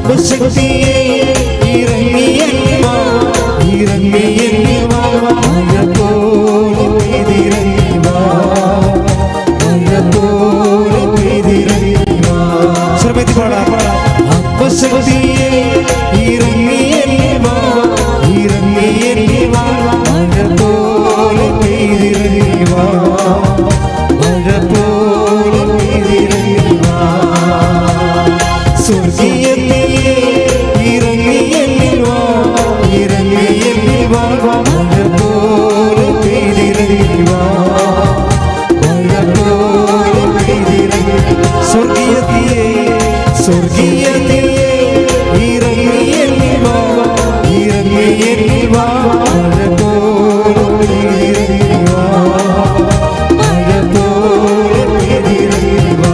ആത്മശക്തിയെ ഇറങ്ങി എന്നിൽ വാ, ഇറങ്ങി എന്നിൽ വാ, മഴ പോലെ പെയ്തിറങ്ങി വാ, മഴ പോലെ പെയ്തിറങ്ങി വാ. ശ്രമിച്ച് പാടാം. ആത്മശക്തിയെ ഇറങ്ങി എന്നിൽ വാ, ഇറങ്ങി എന്നിൽ വാ, മഴ പോലെ പെയ്തിറങ്ങി വാ, മഴ പോലെ പെയ്തിറങ്ങി വാ. സ്വർഗീയത്തിലെ ഇറങ്ങി എന്നിൽ വാ, ഇറങ്ങി എന്നിൽ വാ, മഴ പോലെ പെയ്തിറങ്ങി വാ, മഴ പോലെ പെയ്തിറങ്ങി. സ്വർഗീയത്തിലെ സ്വർഗീയത്തിലെ ഇറങ്ങി എന്നിൽ വാ, ഇറങ്ങി എന്നിൽ വാ, മഴ പോലെ പെയ്തിറങ്ങി വാ, മഴ പോലെ പെയ്തിറങ്ങി വാ.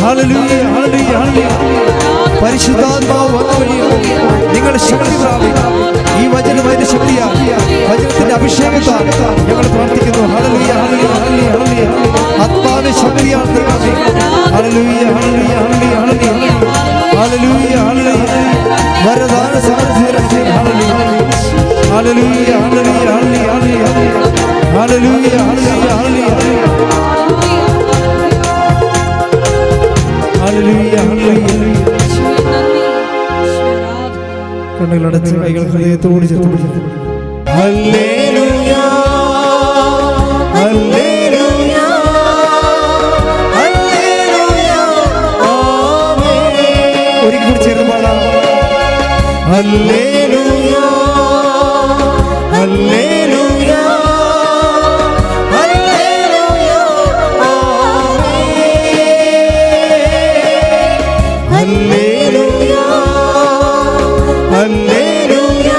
ഹല്ലേലൂയ ഹല്ലേലൂയ ഹല്ലേലൂയ. പരിശുദ്ധാത്മാവ് വന്ന വഴിയിൽ നിങ്ങൾ ശക്തി പ്രാപിക്കും. ഈ വചനം അതിന്റെ ശക്തിയാൽ, വചനത്തിന്റെ അഭിഷേകത്താൽ ഞങ്ങൾ പ്രാർത്ഥിക്കുന്നു. ഹല്ലേലൂയ ഹല്ലേലൂയ ഹല്ലേലൂയ ഹല്ലേലൂയ. ആത്മാവിന്റെ ശക്തിയാൽ നിറഞ്ഞ് ഹല്ലേലൂയ ഹല്ലേലൂയ ഹല്ലേലൂയ ഹല്ലേലൂയ ഹല്ലേലൂയ. വരദാന സമൃദ്ധി ഹല്ലേലൂയ ഹല്ലേലൂയ ഹല്ലേലൂയ ഹല്ലേലൂയ ഹല്ലേലൂയ ഹല്ലേലൂയ ഹല്ലേലൂയ ഹല്ലേലൂയ. കണ്ണുകളടച്ച് കൈകൾ ഹൃദയത്തോട് ചേർത്ത് പിടിച്ചു. ഹല്ലേലൂയ ഹല്ലേലൂയ ഹല്ലേലൂയ ആമേൻ. ഒരിക്കൽ കൂടി ചേർന്ന് പാടാം. ഹല്ലേലൂയ ഹല്ലേലൂയ ഹല്ലേലൂയ ആമേൻ. ഹല്ലേലൂയ ഹല്ലേലൂയ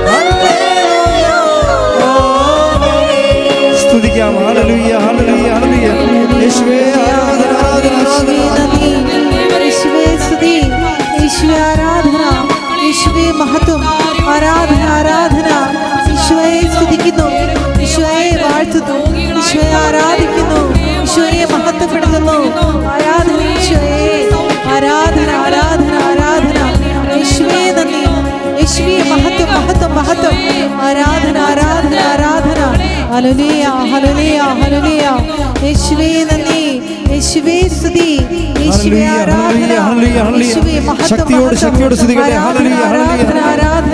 ഹല്ലേലൂയ ആമേൻ. സ്തുതിക്കാം. ഹല്ലേലൂയ ഹല്ലേലൂയ ഹല്ലേലൂയ. യേശുവേ ആരാധന ആരാധന യേശുവേ സ്തുതി, യേശുവേ ആരാധന, യേശുവേ മഹത്വം, ആരാധന ആരാധന. ഈശോയെ സ്തുതിക്കുന്നു, ഈശോയെ വാഴ്ത്തുന്നു, ഈശോയെ ആരാധിക്കുന്നു, ഈശോയെ മഹത്വപ്പെടുത്തുന്നു. ആരാധന ഈശോയെ, ആരാധന ആരാധന ആരാധന. യേശുവേ നന്ദി, യേശുവേ മഹത്വം മഹത്വം മഹത്വം. ആരാധന ആരാധന ആരാധന. ഹല്ലേലൂയ ഹല്ലേലൂയ ഹല്ലേലൂയ. യേശുവേ നന്ദി, യേശുവേ സ്തുതി, യേശുവേ ആരാധന, യേശുവേ മഹത്വം ശക്തിയോട് ശക്തിയോട് സ്തുതിക്കട്ടെ. ഹല്ലേലൂയ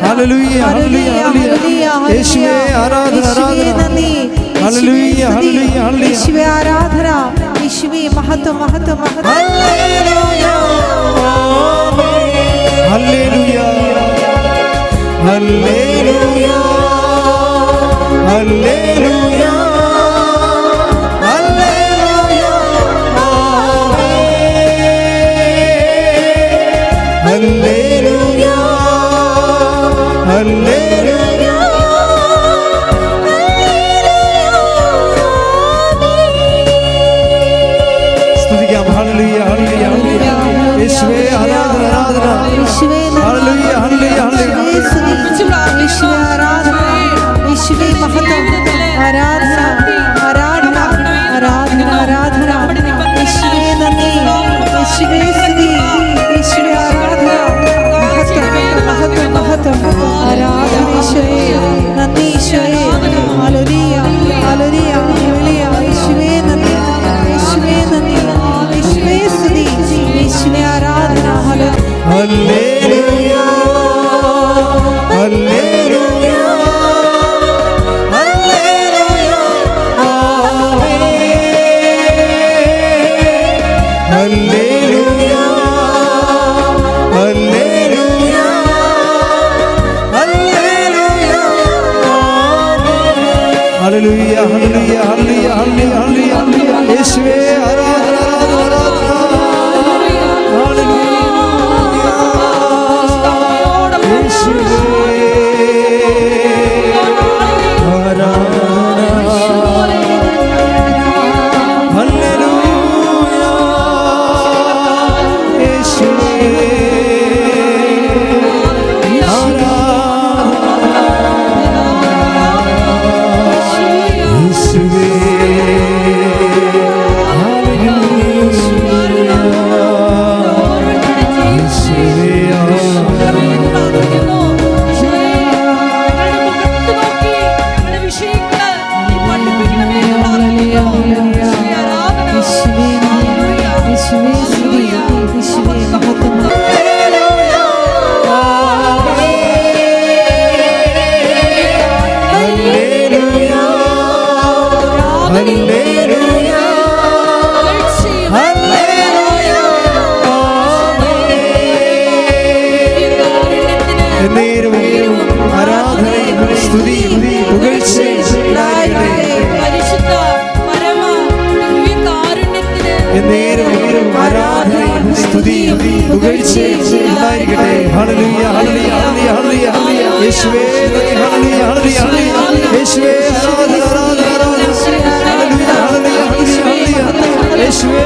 ഹല്ലേലൂയ ഹല്ലേലൂയ ഹല്ലേലൂയ. യേശുവേ ആരാധന ആരാധന. ഹല്ലേലൂയ ഹല്ലേലൂയ ഹല്ലേലൂയ. യേശുവേ ആരാധന, യേശുവേ മഹത്വം മഹത്വം മഹത്വം. ഹല്ലേലൂയ ഹല്ലേലൂയ ഹല്ലേലൂയ ഹല്ലേലൂയ ഹല്ലേലൂയ ഹല്ലേലൂയ ഹല്ലേലൂയ. സ്തുതിക്കാം. ഹല്ലേലൂയ ഹല്ലേലൂയ ഹല്ലേലൂയ. യേശുവേ ആരാധന ആരാധന. യേശുവേ ഹല്ലേലൂയ ഹല്ലേലൂയ ഹല്ലേലൂയ. യേശുവേ ആരാധന, യേശുവേ മഹത്വം, ആരാധന ആരാധന ആരാധന ആരാധന. യേശുവേ നന്ദി, യേശുവേ സ്തുതി, യേശുവേ ആരാധന, മഹത്വം മഹത്വം മഹത്വം. ആരാധന ഈശോയെ, നന്ദി ഈശോയെ. ഹല്ലേലൂയ ഹല്ലേലൂയ ഹല്ലേലൂയ. യേശുവേ നന്ദി, യേശുവേ നന്ദി, യേശുവേ സ്തുതി, യേശുവേ ആരാധന. ഹല്ലേലൂയ ഹല്ലേലൂയ ഹല്ലേലൂയ ആമേൻ. ഹല്ലേലൂയ ഹല്ലേലൂയ ഹല്ലേലൂയ ആമേൻ. ഹല്ലേലൂയ ഹല്ലേലൂയ ഹല്ലേലൂയ ഹല്ലേലൂയ ഹല്ലേലൂയ. യേശുവേ ആരാധന ആരാധന ആരാധന. യേശുവേ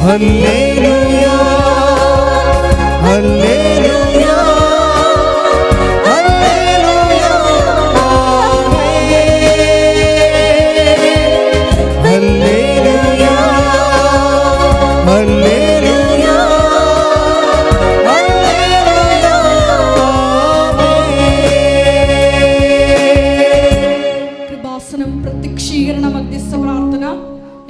ഹല്ലേലൂയ ഹല്ലേലൂയ ഹല്ലേലൂയ ആമേൻ ഹല്ലേലൂയ ഹല്ലേലൂയ ഹല്ലേലൂയ ആമേൻ. കൃപാസനം പ്രത്യക്ഷീകരണ മധ്യസ്ഥ പ്രാർത്ഥന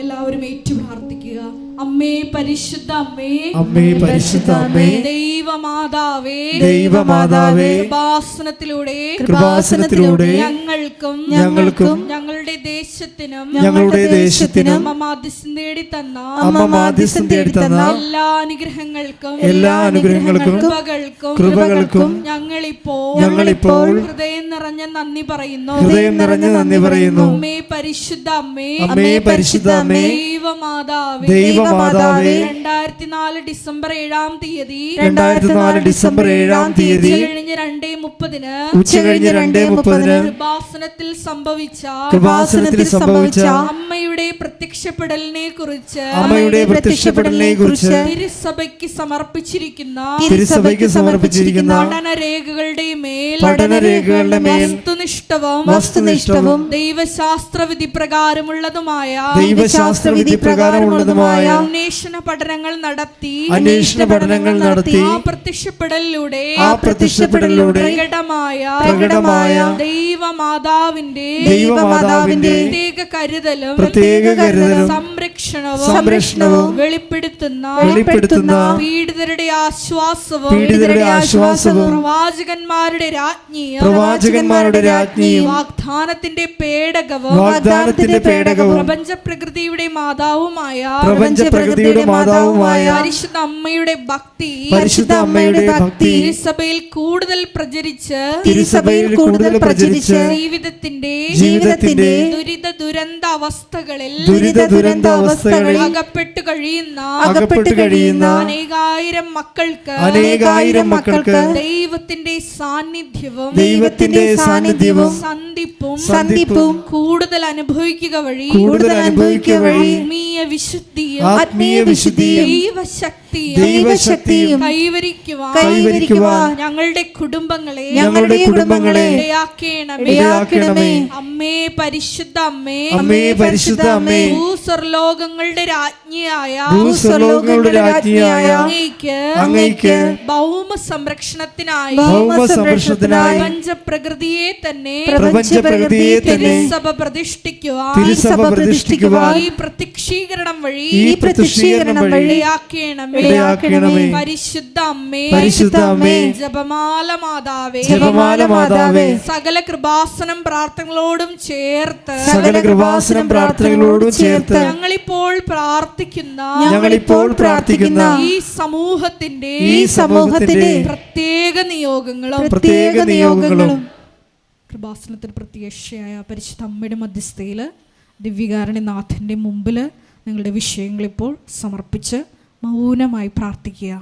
എല്ലാവരും ഏറ്റു പ്രാർത്ഥിക്കുക. അമ്മേ പരിശുദ്ധ അമ്മേ, അമ്മേ പരിശുദ്ധ അമ്മേ, ദൈവമാതാവേ, ദൈവമാതാവേ, കൃപാസനത്തിലൂടെ കൃപാസനത്തിലൂടെ ഞങ്ങൾക്കും ഞങ്ങളുടെ ദേശത്തിനും ദേശത്തിനും അമ്മ മാധ്യസ്ഥം തേടി തന്ന എല്ലാ അനുഗ്രഹങ്ങൾക്കും കൃപകൾക്കും ഞങ്ങളിപ്പോൾ ഹൃദയം നിറഞ്ഞ നന്ദി പറയുന്നു. അമ്മേ പരിശുദ്ധ അമ്മേ, പരിശുദ്ധ അമ്മേ, ദൈവമാതാവേ, 2004 ഡിസംബർ 7-ാം തീയതി ഉച്ചകഴിഞ്ഞ് 2:30 കൃപാസനത്തിൽ സംഭവിച്ച അമ്മയുടെ പ്രത്യക്ഷപ്പെടലിനെ കുറിച്ച് തിരുസഭയ്ക്ക് സമർപ്പിച്ചിരിക്കുന്ന പഠനരേഖകളുടെ മേൽ വസ്തുനിഷ്ഠവും ദൈവശാസ്ത്രവിധി പ്രകാരമുള്ളതുമായ അന്വേഷണ പഠനങ്ങൾ നടത്തി ആ പ്രത്യക്ഷപ്പെടലിലൂടെ പ്രകടമായ ദൈവമാതാവിന്റെ പ്രത്യേക കരുതലും സംരക്ഷണവും വെളിപ്പെടുത്തുന്ന പീഡിതരുടെ ആശ്വാസവും പ്രവാചകന്മാരുടെ രാജ്ഞിയും വാഗ്ദാനത്തിന്റെ പേടകവും പ്രപഞ്ച പ്രകൃതിയുടെ മാതാവുമായ പരിശുദ്ധ അമ്മയുടെ ഭക്തി തിരുസഭയിൽ കൂടുതൽ പ്രചരിച്ച് ജീവിതത്തിന്റെ ദുരിത അവസ്ഥകളിൽ അകപ്പെട്ടു കഴിയുന്ന അനേകായിരം മക്കൾക്ക് ദൈവത്തിന്റെ സാന്നിധ്യവും സന്ധിപ്പും കൂടുതൽ അനുഭവിക്കുക വഴി ആത്മീയ വിശുദ്ധിയും ദൈവശക്തിയും കൈവരിക്കുവാൻ ഞങ്ങളുടെ കുടുംബങ്ങളെ ഇടയാക്കണമേ. അമ്മേ പരിശുദ്ധ അമ്മേ, ഭൂസ്വർലോകങ്ങളുടെ രാജ്ഞിയായ അങ്ങേക്ക് ഭൗമ സംരക്ഷണത്തിനായി പ്രപഞ്ചപ്രകൃതിയെ തന്നെ തിരുസഭ പ്രതിഷ്ഠിക്കുവാൻ ഈ പ്രത്യക്ഷീകരണം വഴി ഇടയാക്കണമേ. പരിശുദ്ധ അമ്മേ, ജപമാല മാതാവേ, സകല കൃപാസനം പ്രാർത്ഥനകളോടും ചേർത്ത് ഞങ്ങളിപ്പോൾ പ്രാർത്ഥിക്കുന്ന ഈ സമൂഹത്തിന്റെ പ്രത്യേക നിയോഗങ്ങളും കൃപാസനത്തിൽ പ്രത്യക്ഷയായ പരിശുദ്ധ അമ്മയുടെ മധ്യസ്ഥയിൽ ദിവ്യകാരുണ്യനാഥന്റെ മുമ്പിൽ നിങ്ങളുടെ വിഷയങ്ങളിപ്പോൾ സമർപ്പിച്ച് മൗനമായി പ്രാർത്ഥിക്കുക.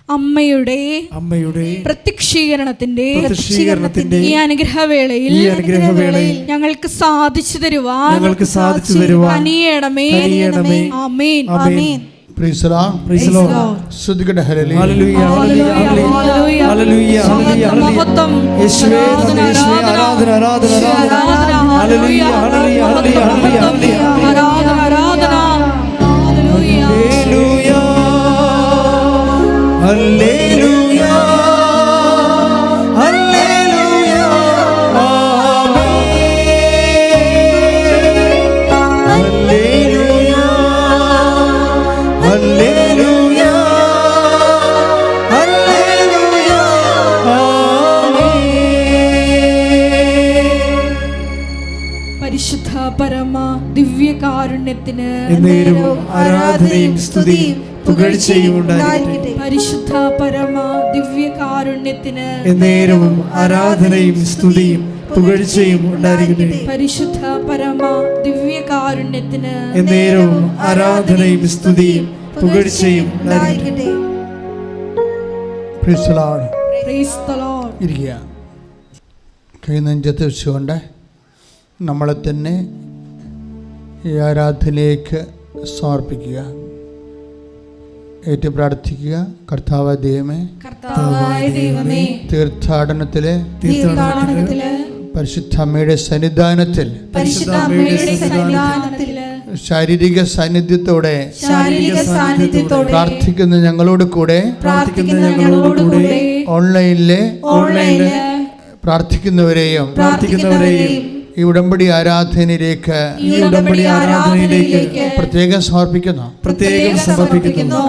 അമ്മയുടെ പ്രത്യക്ഷീകരണത്തിന്റെ ഈ അനുഗ്രഹവേളയിൽ ഞങ്ങൾക്ക് സാധിച്ചു തരുവാൻ കനിയണമേ. ആമേൻ. ശ്രദ്ധിക്കട്ടെ. മഹത്വം ഹല്ലേലൂയ ഹല്ലേലൂയ ആമേൻ ഹല്ലേലൂയ ഹല്ലേലൂയ ദിവ്യകാരുണ്യത്തിന് എന്നേരവും ആരാധനയും സ്തുതിയും പുകഴ്ചയും ഉണ്ടായിരിക്കട്ടെ. പരിശുദ്ധ പരമ ദിവ്യകാരുണ്യത്തിന് എന്നേരവും ആരാധനയും സ്തുതിയും പുകഴ്ചയും ഉണ്ടായിരിക്കട്ടെ. പരിശുദ്ധ പരമ ദിവ്യകാരുണ്യത്തിന് എന്നേരവും ആരാധനയും സ്തുതിയും പുകഴ്ചയും ഉണ്ടായിരിക്കട്ടെ. Price the Lord. Praise the Lord. ഇരിക്കുക. കൈ നെഞ്ചത്ത് വെച്ചുകൊണ്ട് നമ്മളെ തന്നെ ഈ ആരാധനയിലേക്ക് സമർപ്പിക്കുക. ഏറ്റു പ്രാർത്ഥിക്കുക. കർത്താവായ ദൈവമേ, കർത്താവായ ദൈവമേ, തീർത്ഥാടനത്തിലെ പരിശുദ്ധ അമ്മയുടെ സന്നിധാനത്തിൽ ശാരീരിക സാന്നിധ്യത്തോടെ പ്രാർത്ഥിക്കുന്ന ഞങ്ങളോട് കൂടെ ഓൺലൈനിലെ പ്രാർത്ഥിക്കുന്നവരെയും ഈ ഉടമ്പടി ആരാധനയിലേക്ക് പ്രത്യേകം സമർപ്പിക്കുന്നു.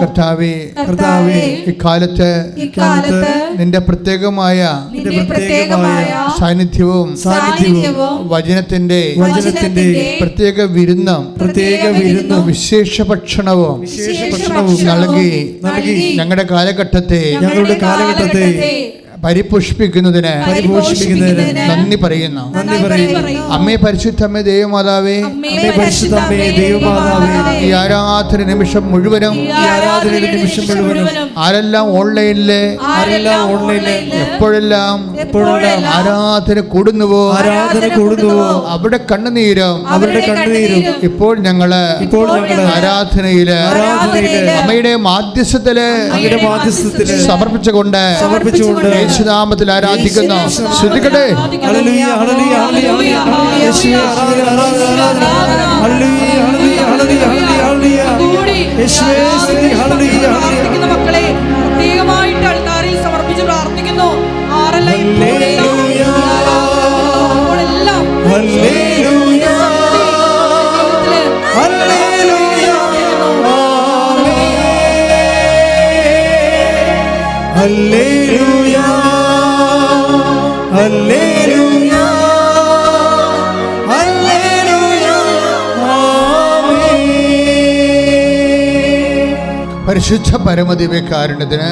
കർത്താവേ, ഇക്കാലത്ത് നിന്റെ പ്രത്യേകമായ സാന്നിധ്യവും വചനത്തിന്റെ പ്രത്യേക വിരുന്നും വിശേഷ ഭക്ഷണവും നൽകി ഞങ്ങളുടെ കാലഘട്ടത്തെ പരിപോഷിപ്പിക്കുന്നതിന് നന്ദി പറയുന്നു. അമ്മേ പരിശുദ്ധമ്മേ ദൈവമാതാവേ, ഈ ആരാധന നിമിഷം മുഴുവനും ആരെല്ലാം ഓൺലൈനിലെ എപ്പോഴെല്ലാം ആരാധന കൂടുന്നുവോ അവിടെ കണ്ണുനീരും ഇപ്പോൾ ഞങ്ങള് ആരാധനയില് അമ്മയുടെ മാധ്യസ്ഥത്തില് സമർപ്പിച്ചുകൊണ്ട് യേശുനാമത്തിൽ ആരാധിക്കുന്നു. ശ്രദ്ധിക്കട്ടെ. മക്കളെ പ്രത്യേകമായിട്ട് ആൾക്കാരിൽ സമർപ്പിച്ച് പ്രാർത്ഥിക്കുന്നു. പരിശുദ്ധ പരമദിവ്യകാരുണ്യത്തിന്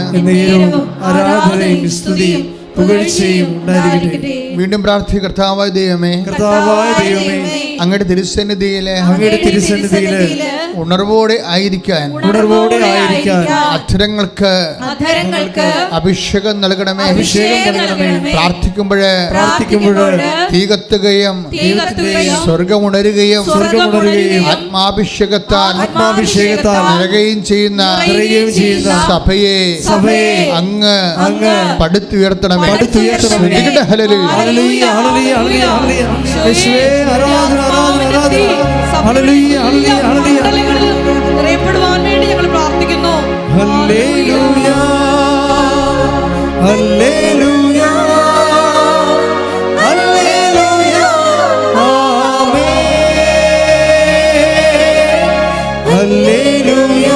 ആരാധനയും സ്തുതിയും പുകഴ്ചയും ഉണ്ടായിരിക്കട്ടെ. വീണ്ടും പ്രാർത്ഥിക്കുക. കർത്താവായ ദൈവമേ, അങ്ങയുടെ തിരുസന്നിധിയിലെ ഉണർവോടെ ആയിരിക്കാൻ അധരങ്ങൾക്ക് അഭിഷേകം നൽകണമേ. പ്രാർത്ഥിക്കുമ്പോഴേ തീ കത്തുകയും സ്വർഗമുണരുകയും ആത്മാഭിഷേകത്താൽ നിറയുകയും ചെയ്യുന്ന സഭയെ അങ്ങ് പടുത്തുയർത്തണമേ. അറിയപ്പെടുവാൻ വേണ്ടി ഞങ്ങൾ പ്രാർത്ഥിക്കുന്നു. ഹല്ലേലൂയ, ഹല്ലേലൂയ, ഹല്ലേലൂയ, ആമേൻ. ഹല്ലേലൂയ,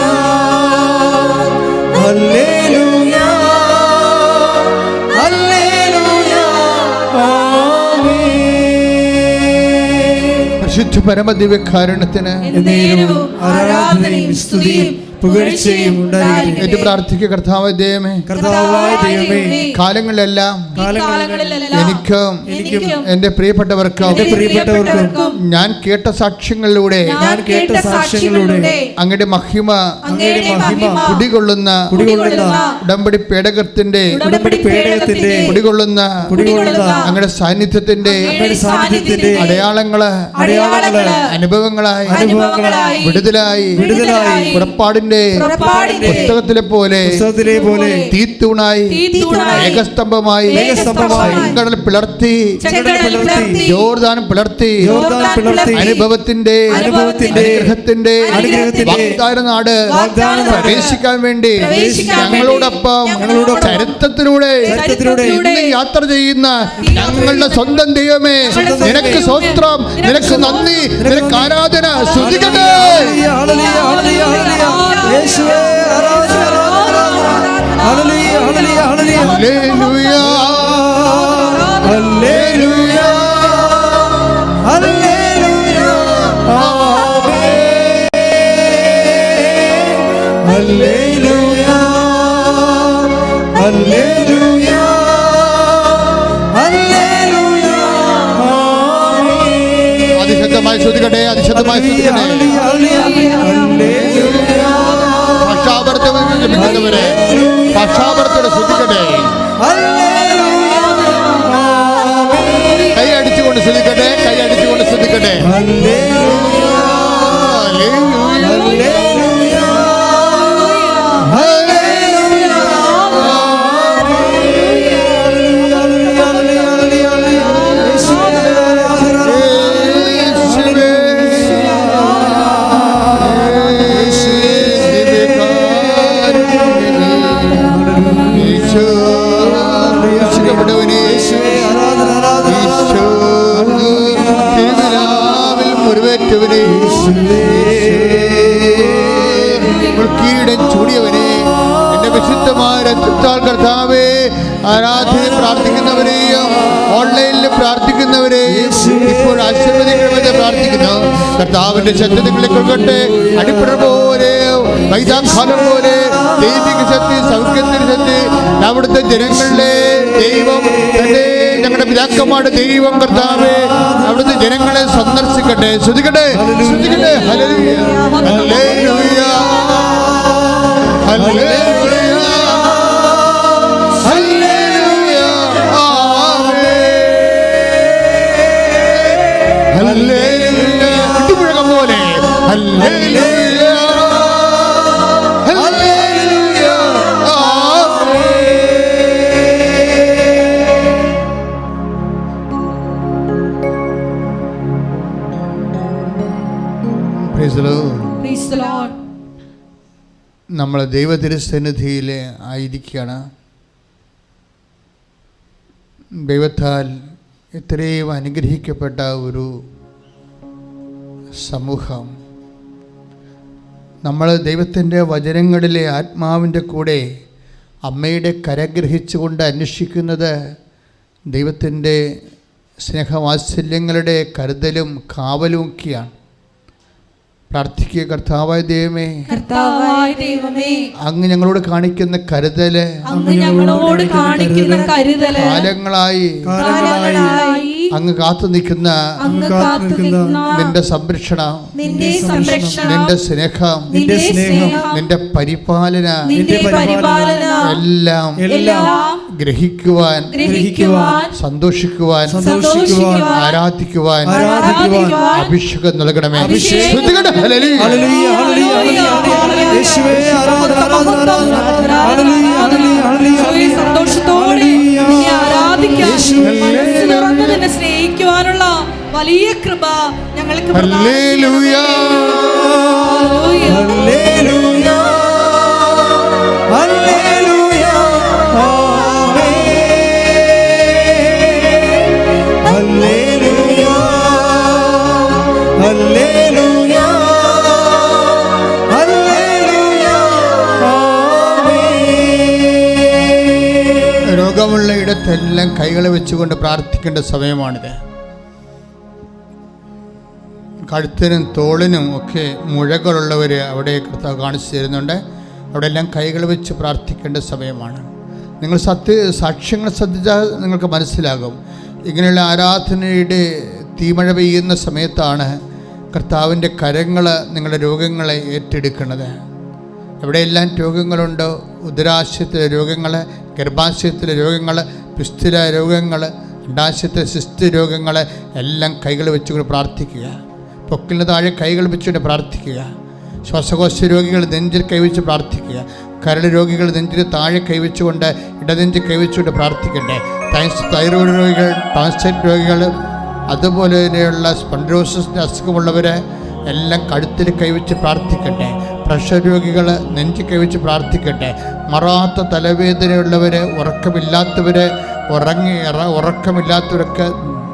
ഹല്ലേലൂയ, ഹല്ലേലൂയ, ആമേൻ. പരിശുദ്ധ പരമദിവ്യകാരുണ്യത്തിന് ആരാധനയും സ്തുതിയും പുകഴ്ചയും ഉണ്ടായിരിക്കട്ടെ. ഏറ്റു പ്രാർത്ഥിക്കുക. കർത്താവായ ദൈവമേ, കാലങ്ങളിലെല്ലാം എനിക്കും എന്റെ പ്രിയപ്പെട്ടവർക്കും ഞാൻ കേട്ട സാക്ഷ്യങ്ങളിലൂടെ അങ്ങയുടെ മഹിമ കുടികൊള്ളുന്ന ഉടമ്പടി പേടകത്തിന്റെ കുടികൊള്ളുന്ന അങ്ങയുടെ സാന്നിധ്യത്തിന്റെ അടയാളങ്ങള് അനുഭവങ്ങളായി വിടുതലായി പുറപ്പാടിന്റെ പുസ്തകത്തിലെ പോലെ തീത്തൂണായി ഏകസ്തംഭമായി ചെങ്കടൽ പിളർത്തി യോർദാനം പിളർത്തി അനുഭവത്തിന്റെ അനുഗ്രഹത്തിന്റെ വാഗ്ദാന നാട് പ്രവേശിക്കാൻ വേണ്ടി ഞങ്ങളോടൊപ്പം ചരിത്രത്തിലൂടെ ഇന്ന് യാത്ര ചെയ്യുന്ന ഞങ്ങളുടെ സ്വന്തം ദൈവമേ, നിനക്ക് സ്തോത്രം, നിനക്ക് നന്ദി, നിനക്ക് ആരാധന. സ്തുതിക്കട്ടെ. യേശുവേ ആരാധന, ഹല്ലേലൂയ, ഹല്ലേലൂയ, ഹല്ലേലൂയ, ഹല്ലേലൂയ, ഹല്ലേലൂയ, ആമേൻ. ഹല്ലേലൂയ ഹല്ലേലൂയ ഹല്ലേലൂയ ആമേൻ. അതിശക്തമായി സ്തുതിക്കട്ടെ, അതിശക്തമായി സ്തുതിക്കട്ടെ. പക്ഷാപരത്തോടെ ലഭിക്കുന്നവരെ പക്ഷാപരത്തോടെ സ്തുതിക്കട്ടെ. കൈ അടിച്ചുകൊണ്ട് സ്തുതിക്കട്ടെ, കൈ അടിച്ചുകൊണ്ട് സ്തുതിക്കട്ടെ. കീടം ചൂടിയവനെ, എന്റെ വിശുദ്ധമായ രക്തത്താൽ കർത്താവേ, ആരാധന പ്രാർത്ഥിക്കുന്നവരെയും ഓൺലൈനിൽ പ്രാർത്ഥിക്കുന്നവരെയും ഇപ്പോൾ ആശീർവദിക്കണമെന്ന് പ്രാർത്ഥിക്കുന്നു. കർത്താവിന്റെ ശക്തികളെ കൊള്ളട്ടെ. അടിപ്പട പോലെ വൈദാഖാലം പോലെ ദൈവിക ശക്തി, സൗഖ്യത്തിന്റെ ശക്തി അവിടുത്തെ ജനങ്ങളിലെ ദൈവം തന്നെ, ഞങ്ങളുടെ പിതാക്കന്മാരുടെ ദൈവം കർത്താവേ അവിടുത്തെ ജനങ്ങളെ സന്ദർശിക്കട്ടെ. ശ്രുതിക്കട്ടെ, ശ്രുതിക്കട്ടെ. ഹല്ലേലൂയ ഹല്ലേലൂയ ഹല്ലേലൂയ ഹല്ലേലൂയ ആമേൻ. ഹല്ലേലൂയ ഇടിമുഴക്കം പോലെ ഹല്ലേലൂയ ഹല്ലേലൂയ ആമേൻ. Praise the Lord. Praise the Lord. നമ്മൾ ദൈവതിരുസന്നിധിയിൽ ആയിരിക്കുകയാണ്. ദൈവത്താൽ ഇത്രയും അനുഗ്രഹിക്കപ്പെട്ട ഒരു സമൂഹം. നമ്മൾ ദൈവത്തിൻ്റെ വചനങ്ങളിലെ ആത്മാവിൻ്റെ കൂടെ അമ്മയുടെ കരഗ്രഹിച്ചുകൊണ്ട് അന്വേഷിക്കുന്നത് ദൈവത്തിൻ്റെ സ്നേഹവാത്സല്യങ്ങളുടെ കരുതലും കാവലും ഒക്കെയാണ്. പ്രാർത്ഥിക്കുക. കർത്താവായ ദൈവമേ, അങ്ങ് ഞങ്ങളോട് കാണിക്കുന്ന കരുതല്, കാലങ്ങളായി അങ്ങ് കാത്തു നിൽക്കുന്ന നിന്റെ സംരക്ഷണം, നിന്റെ സ്നേഹം, നിന്റെ പരിപാലന എല്ലാം ഗ്രഹിക്കുവാൻ, സന്തോഷിക്കുവാൻ, ആരാധിക്കുവാൻ അഭിഷേകം നൽകണമേ. ഹല്ലേലൂയ ഹല്ലേലൂയ ഹല്ലേലൂയ യേശുവേ ആരാധന ആരാധന ഹല്ലേലൂയ ഹല്ലേലൂയ സന്തോഷത്തോടെ ആരാധിക്കാൻ, നിന്നെ സ്നേഹിക്കുവാനുള്ള വലിയ കൃപ ഞങ്ങൾക്ക് ഹല്ലേലൂയ ഹല്ലേലൂയ ഹല്ലേലൂയ ആമേൻ. ഹല്ലേലൂയ ഹല്ലേലൂയ ഹല്ലേലൂയ ആമേൻ. രോഗമുള്ള ഇടത്തെല്ലാം കൈകളെ വെച്ചുകൊണ്ട് പ്രാർത്ഥിക്കേണ്ട സമയമാണിത്. കഴുത്തിനും തോളിനും ഒക്കെ മുഴകളുള്ളവർ അവിടെ കർത്താവ് കാണിച്ചു തരുന്നുണ്ട്. അവിടെ എല്ലാം കൈകൾ വെച്ച് പ്രാർത്ഥിക്കേണ്ട സമയമാണ്. നിങ്ങൾ സാക്ഷ്യങ്ങൾ ശ്രദ്ധിച്ചാൽ നിങ്ങൾക്ക് മനസ്സിലാകും. ഇങ്ങനെയുള്ള ആരാധനയുടെ തീമഴ പെയ്യുന്ന സമയത്താണ് കർത്താവിൻ്റെ കരങ്ങൾ നിങ്ങളുടെ രോഗങ്ങളെ ഏറ്റെടുക്കുന്നത്. എവിടെയെല്ലാം രോഗങ്ങളുണ്ടോ, ഉദരാശയത്തിലെ രോഗങ്ങൾ, ഗർഭാശയത്തിലെ രോഗങ്ങൾ, പിസ്തുല രോഗങ്ങൾ, അണ്ടാശയത്തിലെ സിസ്റ്റ് രോഗങ്ങൾ എല്ലാം കൈകൾ വെച്ചുകൊണ്ട് പ്രാർത്ഥിക്കുക. പൊക്കിലിന് താഴെ കൈകൾ വെച്ചുകൊണ്ട് പ്രാർത്ഥിക്കുക. ശ്വാസകോശ രോഗികൾ നെഞ്ചിൽ കൈവച്ച് പ്രാർത്ഥിക്കുക. കരൾ രോഗികൾ നെഞ്ചിൽ താഴെ കൈവച്ചുകൊണ്ട് ഇടനെഞ്ചിൽ കൈവച്ചുകൊണ്ട് പ്രാർത്ഥിക്കട്ടെ. തൈറോയ്ഡ് രോഗികൾ, ട്രാൻസ്പ്ലാന്റ് രോഗികൾ, അതുപോലെ തന്നെയുള്ള സ്പോണ്ടിലോസിസിൻ്റെ അസുഖമുള്ളവർ എല്ലാം കഴുത്തിൽ കൈവച്ച് പ്രാർത്ഥിക്കട്ടെ. പ്രഷർ രോഗികൾ നെഞ്ചിൽ കൈവച്ച് പ്രാർത്ഥിക്കട്ടെ. മറാത്ത തലവേദനയുള്ളവർ, ഉറക്കമില്ലാത്തവരൊക്കെ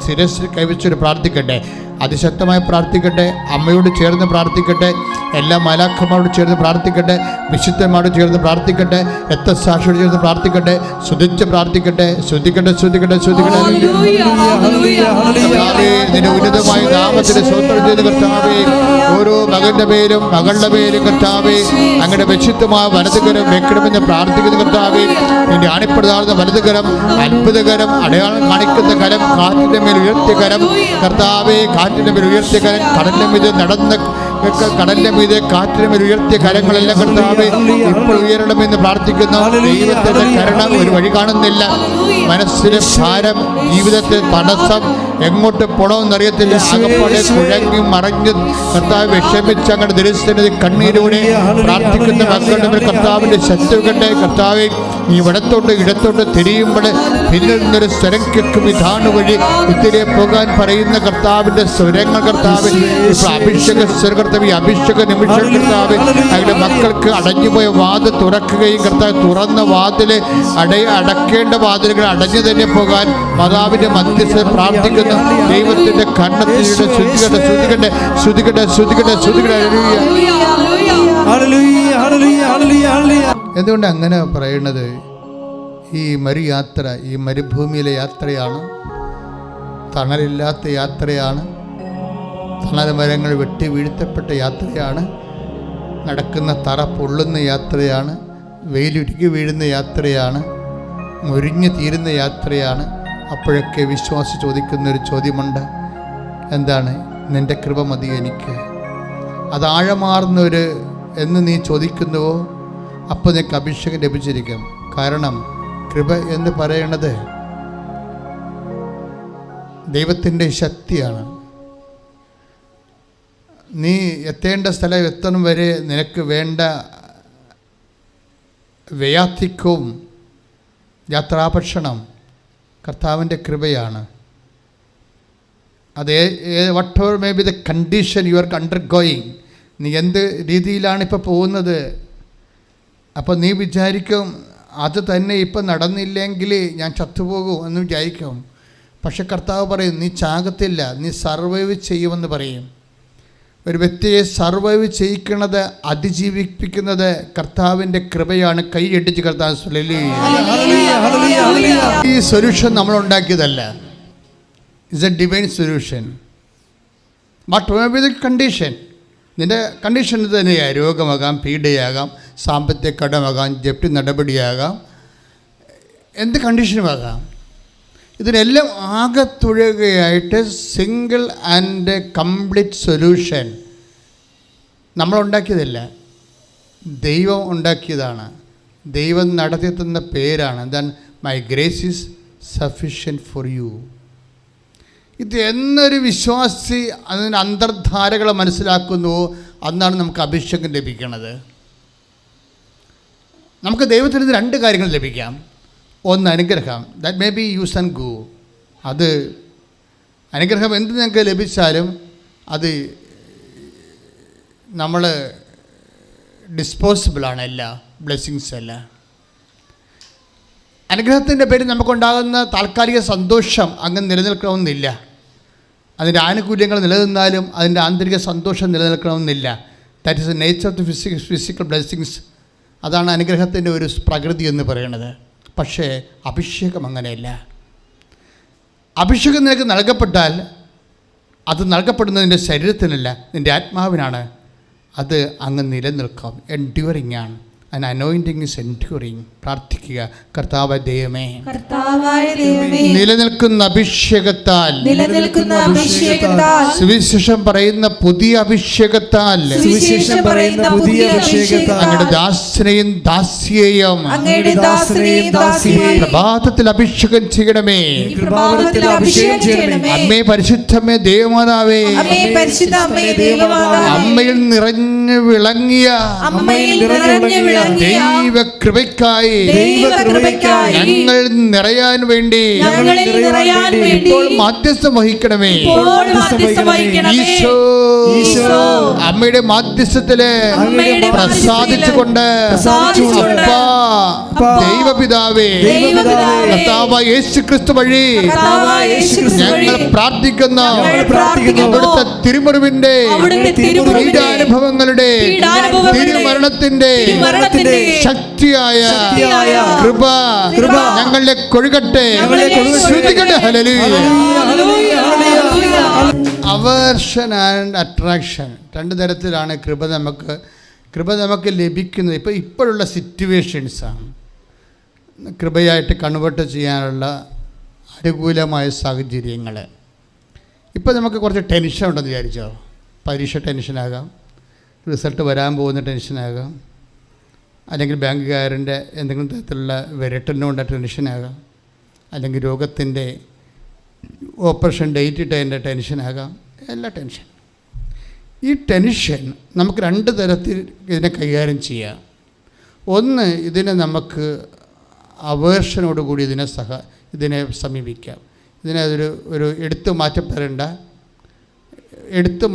ശിരസിൽ കൈവച്ചൊരു പ്രാർത്ഥിക്കട്ടെ. അതിശക്തമായി പ്രാർത്ഥിക്കട്ടെ. അമ്മയോട് ചേർന്ന് പ്രാർത്ഥിക്കട്ടെ. എല്ലാ മാലാഖമാരോട് ചേർന്ന് പ്രാർത്ഥിക്കട്ടെ. വിശുദ്ധന്മാരോട് ചേർന്ന് പ്രാർത്ഥിക്കട്ടെ. രക്തസാക്ഷിയോട് ചേർന്ന് പ്രാർത്ഥിക്കട്ടെ. സ്തുതിച്ച് പ്രാർത്ഥിക്കട്ടെ. ശ്രുതിക്കട്ടെ, ശ്രുതിക്കട്ടെ, ശ്രുതിക്കട്ടെ. നിന്റെ ഉന്നതമായ നാമത്തിന് സ്തോത്രം ചെയ്ത് കർത്താവേ, ഓരോ മകന്റെ പേരും മകളുടെ പേരും കർത്താവേ അങ്ങനെ വിശുദ്ധമായ വലതുകരം വെക്കണമെന്ന് പ്രാർത്ഥിക്കുന്ന കർത്താവേ, നിന്റെ അണിപ്പെടുത്താവുന്ന വലതുകരം, അത്ഭുതകരം, അടയാളം കാണിക്കുന്ന കരം, കാറ്റിന്റെ മേൽ ഉയർത്തിയ കരം കർത്താവേ, കാറ്റിന്റെ മേൽ ഉയർത്തിയ കരം, കടലിന്റെ മീതെ നടന്ന കടലിന്റെ മീതെ കാറ്റിന്റെ മേൽ ഉയർത്തിയ കരങ്ങളെല്ലാം കർത്താവേ ഇപ്പോൾ ഉയരണമെന്ന് പ്രാർത്ഥിക്കുന്നു. ദൈവത്തിന്റെ കരണം ഒരു വഴി കാണുന്നില്ല. മനസ്സിലെ ഭാരം, ജീവിതത്തിൽ തടസ്സം, എങ്ങോട്ട് പോണമെന്നറിയത്തില്ല. അകപ്പാടെ കുഴങ്ങി മറഞ്ഞ് കർത്താവ് വിഷമിച്ച് അങ്ങനെ ദുരിതസ്ഥിതി കണ്ണീരോടെ പ്രാർത്ഥിക്കുന്ന മക്കളുടെ മേൽ കർത്താവിന്റെ ശക്തികട്ടെ. കർത്താവെ, നീ ഇടത്തോട്ട് ഇടത്തോട്ട് തിരിയുമ്പോൾ പിന്നിൽ നിന്നൊരു സ്വരം കേൾക്കും. ഇതാണ് വഴി, ഇതിലെ പോകാൻ പറയുന്ന കർത്താവിന്റെ സ്വരങ്ങൾ കർത്താവ് ഇപ്പോൾ അഭിഷേക സ്വരകർത്താവ്, അഭിഷേക നിമിഷം കർത്താവ് അവരുടെ മക്കൾക്ക് അടഞ്ഞുപോയ വാതിൽ തുറക്കുകയും കർത്താവ് തുറന്ന വാതില് അടക്കേണ്ട വാതിലുകൾ അടഞ്ഞു തന്നെ പോകാൻ മാതാവിന്റെ മധ്യസ്ഥ പ്രാർത്ഥിക്കുന്നു. ദൈവത്തിന്റെ കണ്ണത്തിലൂടെ ശ്രുതികട്ടെ, ശ്രുതികട്ടെ, ശ്രുതികട്ടെ, ശ്രുതികട്ടെ, ശ്രുതികട്ടെ. എന്തുകൊണ്ട് അങ്ങനെ പറയുന്നത്? ഈ മരുയാത്ര, ഈ മരുഭൂമിയിലെ യാത്രയാണ്, തണലില്ലാത്ത യാത്രയാണ്, തണൽ മരങ്ങൾ വെട്ടി വീഴ്ത്തപ്പെട്ട യാത്രയാണ്, നടക്കുന്ന തറ പൊള്ളുന്ന യാത്രയാണ്, വെയിലുരുക്കി വീഴുന്ന യാത്രയാണ്, മുരിഞ്ഞു തീരുന്ന യാത്രയാണ്. അപ്പോഴൊക്കെ വിശ്വാസി ചോദിക്കുന്നൊരു ചോദ്യമുണ്ട്, എന്താണ്? നിൻ്റെ കൃപ മതി എനിക്ക്. അത് ആഴമാർന്നൊരു എന്ന് നീ ചോദിക്കുന്നുവോ, അപ്പോൾ നിനക്ക് അഭിഷേകം ലഭിച്ചിരിക്കും. കാരണം കൃപ എന്ന് പറയുന്നത് ദൈവത്തിൻ്റെ ശക്തിയാണ്. നീ എത്തേണ്ട സ്ഥലം എത്തണം വരെ നിനക്ക് വേണ്ട വയാത്തിക്കവും യാത്രാഭക്ഷണം കർത്താവിൻ്റെ കൃപയാണ്. അത് whatever may be the condition you are undergoing, നീ എന്ത് രീതിയിലാണ് ഇപ്പോൾ പോകുന്നത്. അപ്പോൾ നീ വിചാരിക്കും അത് തന്നെ ഇപ്പം നടന്നില്ലെങ്കിൽ ഞാൻ ചത്തുപോകും എന്ന് വിചാരിക്കും. പക്ഷെ കർത്താവ് പറയും, നീ ചാകത്തില്ല, നീ സർവൈവ് ചെയ്യുമെന്ന് പറയും. ഒരു വ്യക്തിയെ സർവൈവ് ചെയ്യിക്കുന്നത്, അതിജീവിപ്പിക്കുന്നത് കർത്താവിൻ്റെ കൃപയാണ്. കൈയടിച്ച് കർത്താവ്. ഈ സൊല്യൂഷൻ നമ്മളുണ്ടാക്കിയതല്ല, it's a divine solution. But may be the condition, നിൻ്റെ കണ്ടീഷൻ തന്നെയാണ്. രോഗമാകാം, പീഡയാകാം, സാമ്പത്തിക കടമാകാം, ജപ്തി നടപടിയാകാം, എന്ത് കണ്ടീഷനുമാകാം. ഇതിനെല്ലാം ആകെത്തുഴകയായിട്ട് സിംഗിൾ ആൻഡ് കംപ്ലീറ്റ് സൊല്യൂഷൻ നമ്മളുണ്ടാക്കിയതല്ല, ദൈവം ഉണ്ടാക്കിയതാണ്. ദൈവം നടത്തിയെത്തുന്ന പേരാണ് than my grace is sufficient for you. ഇത് എന്നൊരു വിശ്വാസി അതിന് അന്തർധാരകൾ മനസ്സിലാക്കുന്നുവോ അന്നാണ് നമുക്ക് അഭിഷേകം ലഭിക്കുന്നത്. നമുക്ക് ദൈവത്തിൽ നിന്ന് രണ്ട് കാര്യങ്ങൾ ലഭിക്കാം. ഒന്ന് അനുഗ്രഹം, that may be use and go. അത് അനുഗ്രഹം എന്ത് നിങ്ങൾക്ക് ലഭിച്ചാലും അത് നമ്മൾ ഡിസ്പോസിബിളാണ്, എല്ലാ ബ്ലെസ്സിങ്സ് അല്ല. അനുഗ്രഹത്തിൻ്റെ പേരിൽ നമുക്കുണ്ടാകുന്ന താൽക്കാലിക സന്തോഷം അങ്ങ് നിലനിൽക്കണമെന്നില്ല. അതിൻ്റെ ആനുകൂല്യങ്ങൾ നിലനിന്നാലും അതിൻ്റെ ആന്തരിക സന്തോഷം നിലനിൽക്കണമെന്നില്ല. That is the nature of the physical blessings. അതാണ് അനുഗ്രഹത്തിൻ്റെ ഒരു പ്രകൃതി എന്ന് പറയുന്നത്. പക്ഷേ അഭിഷേകം അങ്ങനെയല്ല. അഭിഷേകം നിനക്ക് നൽകപ്പെട്ടാൽ അത് നൽകപ്പെടുന്നത് നിൻ്റെ ശരീരത്തിനല്ല, നിൻ്റെ ആത്മാവിനാണ്. അത് അങ്ങ് നിലനിൽക്കാം, എൻഡ്യൂറിങ് ആണ്. An anointing is enduring. പ്രാർത്ഥിക്കുക, കർത്താവായ ദൈവമേ, നിലനിൽക്കുന്ന അഭിഷേകത്താൽ, സുവിശേഷം പറയുന്ന പുതിയ അഭിഷേകത്താൽ, അങ്ങയുടെ ദാസനെയും ദാസിയെയും പ്രഭാതത്തിൽ അഭിഷേകം ചെയ്യണമേ. അമ്മേ, പരിശുദ്ധമേ, ദേവമാതാവേ, അമ്മയിൽ നിറഞ്ഞു വിളങ്ങിയ ദൈവകൃപയ്ക്കായി ഞങ്ങൾ നിറയാൻ വേണ്ടി ഇപ്പോൾ മാധ്യസ്ഥം വഹിക്കണമേ. ഈശോ അമ്മയുടെ മാധ്യസ്ഥത്തില് പ്രസാദിച്ചുകൊണ്ട് ദൈവപിതാവേ കർത്താവായ യേശുക്രിസ്തു വഴി ഞങ്ങൾ പ്രാർത്ഥിക്കുന്ന അവിടുത്തെ തിരുമുറിവിന്റെ പീഡാനുഭവങ്ങളുടെ തിരുമരണത്തിന്റെ ശക്തിയായ കൃപ ഞങ്ങളുടെ കൊഴുകട്ടെ. അവേർഷൻ ആൻഡ് അട്രാക്ഷൻ രണ്ട് തരത്തിലാണ് കൃപ നമുക്ക് ലഭിക്കുന്നത്. ഇപ്പോഴുള്ള സിറ്റുവേഷൻസാണ് കൃപയായിട്ട് കൺവേർട്ട് ചെയ്യാനുള്ള അനുകൂലമായ സാഹചര്യങ്ങൾ. ഇപ്പോൾ നമുക്ക് കുറച്ച് ടെൻഷൻ ഉണ്ടെന്ന് വിചാരിച്ചോ. പരീക്ഷ ടെൻഷനാകാം, റിസൾട്ട് വരാൻ പോകുന്ന ടെൻഷനാകാം, അല്ലെങ്കിൽ ബാങ്കുകാരൻ്റെ എന്തെങ്കിലും തരത്തിലുള്ള വിരട്ടലിനുകൊണ്ട് ടെൻഷനാകാം, അല്ലെങ്കിൽ രോഗത്തിൻ്റെ ഓപ്പറേഷൻ ഡേറ്റ് ഇട്ടതിൻ്റെ ടെൻഷനാകാം. എല്ലാ ടെൻഷൻ. ഈ ടെൻഷൻ നമുക്ക് രണ്ട് തരത്തിൽ ഇതിനെ കൈകാര്യം ചെയ്യാം. ഒന്ന്, ഇതിനെ നമുക്ക് അവേർഷനോടുകൂടി ഇതിനെ സമീപിക്കാം. ഇതിനെ ഒരു എടുത്തു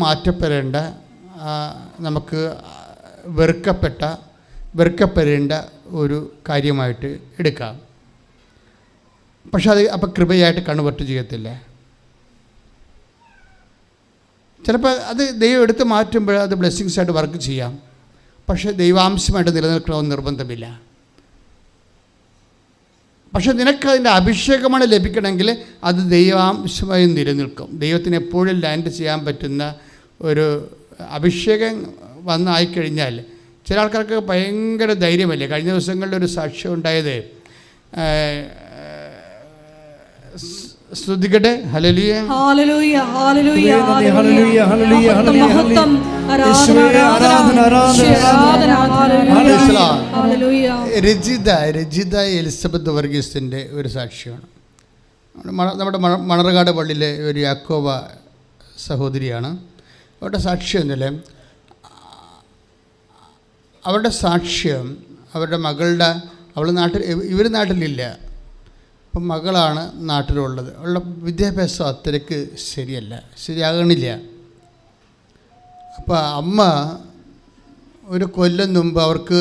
മാറ്റപ്പെടേണ്ട നമുക്ക് വെറുക്കപ്പെടേണ്ട ഒരു കാര്യമായിട്ട് എടുക്കാം. പക്ഷെ അത് അപ്പം കൃപയായിട്ട് കൺവേർട്ട് ചെയ്യത്തില്ല. ചിലപ്പോൾ അത് ദൈവം എടുത്ത് മാറ്റുമ്പോൾ അത് ബ്ലെസ്സിങ്സായിട്ട് വർക്ക് ചെയ്യാം. പക്ഷേ ദൈവാംശമായിട്ട് നിലനിൽക്കണമെന്ന് നിർബന്ധമില്ല. പക്ഷെ നിനക്കതിൻ്റെ അഭിഷേകമാണ് ലഭിക്കണമെങ്കിൽ അത് ദൈവാംശമായി നിലനിൽക്കും. ദൈവത്തിന് എപ്പോഴും ലാൻഡ് ചെയ്യാൻ പറ്റുന്ന ഒരു അഭിഷേകം വന്നായിക്കഴിഞ്ഞാൽ ചില ആൾക്കാർക്ക് ഭയങ്കര ധൈര്യമല്ലേ. കഴിഞ്ഞ ദിവസങ്ങളിൽ ഒരു സാക്ഷ്യം ഉണ്ടായത്, ശ്രദ്ധിക്കട്ടെ. ഹല്ലേലൂയ ഹല്ലേലൂയ ഹല്ലേലൂയ ഹല്ലേലൂയ ഹല്ലേലൂയ മഹത്വം രജിത എലിസബത്ത് വർഗീസിൻ്റെ ഒരു സാക്ഷിയാണ്. നമ്മുടെ മണർകാട് പള്ളിയിലെ ഒരു യാക്കോബ സഹോദരിയാണ്. അവരുടെ സാക്ഷ്യം എന്നല്ലേ, അവരുടെ സാക്ഷ്യം അവരുടെ മകളുടെ ഇവർ നാട്ടിലില്ല, അപ്പം മകളാണ് നാട്ടിലുള്ളത്. അവളുടെ വിദ്യാഭ്യാസം അത്രയ്ക്ക് ശരിയാകണില്ല. അപ്പോൾ അമ്മ ഒരു കൊല്ലം മുമ്പ് അവർക്ക്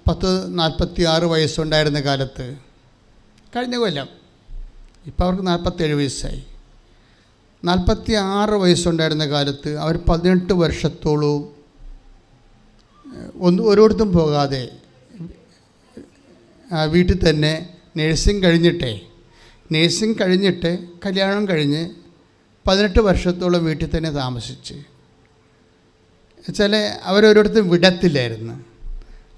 46 വയസ്സുണ്ടായിരുന്ന കാലത്ത്, കഴിഞ്ഞ കൊല്ലം, ഇപ്പോൾ അവർക്ക് 47 വയസ്സായി. 46 വയസ്സുണ്ടായിരുന്ന കാലത്ത് അവർ 18 വർഷത്തോളവും ഒരിടത്തും പോകാതെ വീട്ടിൽ തന്നെ നേഴ്സിംഗ് കഴിഞ്ഞിട്ട് കല്യാണം കഴിഞ്ഞ് 18 വർഷത്തോളം വീട്ടിൽ തന്നെ താമസിച്ച്. വെച്ചാൽ അവരൊരിടത്തും വിടത്തില്ലായിരുന്നു,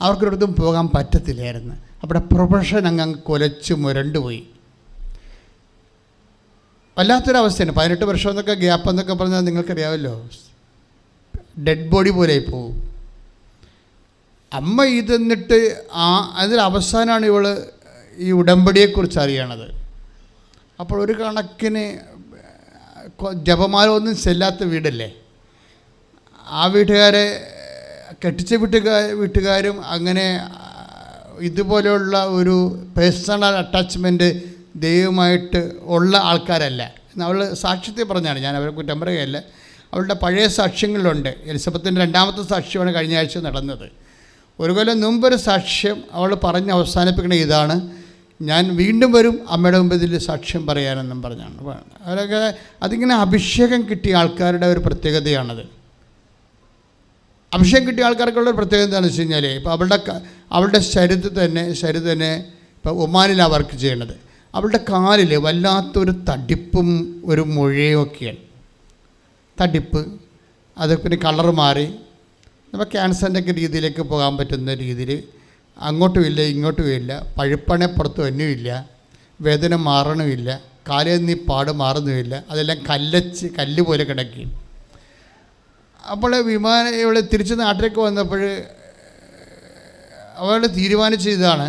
അവർക്കൊരിടത്തും പോകാൻ പറ്റത്തില്ലായിരുന്നു. അവിടെ പ്രൊഫഷൻ അങ്ങ് കൊലച്ച് മുരണ്ടുപോയി. വല്ലാത്തൊരവസ്ഥയാണ്. 18 വർഷം എന്നൊക്കെ ഗ്യാപ്പ് എന്നൊക്കെ പറഞ്ഞാൽ നിങ്ങൾക്കറിയാമല്ലോ, ഡെഡ് ബോഡി പോലെ പോകും. അമ്മ ഇതെന്നിട്ട് അതിൽ അവസാനമാണ് ഇവൾ ഈ ഉടമ്പടിയെക്കുറിച്ച് അറിയണത്. അപ്പോൾ ഒരു കണക്കിന് ജപമാല ഒന്നും ചെല്ലാത്ത വീടല്ലേ, ആ വീട്ടുകാരെ കെട്ടിച്ച വീട്ടുകാരും അങ്ങനെ ഇതുപോലെയുള്ള ഒരു പേഴ്സണൽ അറ്റാച്ച്മെൻറ്റ് ദൈവമായിട്ട് ഉള്ള ആൾക്കാരല്ല. അവൾ സാക്ഷ്യത്തെ പറഞ്ഞാണ്, ഞാൻ അവരെ കുറ്റം പറയുകയല്ല. അവളുടെ പഴയ സാക്ഷ്യങ്ങളിലുണ്ട്. എലിസബത്തിൻ്റെ 2ാമത്തെ സാക്ഷ്യമാണ് കഴിഞ്ഞ ആഴ്ച നടന്നത്. ഒരു കൊല്ലം മുമ്പൊരു സാക്ഷ്യം അവൾ പറഞ്ഞ് അവസാനിപ്പിക്കണ ഇതാണ്, ഞാൻ വീണ്ടും വരും അമ്മയുടെ മുമ്പിൽ സാക്ഷ്യം പറയാനെന്നും പറഞ്ഞാണ്. അവരൊക്കെ അതിങ്ങനെ അഭിഷേകം കിട്ടിയ ആൾക്കാരുടെ ഒരു പ്രത്യേകതയാണത്. അഭിഷേകം കിട്ടിയ ആൾക്കാർക്കുള്ളൊരു പ്രത്യേകത എന്താണെന്ന് വെച്ച് കഴിഞ്ഞാൽ, ഇപ്പോൾ അവളുടെ ശരീരത്തിൽ തന്നെ ഇപ്പോൾ ഒമാനിലാണ് വർക്ക് ചെയ്യണത്. അവളുടെ കാലിൽ വല്ലാത്തൊരു തടിപ്പും ഒരു മുഴയും ഒക്കെയാണ്. തടിപ്പ്, അത് പിന്നെ കളർ മാറി നമ്മൾ ക്യാൻസറിൻ്റെ ഒക്കെ രീതിയിലേക്ക് പോകാൻ പറ്റുന്ന രീതിയിൽ അങ്ങോട്ടുമില്ല ഇങ്ങോട്ടുമില്ല, പഴുപ്പണെ പുറത്ത് തന്നെയുമില്ല, വേദന മാറണമില്ല, കാലിൽ നീ പാട് മാറുന്നുമില്ല, അതെല്ലാം കല്ല് പോലെ കിടക്കുകയും. അപ്പോൾ ഇവൾ തിരിച്ച് നാട്ടിലേക്ക് വന്നപ്പോൾ അവൾ തീരുമാനിച്ച ഇതാണ്,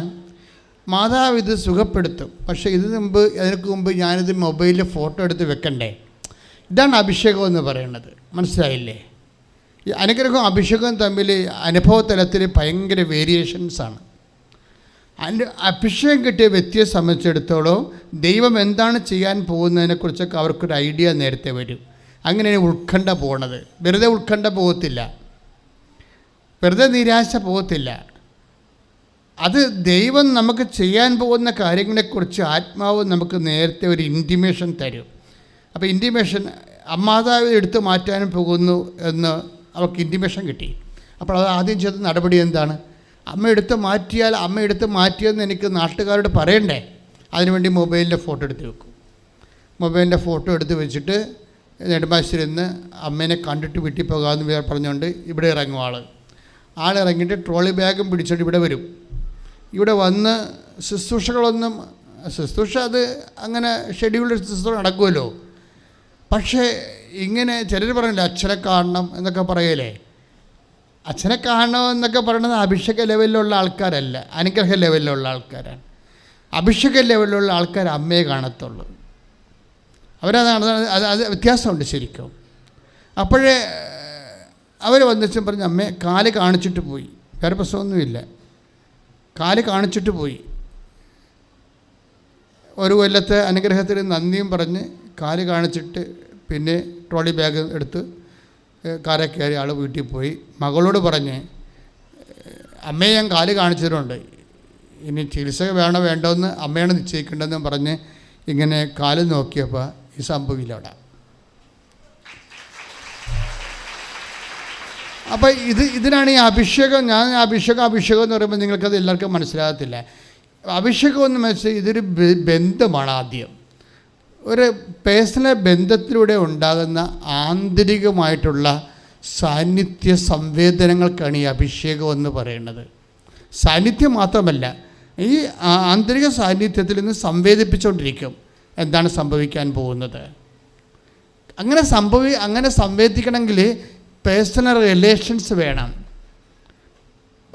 മാതാവ് ഇത് സുഖപ്പെടുത്തും, പക്ഷേ അതിനു മുമ്പ് ഞാനിത് മൊബൈലിൽ ഫോട്ടോ എടുത്ത് വെക്കണ്ടേ. ഇതാണ് അഭിഷേകം എന്ന് പറയുന്നത്. മനസ്സിലായില്ലേ? ഈ അനുഗ്രഹവും അഭിഷേകവും തമ്മിൽ അനുഭവ തലത്തിൽ ഭയങ്കര വേരിയേഷൻസാണ്. അതിൻ്റെ അഭിഷേകം കിട്ടിയ വ്യക്തിയെ സംബന്ധിച്ചിടത്തോളം ദൈവം എന്താണ് ചെയ്യാൻ പോകുന്നതിനെക്കുറിച്ചൊക്കെ അവർക്കൊരു ഐഡിയ നേരത്തെ വരും. അങ്ങനെയാണ് ഉത്കണ്ഠ പോകണത്. വെറുതെ ഉത്കണ്ഠ പോകത്തില്ല, വെറുതെ നിരാശ പോകത്തില്ല. അത് ദൈവം നമുക്ക് ചെയ്യാൻ പോകുന്ന കാര്യങ്ങളെക്കുറിച്ച് ആത്മാവ് നമുക്ക് നേരത്തെ ഒരു ഇൻറ്റിമേഷൻ തരും. അപ്പോൾ ഇൻറ്റിമേഷൻ അമ്മാതാവ് എടുത്ത് മാറ്റാനും പോകുന്നു എന്ന് അവർക്ക് ഇൻറ്റിമേഷൻ കിട്ടി. അപ്പോൾ അത് ആദ്യം ചെയ്ത നടപടി എന്താണ്? അമ്മ എടുത്ത് മാറ്റിയെന്ന് എനിക്ക് നാട്ടുകാരോട് പറയണ്ടേ? അതിനുവേണ്ടി മൊബൈലിൻ്റെ ഫോട്ടോ എടുത്ത് വെക്കും. മൊബൈലിൻ്റെ ഫോട്ടോ എടുത്ത് വെച്ചിട്ട് നെടുമ്പാശ്ശേരിന്ന് അമ്മേനെ കണ്ടിട്ട് വീട്ടിൽ പോകാമെന്ന് പറഞ്ഞുകൊണ്ട് ഇവിടെ ഇറങ്ങും ആൾ ഇറങ്ങിയിട്ട് ട്രോളി ബാഗും പിടിച്ചിട്ട് ഇവിടെ വരും. ഇവിടെ വന്ന് ശുശ്രൂഷ അത് അങ്ങനെ ഷെഡ്യൂൾഡ് ശുശ്രൂഷ നടക്കുമല്ലോ. പക്ഷേ ഇങ്ങനെ ചിലർ പറയില്ല അച്ഛനെ കാണണം എന്നൊക്കെ പറയലേ. അച്ഛനെ കാണണം എന്നൊക്കെ പറയുന്നത് അഭിഷേക ലെവലിലുള്ള ആൾക്കാരല്ല, അനുഗ്രഹ ലെവലിലുള്ള ആൾക്കാരാണ്. അഭിഷേക ലെവലിലുള്ള ആൾക്കാർ അമ്മയെ കാണത്തുള്ളൂ. അവരതാണ് അത് വ്യത്യാസമുണ്ട് ശരിക്കും. അപ്പോഴേ അവർ വന്നിച്ചും പറഞ്ഞ് അമ്മേ കാല് കാണിച്ചിട്ട് പോയി, വേറെ പ്രശ്നമൊന്നുമില്ല, കാല് കാണിച്ചിട്ട് പോയി. ഒരു കൊല്ലത്തെ അനുഗ്രഹത്തിന് നന്ദിയും പറഞ്ഞ് കാല് കാണിച്ചിട്ട് പിന്നെ ട്രോളി ബാഗ് എടുത്ത് കാറെ കയറി ആൾ വീട്ടിൽ പോയി. മകളോട് പറഞ്ഞ് അമ്മയെ ഞാൻ കാല് കാണിച്ചിട്ടുണ്ട്, ഇനി ചികിത്സ വേണോ വേണ്ടോയെന്ന് അമ്മയാണ് നിശ്ചയിക്കേണ്ടതെന്ന് പറഞ്ഞ് ഇങ്ങനെ കാല് നോക്കിയപ്പോൾ ഈ സംഭവമില്ല അവിടെ. അപ്പോൾ ഇതിനാണ് ഈ അഭിഷേകം. ഞാൻ അഭിഷേകം എന്ന് പറയുമ്പോൾ നിങ്ങൾക്കത് എല്ലാവർക്കും മനസ്സിലാകത്തില്ല. അഭിഷേകം എന്ന് വെച്ചാൽ ഇതൊരു ബന്ധമാണ്. ആദ്യം ഒരു പേഴ്സണൽ ബന്ധത്തിലൂടെ ഉണ്ടാകുന്ന ആന്തരികമായിട്ടുള്ള സാന്നിധ്യ സംവേദനങ്ങൾക്കാണ് ഈ അഭിഷേകം എന്ന് പറയുന്നത്. സാന്നിധ്യം മാത്രമല്ല, ഈ ആന്തരിക സാന്നിധ്യത്തിൽ നിന്ന് സംവേദിപ്പിച്ചുകൊണ്ടിരിക്കും എന്താണ് സംഭവിക്കാൻ പോകുന്നത്. അങ്ങനെ സംവേദിക്കണമെങ്കിൽ പേഴ്സണൽ റിലേഷൻസ് വേണം.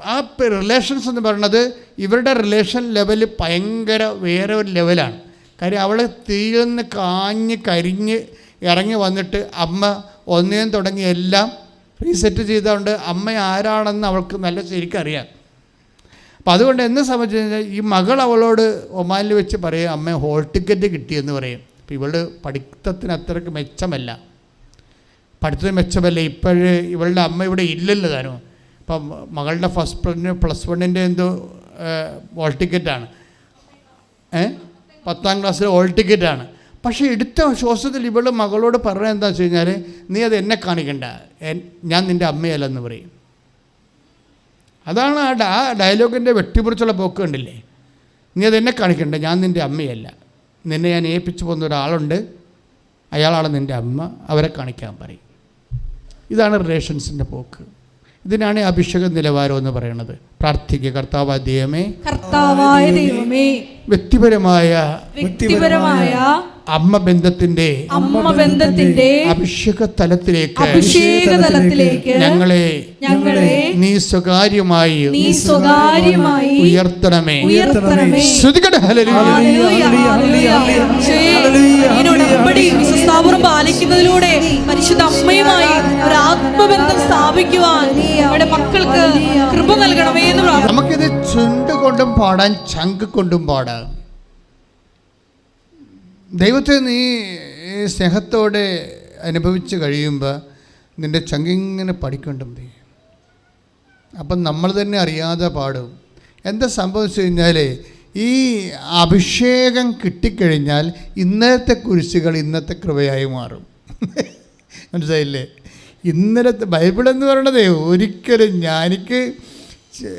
ആ റിലേഷൻസ് എന്ന് പറയുന്നത് ഇവരുടെ റിലേഷൻ ലെവൽ ഭയങ്കര വേറെ ഒരു ലെവലാണ്. കാര്യം അവൾ തീയിൽ നിന്ന് കാഞ്ഞ് കരിഞ്ഞ് ഇറങ്ങി വന്നിട്ട് അമ്മ ഒന്നേം തുടങ്ങി എല്ലാം റീസെറ്റ് ചെയ്തുകൊണ്ട് അമ്മ ആരാണെന്ന് അവൾക്ക് നല്ല ശരിക്കറിയാം. അപ്പം അതുകൊണ്ട് എന്നെ സംബന്ധിച്ച് കഴിഞ്ഞാൽ ഈ മകൾ അവളോട് ഒമാനിൽ വെച്ച് പറയും അമ്മ ഹോൾ ടിക്കറ്റ് കിട്ടിയെന്ന് പറയും. അപ്പോൾ ഇവളുടെ പഠിത്തത്തിന് അത്രയ്ക്ക് മെച്ചമല്ല, ഇപ്പോഴേ ഇവളുടെ അമ്മ ഇവിടെ ഇല്ലല്ലോ താനും. അപ്പം മകളുടെ +1 എന്തോ ഹോൾ ടിക്കറ്റാണ്, 10ാം ക്ലാസ്സിൽ ഹോൾ ടിക്കറ്റാണ്. പക്ഷേ എടുത്ത ശ്വാസത്തിൽ ഇവളുടെ മകളോട് പറഞ്ഞത് എന്താ വെച്ച് കഴിഞ്ഞാൽ നീ അത് എന്നെ കാണിക്കണ്ട, ഞാൻ നിൻ്റെ അമ്മയല്ലെന്ന് പറയും. അതാണ് ആ ഡയലോഗിൻ്റെ വെട്ടിമുറിച്ചുള്ള പോക്ക് കണ്ടില്ലേ. നീ അതെന്നെ കാണിക്കണ്ട, ഞാൻ നിൻ്റെ അമ്മയല്ല, നിന്നെ ഞാൻ ഏൽപ്പിച്ചു പോകുന്ന ഒരാളുണ്ട്, അയാളാണ് നിൻ്റെ അമ്മ, അവരെ കാണിക്കാൻ പറയും. ഇതാണ് റിലേഷൻസിൻ്റെ പോക്ക്. ഇതിനാണ് അഭിഷേക നിലവാരം എന്ന് പറയുന്നത്. പ്രാർത്ഥിക്കുക, കർത്താവായ ദൈവമേ വ്യക്തിപരമായ അമ്മ ബന്ധത്തിന്റെ അഭിഷേക തലത്തിലേക്ക് ഞങ്ങളെ നീ സ്വകാര്യമായി ഉയർത്തണമേ. പാലിക്കുന്നതിലൂടെ പരിശുദ്ധ അമ്മയുമായി ഒരു ആത്മബന്ധം സ്ഥാപിക്കുവാൻ മക്കൾക്ക് കൃപ നൽകണമേ എന്ന് പ്രാർത്ഥിക്കുന്നു. നമുക്കിത് ചുണ്ട് കൊണ്ടും പാടാൻ, ചങ്ക് കൊണ്ടും പാടാം. ദൈവത്തെ നീ സ്നേഹത്തോടെ അനുഭവിച്ച് കഴിയുമ്പോൾ നിൻ്റെ ചങ്കിങ്ങനെ പഠിക്കേണ്ടും. അപ്പം നമ്മൾ തന്നെ അറിയാതെ പാടും. എന്താ സംഭവിച്ചു കഴിഞ്ഞാൽ ഈ അഭിഷേകം കിട്ടിക്കഴിഞ്ഞാൽ ഇന്നത്തെ കുരിശുകൾ ഇന്നത്തെ കൃപയായി മാറും. മനസ്സിലായില്ലേ? ഇന്നലത്തെ ബൈബിളെന്ന് പറയണതേ ഒരിക്കലും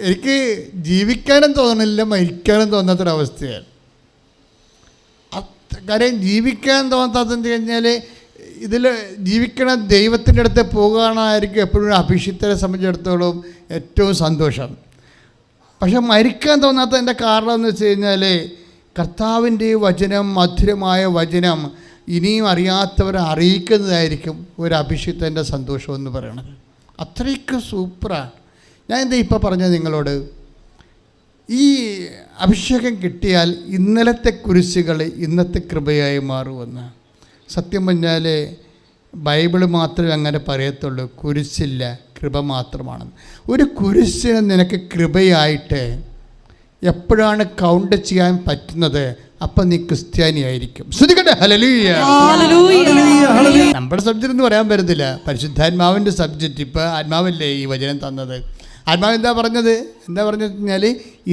എനിക്ക് ജീവിക്കാനും തോന്നുന്നില്ല, മരിക്കാനും തോന്നാത്തൊരവസ്ഥയാണ്. കാര്യം ജീവിക്കാൻ തോന്നാത്തതെന്ന് കഴിഞ്ഞാൽ ഇതിൽ ജീവിക്കണ ദൈവത്തിൻ്റെ അടുത്ത് പോകുകയാണായിരിക്കും എപ്പോഴും അഭിഷിക്തരെ സംബന്ധിച്ചിടത്തോളം ഏറ്റവും സന്തോഷം. പക്ഷെ മരിക്കാൻ തോന്നാത്തതിൻ്റെ കാരണം എന്ന് വെച്ച് കഴിഞ്ഞാൽ കർത്താവിൻ്റെ വചനം, മധുരമായ വചനം ഇനിയും അറിയാത്തവരെ അറിയിക്കുന്നതായിരിക്കും ഒരു അഭിഷിക്തൻ്റെ സന്തോഷം എന്ന് പറയുന്നത്. അത്രയ്ക്ക് സൂപ്പറാണ്. ഞാൻ എന്താ ഇപ്പോൾ പറഞ്ഞത് നിങ്ങളോട്, ഈ അഭിഷേകം കിട്ടിയാൽ ഇന്നലത്തെ കുരിശുകൾ ഇന്നത്തെ കൃപയായി മാറുമെന്ന്. സത്യം പറഞ്ഞാൽ ബൈബിൾ മാത്രമേ അങ്ങനെ പറയത്തുള്ളൂ, കുരിശില്ല, കൃപ മാത്രമാണെന്ന്. ഒരു കുരിശിന് നിനക്ക് കൃപയായിട്ട് എപ്പോഴാണ് കൗണ്ട് ചെയ്യാൻ പറ്റുന്നത്, അപ്പം നീ ക്രിസ്ത്യാനിയായിരിക്കും. ശ്രുതികട്ടെ, ഹല്ലേലൂയ. നമ്മുടെ സബ്ജക്റ്റ് എന്ന് പറയാൻ പറ്റത്തില്ല, പരിശുദ്ധാത്മാവിൻ്റെ സബ്ജക്റ്റ്. ഇപ്പോൾ ആത്മാവല്ലേ ഈ വചനം തന്നത്. ആത്മാവ് എന്താ പറഞ്ഞത് കഴിഞ്ഞാൽ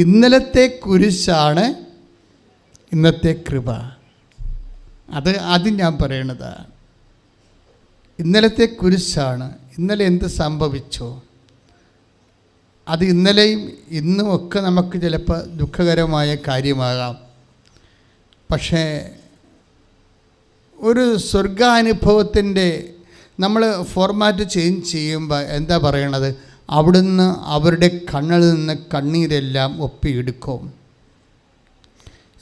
ഇന്നലത്തെ കുരിശാണ് ഇന്നത്തെ കൃപ. അത് ഞാൻ പറയണതാണ്. ഇന്നലത്തെ കുരിശാണ്. ഇന്നലെ എന്ത് സംഭവിച്ചോ അത് ഇന്നലെയും ഇന്നും ഒക്കെ നമുക്ക് ചിലപ്പോൾ ദുഃഖകരമായ കാര്യമാകാം. പക്ഷേ ഒരു സ്വർഗാനുഭവത്തിൻ്റെ നമ്മൾ ഫോർമാറ്റ് ചേഞ്ച് ചെയ്യുമ്പോൾ എന്താ പറയണത്, അവിടുന്ന് അവരുടെ കണ്ണിൽ നിന്ന് കണ്ണീരെല്ലാം ഒപ്പിയെടുക്കും.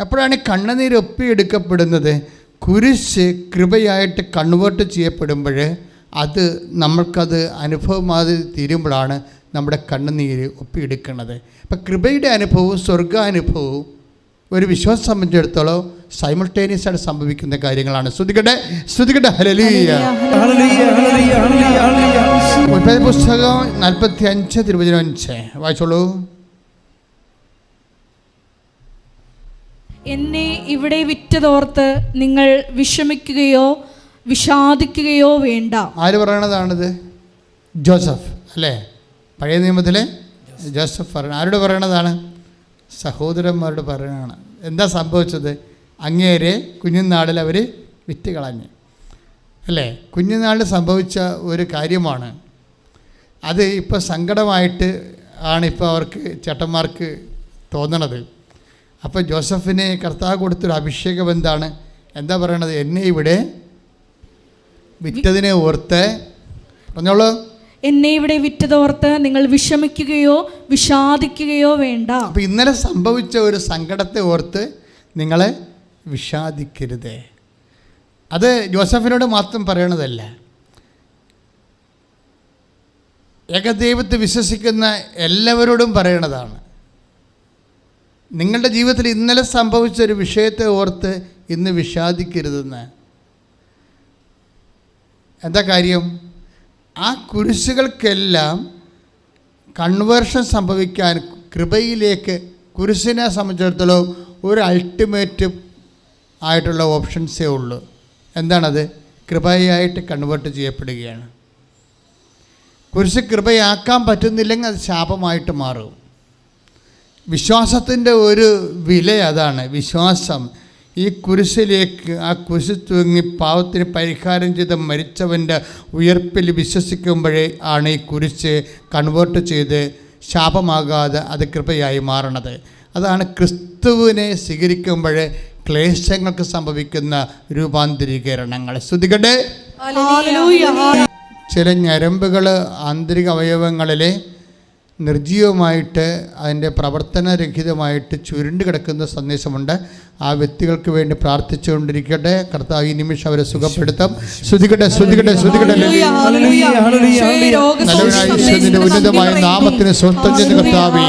എപ്പോഴാണ് കണ്ണുനീര് ഒപ്പിയെടുക്കപ്പെടുന്നത്? കുരിശ് കൃപയായിട്ട് കൺവേർട്ട് ചെയ്യപ്പെടുമ്പോൾ അത് നമ്മൾക്കത് അനുഭവമാതിരി തീരുമ്പോഴാണ് നമ്മുടെ കണ്ണുനീര് ഒപ്പിയെടുക്കുന്നത്. അപ്പം കൃപയുടെ അനുഭവവും സ്വർഗാനുഭവവും ഒരു വിശ്വാസം സംബന്ധിച്ചിടത്തോളം സൈമൾട്ടേനിയസ് ആയിട്ട് സംഭവിക്കുന്ന കാര്യങ്ങളാണ്. ശ്രുതികട്ടെ, ഹല്ലേലൂയ. ഉൽപ്പത്തി പുസ്തകം 45:5 വായിച്ചോളൂ. എന്നെ ഇവിടെ വിറ്റതോർത്ത് നിങ്ങൾ വിഷമിക്കുകയോ വിഷാദിക്കുകയോ വേണ്ട. ആര് പറയണതാണിത്? ജോസഫ് അല്ലേ? പഴയ നിയമത്തിലെ ജോസഫ് ആരോട് പറയണതാണ്? സഹോദരന്മാരോട് പറയണതാണ്. എന്താ സംഭവിച്ചത്? അങ്ങേരെ കുഞ്ഞുനാളിൽ അവർ വിറ്റ് കളഞ്ഞു അല്ലേ? കുഞ്ഞുനാളിൽ സംഭവിച്ച ഒരു കാര്യമാണ് അത്. ഇപ്പോൾ സങ്കടമായിട്ട് ആണ് ഇപ്പോൾ അവർക്ക് ചേട്ടന്മാർക്ക് തോന്നണത്. അപ്പോൾ ജോസഫിനെ കർത്താവ് കൊടുത്തൊരു അഭിഷേകം എന്താ പറയണത്? എന്നെ ഇവിടെ വിറ്റതിനെ ഓർത്ത്, പറഞ്ഞോളൂ, എന്നെ ഇവിടെ വിറ്റതോർത്ത് നിങ്ങൾ വിഷമിക്കുകയോ വിഷാദിക്കുകയോ വേണ്ട. അപ്പോൾ ഇന്നലെ സംഭവിച്ച ഒരു സങ്കടത്തെ ഓർത്ത് നിങ്ങൾ വിഷാദിക്കരുത്. അത് ജോസഫിനോട് മാത്രം പറയണതല്ല, ഏകദൈവത്തെ വിശ്വസിക്കുന്ന എല്ലാവരോടും പറയണതാണ്. നിങ്ങളുടെ ജീവിതത്തിൽ ഇന്നലെ സംഭവിച്ച ഒരു വിഷയത്തെ ഓർത്ത് ഇന്ന് വിഷാദിക്കരുതെന്ന്. എന്താ കാര്യം? ആ കുരിശുകൾക്കെല്ലാം കൺവേർഷൻ സംഭവിക്കാൻ കൃപയിലേക്ക് കുരിശിനെ സംബന്ധിച്ചിടത്തോളം ഒരു അൾട്ടിമേറ്റ് ആയിട്ടുള്ള ഓപ്ഷൻസേ ഉള്ളൂ. എന്താണത്? കൃപയായിട്ട് കൺവേർട്ട് ചെയ്യപ്പെടുകയാണ്. കുരിശ് കൃപയാക്കാൻ പറ്റുന്നില്ലെങ്കിൽ അത് ശാപമായിട്ട് മാറും. വിശ്വാസത്തിൻ്റെ ഒരു വില അതാണ്. വിശ്വാസം ഈ കുരിശിലേക്ക്, ആ കുരിശ് തൂങ്ങി പാവത്തിന് പരിഹാരം ചെയ്ത് മരിച്ചവൻ്റെ ഉയർപ്പിൽ വിശ്വസിക്കുമ്പോഴേ ആണ് ഈ കുരിശ് കൺവേർട്ട് ചെയ്ത് ശാപമാകാതെ അത് കൃപയായി മാറണത്. അതാണ് ക്രിസ്തുവിനെ സ്വീകരിക്കുമ്പോൾ ക്ലേശങ്ങൾക്ക് സംഭവിക്കുന്ന രൂപാന്തരീകരണങ്ങൾ. ശ്രുതികട്ടെ. ചില ഞരമ്പുകൾ ആന്തരിക അവയവങ്ങളിലെ നിർജീവമായിട്ട് അതിൻ്റെ പ്രവർത്തനരഹിതമായിട്ട് ചുരുണ്ട് കിടക്കുന്ന സന്ദേശമുണ്ട്. ആ വ്യക്തികൾക്ക് വേണ്ടി പ്രാർത്ഥിച്ചുകൊണ്ടിരിക്കട്ടെ. കർത്താവ് ഈ നിമിഷം അവരെ സുഖപ്പെടുത്താം. ശ്രുതികട്ടെ, ശ്രുതികട്ടെ, ശ്രുതികട്ടെ. നല്ലവനായ ഉന്നതമായ നാമത്തിന് സ്വസ്ഥം ചെയ്യുന്ന കർത്താവേ,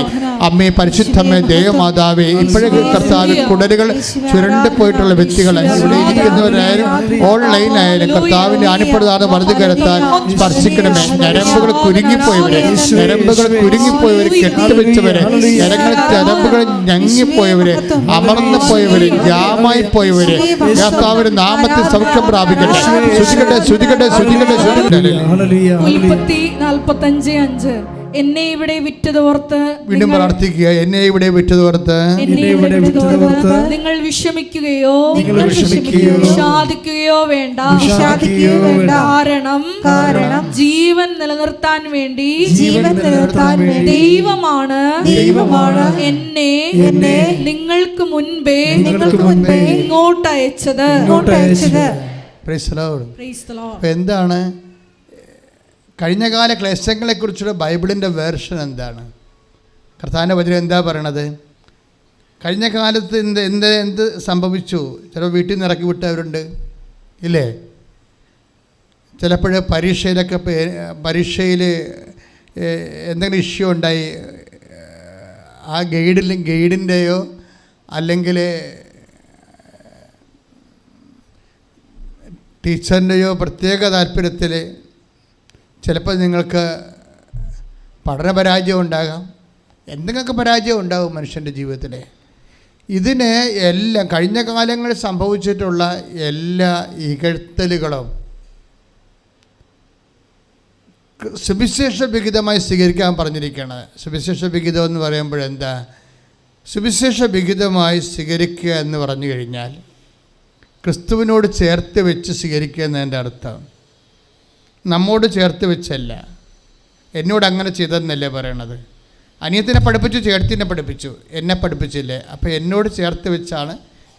അമ്മേ, പരിശുദ്ധമ്മേ, ദേവമാതാവേ, ഇപ്പോഴേ കർത്താവ് കുടലുകൾ ചുരുണ്ട് പോയിട്ടുള്ള വ്യക്തികൾ ഇവിടെ ഇരിക്കുന്നവരായാലും ഓൺലൈനായാലും കർത്താവിൻ്റെ അനുപ്രദാന വലതു കരത്താൽ സ്പർശിക്കണമേ. ഞരമ്പുകൾ കുരുങ്ങിപ്പോയവരെ, കുരുങ്ങിപ്പോയവരെ, കെട്ടുവെച്ചവരെ, ഞരമ്പുകൾ ഞങ്ങിപ്പോയവരെ, അമർന്നു പോയവരെ, ജാമായി പോയവരെ കർത്താവിന്റെ നാമത്തിൽ സൗഖ്യം പ്രാപിക്കട്ടെ. ശ്രുതികട്ടെ, ശ്രുതികട്ടെ, ശ്രുതികട്ടെ, ശ്രുതികട്ടെ. ഉൽപ്പത്തി 45:5 എന്നെ ഇവിടെ വിറ്റതോർത്ത്, വീണ്ടും പ്രാർത്ഥിക്കുക. എന്നെ ഇവിടെ വിറ്റതോർത്ത് നിങ്ങൾ വിഷമിക്കുകയോ വിഷാദിക്കുകയോ വേണ്ട. കാരണം ജീവൻ നിലനിർത്താൻ വേണ്ടി ദൈവമാണ് എന്നെ നിങ്ങൾക്ക് മുൻപേ ഇങ്ങോട്ട് അയച്ചത്. എന്താണ് കഴിഞ്ഞകാല ക്ലേശങ്ങളെക്കുറിച്ചുള്ള ബൈബിളിൻ്റെ വേർഷൻ എന്താണ്? കർത്താവിൻ്റെ വചനം എന്താ പറയണത്? കഴിഞ്ഞ കാലത്ത് എന്ത് സംഭവിച്ചു? ചില വീട്ടിൽ നിന്ന് ഇറക്കി വിട്ടവരുണ്ട് ഇല്ലേ? ചിലപ്പോൾ പരീക്ഷയിൽ എന്തെങ്കിലും ഇഷ്യൂ ഉണ്ടായി, ആ ഗൈഡിൻ്റെയോ അല്ലെങ്കിൽ ടീച്ചറിൻ്റെയോ പ്രത്യേക താല്പര്യത്തിൽ ചിലപ്പോൾ നിങ്ങൾക്ക് പഠനപരാജയം ഉണ്ടാകാം, എന്തെങ്കിലുമൊക്കെ പരാജയം ഉണ്ടാവും മനുഷ്യൻ്റെ ജീവിതത്തിൽ. ഇതിന് എല്ലാം കഴിഞ്ഞ കാലങ്ങളിൽ സംഭവിച്ചിട്ടുള്ള എല്ലാ ഇകഴ്ത്തലുകളും സുവിശേഷ വിഹിതമായി സ്വീകരിക്കാൻ പറഞ്ഞിരിക്കുകയാണ്. സുവിശേഷ വിഹിതം എന്ന് പറയുമ്പോഴെന്താ? സുവിശേഷ വിഹിതമായി സ്വീകരിക്കുക എന്ന് പറഞ്ഞു കഴിഞ്ഞാൽ ക്രിസ്തുവിനോട് ചേർത്ത് വെച്ച് സ്വീകരിക്കുക എന്നതിൻ്റെ അർത്ഥം. നമ്മോട് ചേർത്ത് വെച്ചല്ല, എന്നോട് അങ്ങനെ ചെയ്തതെന്നല്ലേ പറയണത്. അനിയത്തിനെ പഠിപ്പിച്ചു, ചേർത്തിനെ പഠിപ്പിച്ചു, എന്നെ പഠിപ്പിച്ചില്ലേ? അപ്പോൾ എന്നോട് ചേർത്ത് വെച്ചാണ്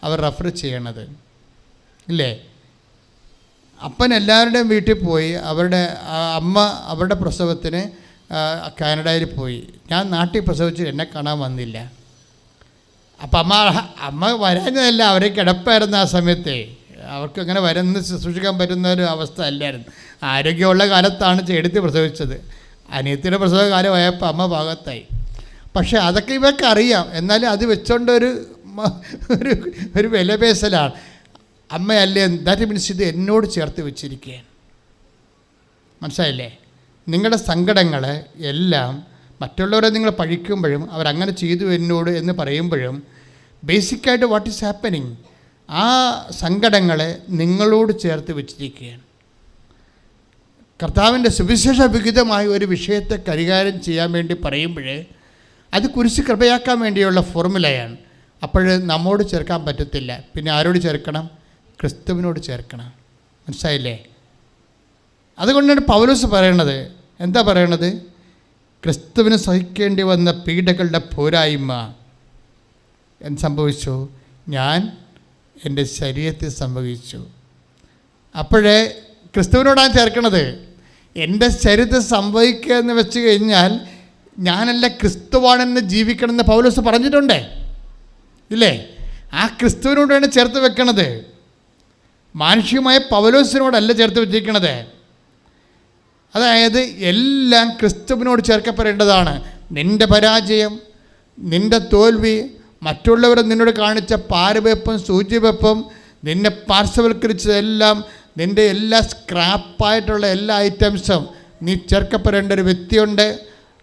അവർ റെഫർ ചെയ്യണത്, ഇല്ലേ? അപ്പൻ എല്ലാവരുടെയും വീട്ടിൽ പോയി, അവരുടെ അമ്മ അവരുടെ പ്രസവത്തിന് കാനഡയിൽ പോയി. ഞാൻ നാട്ടിൽ പ്രസവിച്ചു, എന്നെ കാണാൻ വന്നില്ല. അപ്പം അമ്മ വരാഞ്ഞതല്ല, അവരെ കിടപ്പായിരുന്നു ആ സമയത്തെ. അവർക്ക് അങ്ങനെ വരുന്ന ശുശ്രൂഷിക്കാൻ പറ്റുന്ന ഒരു അവസ്ഥ അല്ലായിരുന്നു. ആരോഗ്യമുള്ള കാലത്താണ് ചേട്ടത്തി പ്രസവിച്ചത്. അനിയത്തിയുടെ പ്രസവ കാലമായപ്പോൾ അമ്മ ഭാഗത്തായി. പക്ഷേ അതൊക്കെ ഇവർക്ക് അറിയാം. എന്നാലും അത് വെച്ചോണ്ടൊരു ഒരു വിലപേശലാണ്. അമ്മയല്ലേ, ദാറ്റ് മീൻസ് ഇത് എന്നോട് ചേർത്ത് വെച്ചിരിക്കുകയാണ്. മനസ്സിലായില്ലേ? നിങ്ങളുടെ സങ്കടങ്ങൾ എല്ലാം മറ്റുള്ളവരെ നിങ്ങൾ പഴിക്കുമ്പോഴും അവരങ്ങനെ ചെയ്തു എന്നോട് എന്ന് പറയുമ്പോഴും ബേസിക്കായിട്ട് വാട്ട് ഈസ് ഹാപ്പനിങ്, ആ സങ്കടങ്ങളെ നിങ്ങളോട് ചേർത്ത് വെച്ചിരിക്കുകയാണ്. കർത്താവിൻ്റെ സുവിശേഷ വിഹിതമായ ഒരു വിഷയത്തെ കൈകാര്യം ചെയ്യാൻ വേണ്ടി പറയുമ്പോൾ അത് കുരിശ് കൃപയാക്കാൻ വേണ്ടിയുള്ള ഫോർമുലയാണ്. അപ്പോൾ നമ്മോട് ചേർക്കാൻ പറ്റത്തില്ല. പിന്നെ ആരോട് ചേർക്കണം? ക്രിസ്തുവിനോട് ചേർക്കണം. മനസ്സിലായില്ലേ? അതുകൊണ്ടാണ് പൗലോസ് പറയണത്. എന്താ പറയണത്? ക്രിസ്തുവിന് സഹിക്കേണ്ടി വന്ന പീഡകളുടെ പോരായ്മ എന്ത് സംഭവിച്ചു? ഞാൻ എൻ്റെ ശരീരത്തിൽ സംഭവിച്ചു. അപ്പോഴേ ക്രിസ്തുവിനോടാണ് ചേർക്കണത്. എൻ്റെ ശരീരത്തിൽ സംഭവിക്കുക എന്ന് വെച്ച് കഴിഞ്ഞാൽ ഞാനല്ല, ക്രിസ്തുവാണെന്ന് ജീവിക്കണമെന്ന് പൗലോസ് പറഞ്ഞിട്ടുണ്ട്, ഇല്ലേ? ആ ക്രിസ്തുവിനോടാണ് ചേർത്ത് വെക്കണത്. മാനുഷികമായ പൗലോസിനോടല്ല ചേർത്ത് വെച്ചിരിക്കണത്. അതായത് എല്ലാം ക്രിസ്തുവിനോട് ചേർക്കപ്പെടേണ്ടതാണ്. നിൻ്റെ പരാജയം, നിൻ്റെ തോൽവി, മറ്റുള്ളവർ നിന്നോട് കാണിച്ച പാരവെപ്പും സൂചിവെപ്പും, നിന്നെ പാർശ്വവൽക്കരിച്ചതെല്ലാം, നിൻ്റെ എല്ലാ സ്ക്രാപ്പായിട്ടുള്ള എല്ലാ ഐറ്റംസും നീ ചേർക്കപ്പെടേണ്ട ഒരു വ്യക്തിയുണ്ട്.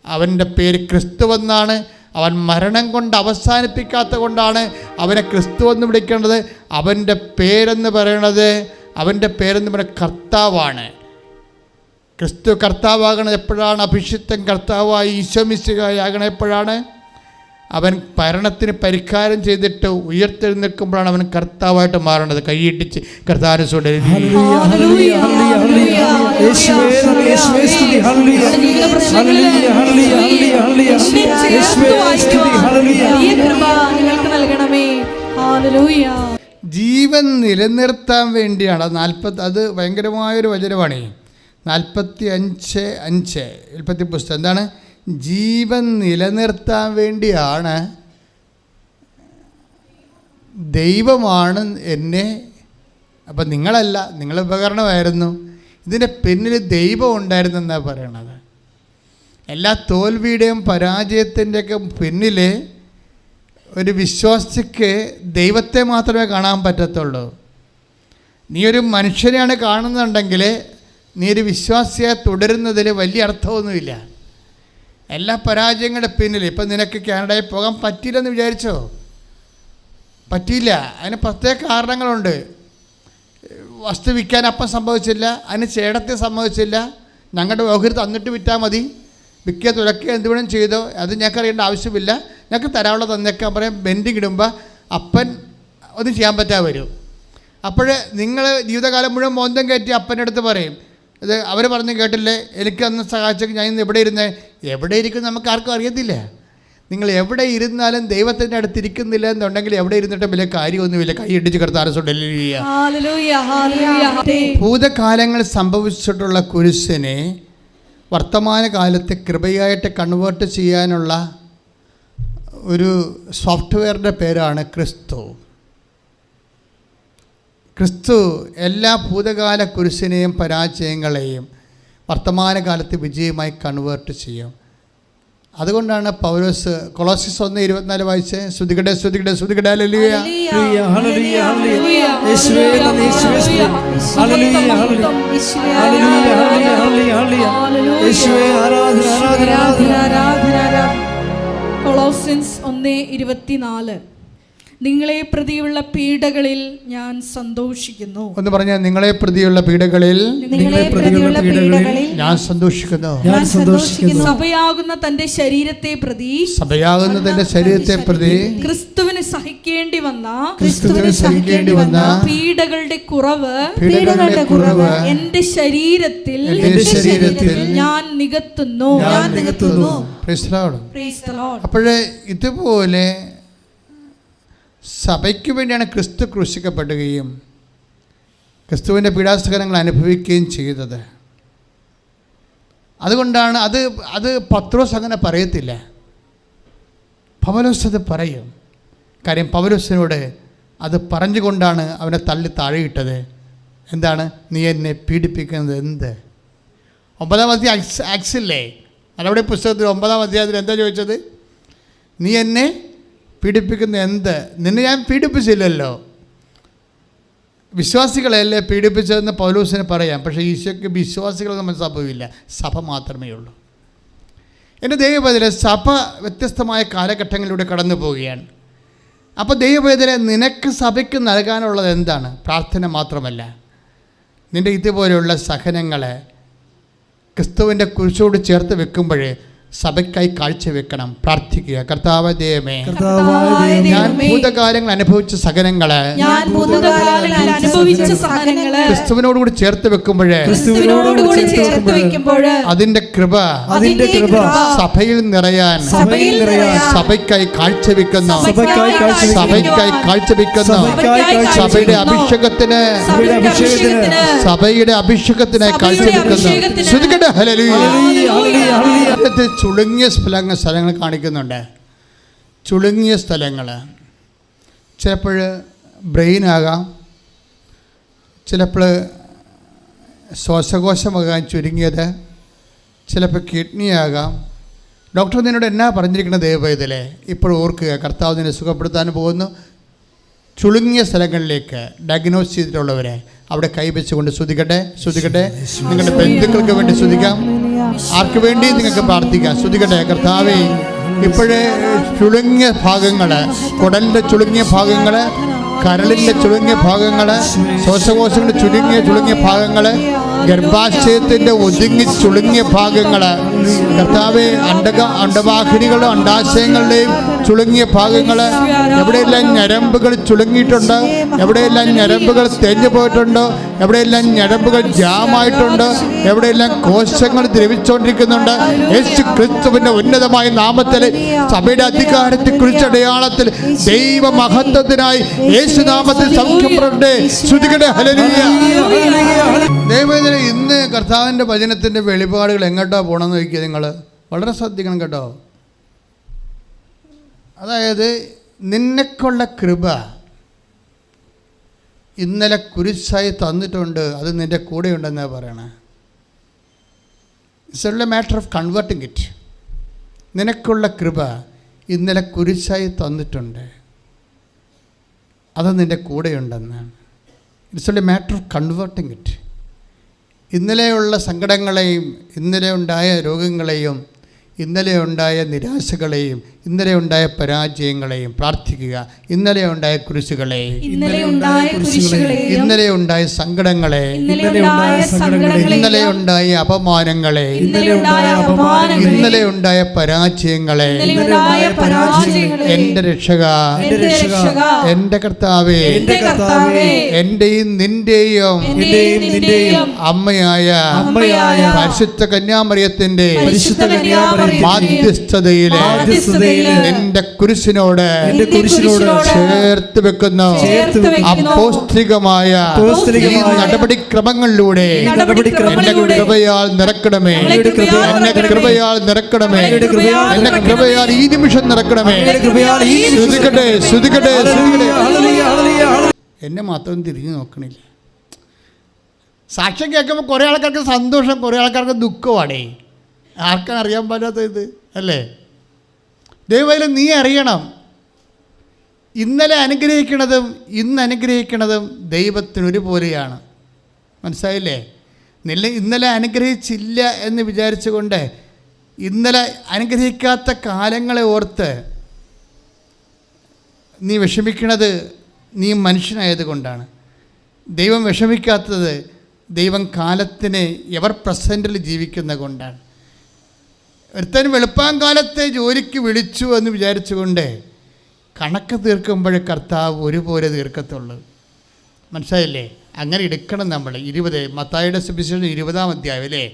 അവൻ്റെ പേര് ക്രിസ്തുവെന്നാണ്. അവൻ മരണം കൊണ്ട് അവസാനിപ്പിക്കാത്ത കൊണ്ടാണ് അവനെ ക്രിസ്തുവെന്ന് വിളിക്കേണ്ടത്. അവൻ്റെ പേരെന്ന് പറയണത് കർത്താവാണ്. ക്രിസ്തു കർത്താവാകണം എപ്പോഴാണ്? അഭിഷിക്തൻ കർത്താവായി ഈശോ മിശിഹായാകണം എപ്പോഴാണ്? അവൻ മരണത്തിന് പരിഹാരം ചെയ്തിട്ട് ഉയർത്തെഴുന്നേൽക്കുമ്പോഴാണ് അവൻ കർത്താവായിട്ട് മാറേണ്ടത്. കൈയിട്ടിച്ച് കർത്താവിനെ ജീവൻ നിലനിർത്താൻ വേണ്ടിയാണ്. അത് ഭയങ്കരമായൊരു വചനമാണ്. 45:5 ഉൽപ്പത്തി പുസ്തകം എന്താണ്? ജീവൻ നിലനിർത്താൻ വേണ്ടിയാണ് ദൈവമാണ് എന്നെ. അപ്പം നിങ്ങളല്ല, നിങ്ങൾ ഉപകരണമായിരുന്നു. ഇതിൻ്റെ പിന്നിൽ ദൈവം ഉണ്ടായിരുന്നെന്നാണ് പറയണത്. എല്ലാ തോൽവിയുടെയും പരാജയത്തിൻ്റെയൊക്കെ പിന്നിൽ ഒരു വിശ്വാസിക്ക് ദൈവത്തെ മാത്രമേ കാണാൻ പറ്റത്തുള്ളൂ. നീ ഒരു മനുഷ്യനെയാണ് കാണുന്നുണ്ടെങ്കിൽ നീ ഒരു വിശ്വാസിയായി തുടരുന്നതിൽ വലിയ അർത്ഥമൊന്നുമില്ല. എല്ലാ പരാജയങ്ങളുടെ പിന്നിൽ ഇപ്പം നിനക്ക് കാനഡയിൽ പോകാൻ പറ്റിയില്ലെന്ന് വിചാരിച്ചോ? പറ്റിയില്ല. അതിന് പ്രത്യേക കാരണങ്ങളുണ്ട്. വസ്തു വിൽക്കാൻ അപ്പം സംഭവിച്ചില്ല, അതിന് ചേടത്തിൽ സംഭവിച്ചില്ല. ഞങ്ങളുടെ ഓഹരി തന്നിട്ട് വിറ്റാൽ മതി, വിൽക്കുക തുലക്കുക എന്ത് വേണം ചെയ്തോ, അത് ഞങ്ങൾക്ക് അറിയേണ്ട ആവശ്യമില്ല, ഞങ്ങൾക്ക് തരാനുള്ള തന്നേക്കാൻ പറയാം. ബെൻഡിങ് ഇടുമ്പോൾ അപ്പൻ ഒന്നും ചെയ്യാൻ പറ്റാതെ വരും. അപ്പോൾ നിങ്ങൾ ജീവിതകാലം മുഴുവൻ മോന്തം കയറ്റി അപ്പൻ്റെ അടുത്ത് പറയും, ഇത് അവർ പറഞ്ഞ് കേട്ടില്ലേ, എനിക്കന്ന് സഹായിച്ചെങ്കിൽ ഞാൻ ഇന്ന് എവിടെ ഇരിക്കും നമുക്ക് ആർക്കും അറിയത്തില്ല. നിങ്ങൾ എവിടെ ഇരുന്നാലും ദൈവത്തിൻ്റെ അടുത്തിരിക്കുന്നില്ല എന്നുണ്ടെങ്കിൽ എവിടെ ഇരുന്നിട്ടും വലിയ കാര്യമൊന്നുമില്ല. കൈ ഇടിച്ച് കർത്താരസുണ്ട്. ഭൂതകാലങ്ങളിൽ സംഭവിച്ചിട്ടുള്ള കുരിശിനെ വർത്തമാനകാലത്തെ കൃപയായിട്ട് കൺവേർട്ട് ചെയ്യാനുള്ള ഒരു സോഫ്റ്റ്വെയറിൻ്റെ പേരാണ് ക്രിസ്തു. ക്രിസ്തു എല്ലാ ഭൂതകാല കുരിശിനെയും പരാജയങ്ങളെയും വർത്തമാനകാലത്ത് വിജയമായി കൺവേർട്ട് ചെയ്യും. അതുകൊണ്ടാണ് പൗലോസ് കൊളോസ്യസ് 1:24 വായിച്ച് സ്തുതിക്കട്ടെ സ്തുതിക്കട്ടെ സ്തുതിക്കട്ടെ ഹല്ലേലൂയ ഹല്ലേലൂയ യേശുവേ ഹല്ലേലൂയ യേശുവേ ആരാധന ആരാധന ആരാധന. കൊളോസ്യൻസ് 1:24 നിങ്ങളെ പ്രതിയുള്ള പീഡകളിൽ ഞാൻ സന്തോഷിക്കുന്നു. ഒന്ന് പറഞ്ഞാൽ നിങ്ങളെ പ്രതിയുള്ള പീഡകളിൽ ഞാൻ സന്തോഷിക്കുന്നു. സഭയാകുന്ന തന്റെ ശരീരത്തെ പ്രതി ക്രിസ്തുവിന് സഹിക്കേണ്ടി വന്ന പീഡകളുടെ കുറവ് എന്റെ ശരീരത്തിൽ ഞാൻ നികത്തുന്നു. അപ്പോഴേ ഇതുപോലെ സഭയ്ക്ക് വേണ്ടിയാണ് ക്രിസ്തു ക്രൂശിക്കപ്പെടുകയും ക്രിസ്തുവിൻ്റെ പീഡാസഹനങ്ങൾ അനുഭവിക്കുകയും ചെയ്തത്. അതുകൊണ്ടാണ് അത് പത്രോസ് അങ്ങനെ പറയത്തില്ല, പൗലോസ് അത് പറയും. കാര്യം പൗലോസിനോട് അത് പറഞ്ഞുകൊണ്ടാണ് അവനെ തള്ളി താഴെയിട്ടത്. എന്താണ്? നീ എന്നെ പീഡിപ്പിക്കുന്നത് എന്ത്? 9-ാം അധ്യായം ആക്സില്ലേ, അതവിടെ പുസ്തകത്തിൽ 9-ാം അധ്യായത്തിൽ എന്താ ചോദിച്ചത്? നീ എന്നെ പീഡിപ്പിക്കുന്ന എന്ത്? നിന്നെ ഞാൻ പീഡിപ്പിച്ചില്ലല്ലോ. വിശ്വാസികളെയല്ലേ പീഡിപ്പിച്ചതെന്ന് പൗലോസിന് പറയാം. പക്ഷേ ഈശോയ്ക്ക് വിശ്വാസികളൊന്നും മനസ്സിലാവില്ല, സഭ മാത്രമേ ഉള്ളൂ. എൻ്റെ ദൈവവേദന സഭ വ്യത്യസ്തമായ കാലഘട്ടങ്ങളിലൂടെ കടന്നു പോവുകയാണ്. അപ്പോൾ ദൈവവേദന നിനക്ക് സഭയ്ക്ക് നൽകാനുള്ളത് എന്താണ്? പ്രാർത്ഥന മാത്രമല്ല, നിൻ്റെ ഇതുപോലെയുള്ള സഹനങ്ങളെ ക്രിസ്തുവിൻ്റെ കുരിശോട് ചേർത്ത് വെക്കുമ്പോഴേ സഭയ്ക്കായി കാഴ്ചവെക്കണം, പ്രാർത്ഥിക്കുക. കർത്താവേ ദൈവമേ, ഞാൻ ഭൂതകാലങ്ങൾ അനുഭവിച്ച സഹനങ്ങളെ ക്രിസ്തുവിനോടുകൂടി ചേർത്ത് വെക്കുമ്പോഴേ അതിന്റെ കൃപ സഭയിൽ നിറയാൻ സഭയ്ക്കായി കാഴ്ചവെക്കുന്നു. സഭയുടെ അഭിഷേകത്തിനായി കാഴ്ചവെക്കുന്നു. ശ്രദ്ധിക്കട്ടെ. ഹല്ലേലൂയ. ചുളുങ്ങിയ സ്ഥലങ്ങൾ കാണിക്കുന്നുണ്ട്. ചുളുങ്ങിയ സ്ഥലങ്ങൾ ചിലപ്പോൾ ബ്രെയിനാകാം, ചിലപ്പോൾ ശ്വാസകോശമാകാൻ ചുരുങ്ങിയത്, ചിലപ്പോൾ കിഡ്നി ആകാം. ഡോക്ടർ നിന്നോട് എന്നാ പറഞ്ഞിരിക്കുന്നത് ദൈവവേദനയിലെ? ഇപ്പോൾ ഓർക്കുക, കർത്താവ് നിന്നെ സുഖപ്പെടുത്താൻ പോകുന്നു. ചുളുങ്ങിയ സ്ഥലങ്ങളിലേക്ക് ഡയഗ്നോസ് ചെയ്തിട്ടുള്ളവരെ അവിടെ കൈവച്ചുകൊണ്ട് സ്തുതിക്കട്ടെ. നിങ്ങളുടെ ബന്ധുക്കൾക്ക് വേണ്ടി സ്തുതിക്കാം, ആർക്ക് വേണ്ടി നിങ്ങൾക്ക് പ്രാർത്ഥിക്കാം. സ്തുതിക്കട്ടെ. കർത്താവേ, ഇപ്പോഴേ ചുളുങ്ങിയ ഭാഗങ്ങൾ, കുടലിൻ്റെ ചുളുങ്ങിയ ഭാഗങ്ങൾ, കരളിൻ്റെ ചുളുങ്ങിയ ഭാഗങ്ങൾ, ശ്വാസകോശങ്ങളുടെ ചുളുങ്ങിയ ഭാഗങ്ങൾ, ഗർഭാശയത്തിൻ്റെ ഒതുങ്ങി ചുളുങ്ങിയ ഭാഗങ്ങൾ, കർത്താവേ, അണ്ടവാഹിനികളും അണ്ടാശയങ്ങളുടെയും ചുളുങ്ങിയ ഭാഗങ്ങൾ, എവിടെയെല്ലാം ഞരമ്പുകൾ ചുളുങ്ങിയിട്ടുണ്ട്, എവിടെയെല്ലാം ഞരമ്പുകൾ തേഞ്ഞു പോയിട്ടുണ്ടോ, എവിടെയെല്ലാം ഞരമ്പുകൾ ജാമായിട്ടുണ്ട്, എവിടെയെല്ലാം കോശങ്ങൾ ദ്രവിച്ചുകൊണ്ടിരിക്കുന്നുണ്ട്, യേശു ക്രിസ്തുവിൻ്റെ ഉന്നതമായ നാമത്തിൽ സഭയുടെ അധികാരത്തെ കുറിച്ച് അടയാളത്തിൽ ദൈവ മഹത്വത്തിനായി യേശുനാമത്തിൽ സൗഖ്യപ്പെടട്ടെ. ശ്രുതികട്ടെ. ഹല്ലേലൂയ. ദൈവവേദന ഇന്ന് കർത്താവിൻ്റെ വചനത്തിൻ്റെ വെളിപാടുകൾ എങ്ങോട്ടാ പോകണമെന്ന് ചോദിക്കുക. നിങ്ങൾ വളരെ ശ്രദ്ധിക്കണം കേട്ടോ. അതായത് നിന്നെക്കുള്ള കൃപ ഇന്നലെ കുരിശായി തന്നിട്ടുണ്ട്, അത് നിൻ്റെ കൂടെ ഉണ്ടെന്നാണ് പറയണേ. It's a matter of converting it. നിനക്കുള്ള കൃപ ഇന്നലെ കുരിശായി തന്നിട്ടുണ്ട്, അത് നിൻ്റെ കൂടെയുണ്ടെന്നാണ്. It's a matter of converting it. ഇന്നലെയുള്ള സങ്കടങ്ങളെയും ഇന്നലെ ഉണ്ടായ രോഗങ്ങളെയും ഇന്നലെ ഉണ്ടായ നിരാശകളെയും ഇന്നലെ ഉണ്ടായ പരാജയങ്ങളെയും പ്രാർത്ഥിക്കുക. ഇന്നലെ ഉണ്ടായ കുരിശുകളെ, ഇന്നലെ ഉണ്ടായ സങ്കടങ്ങളെ, ഇന്നലെ ഉണ്ടായ അപമാനങ്ങളെ, ഇന്നലെ ഉണ്ടായ പരാജയങ്ങളെ എൻ്റെ രക്ഷക, എൻ്റെ കർത്താവേ, എൻ്റെയും നിന്റെയും അമ്മയായ പരിശുദ്ധ കന്യാമറിയത്തിന്റെ മാധ്യസ്ഥതയിലെ നിന്റെ കുരിശിനോട് ചേർത്ത് വെക്കുന്നു. അപ്പോസ്തലികമായ ഈ നടപടിക്രമങ്ങളിലൂടെ എന്നെ കൃപയാൽ നിറക്കണമേ, എന്നെ കൃപയാൽ നിറക്കണമേ, എന്നെ കൃപയാൽ ഈ നിമിഷം നിറക്കണമേ. ശ്രുതിക്കട്ടെ. എന്നെ മാത്രം തിരിഞ്ഞു നോക്കണില്ല. സാക്ഷ്യം കേൾക്കുമ്പോൾ കുറേ ആൾക്കാർക്ക് സന്തോഷം, കുറേ ആൾക്കാർക്ക് ദുഃഖമാണേ. ആർക്കാണ് അറിയാൻ പറ്റാത്ത ഇത് അല്ലേ? ദൈവം നീ അറിയണം, ഇന്നലെ അനുഗ്രഹിക്കണതും ഇന്ന് അനുഗ്രഹിക്കണതും ദൈവത്തിന് ഒരുപോലെയാണ്. മനസ്സിലായില്ലേ? ഇന്നലെ അനുഗ്രഹിച്ചില്ല എന്ന് വിചാരിച്ചുകൊണ്ട് ഇന്നലെ അനുഗ്രഹിക്കാത്ത കാലങ്ങളെ ഓർത്ത് നീ വിഷമിക്കണത് നീ മനുഷ്യനായതുകൊണ്ടാണ്. ദൈവം വിഷമിക്കാത്തത് ദൈവം കാലത്തിന് എവർ പ്രസൻറ്റിൽ ജീവിക്കുന്നത് കൊണ്ടാണ്. ഒരുത്തൻ വെളുപ്പാങ്കാലത്തെ ജോലിക്ക് വിളിച്ചു എന്ന് വിചാരിച്ചുകൊണ്ട് കണക്ക് തീർക്കുമ്പോഴേ കർത്താവ് ഒരുപോലെ തീർക്കത്തുള്ളൂ. മനസ്സിലായില്ലേ? അങ്ങനെ എടുക്കണം നമ്മൾ. 20 മത്തായിയുടെ സുവിശേഷം 20-ാം അധ്യായം അല്ലേ?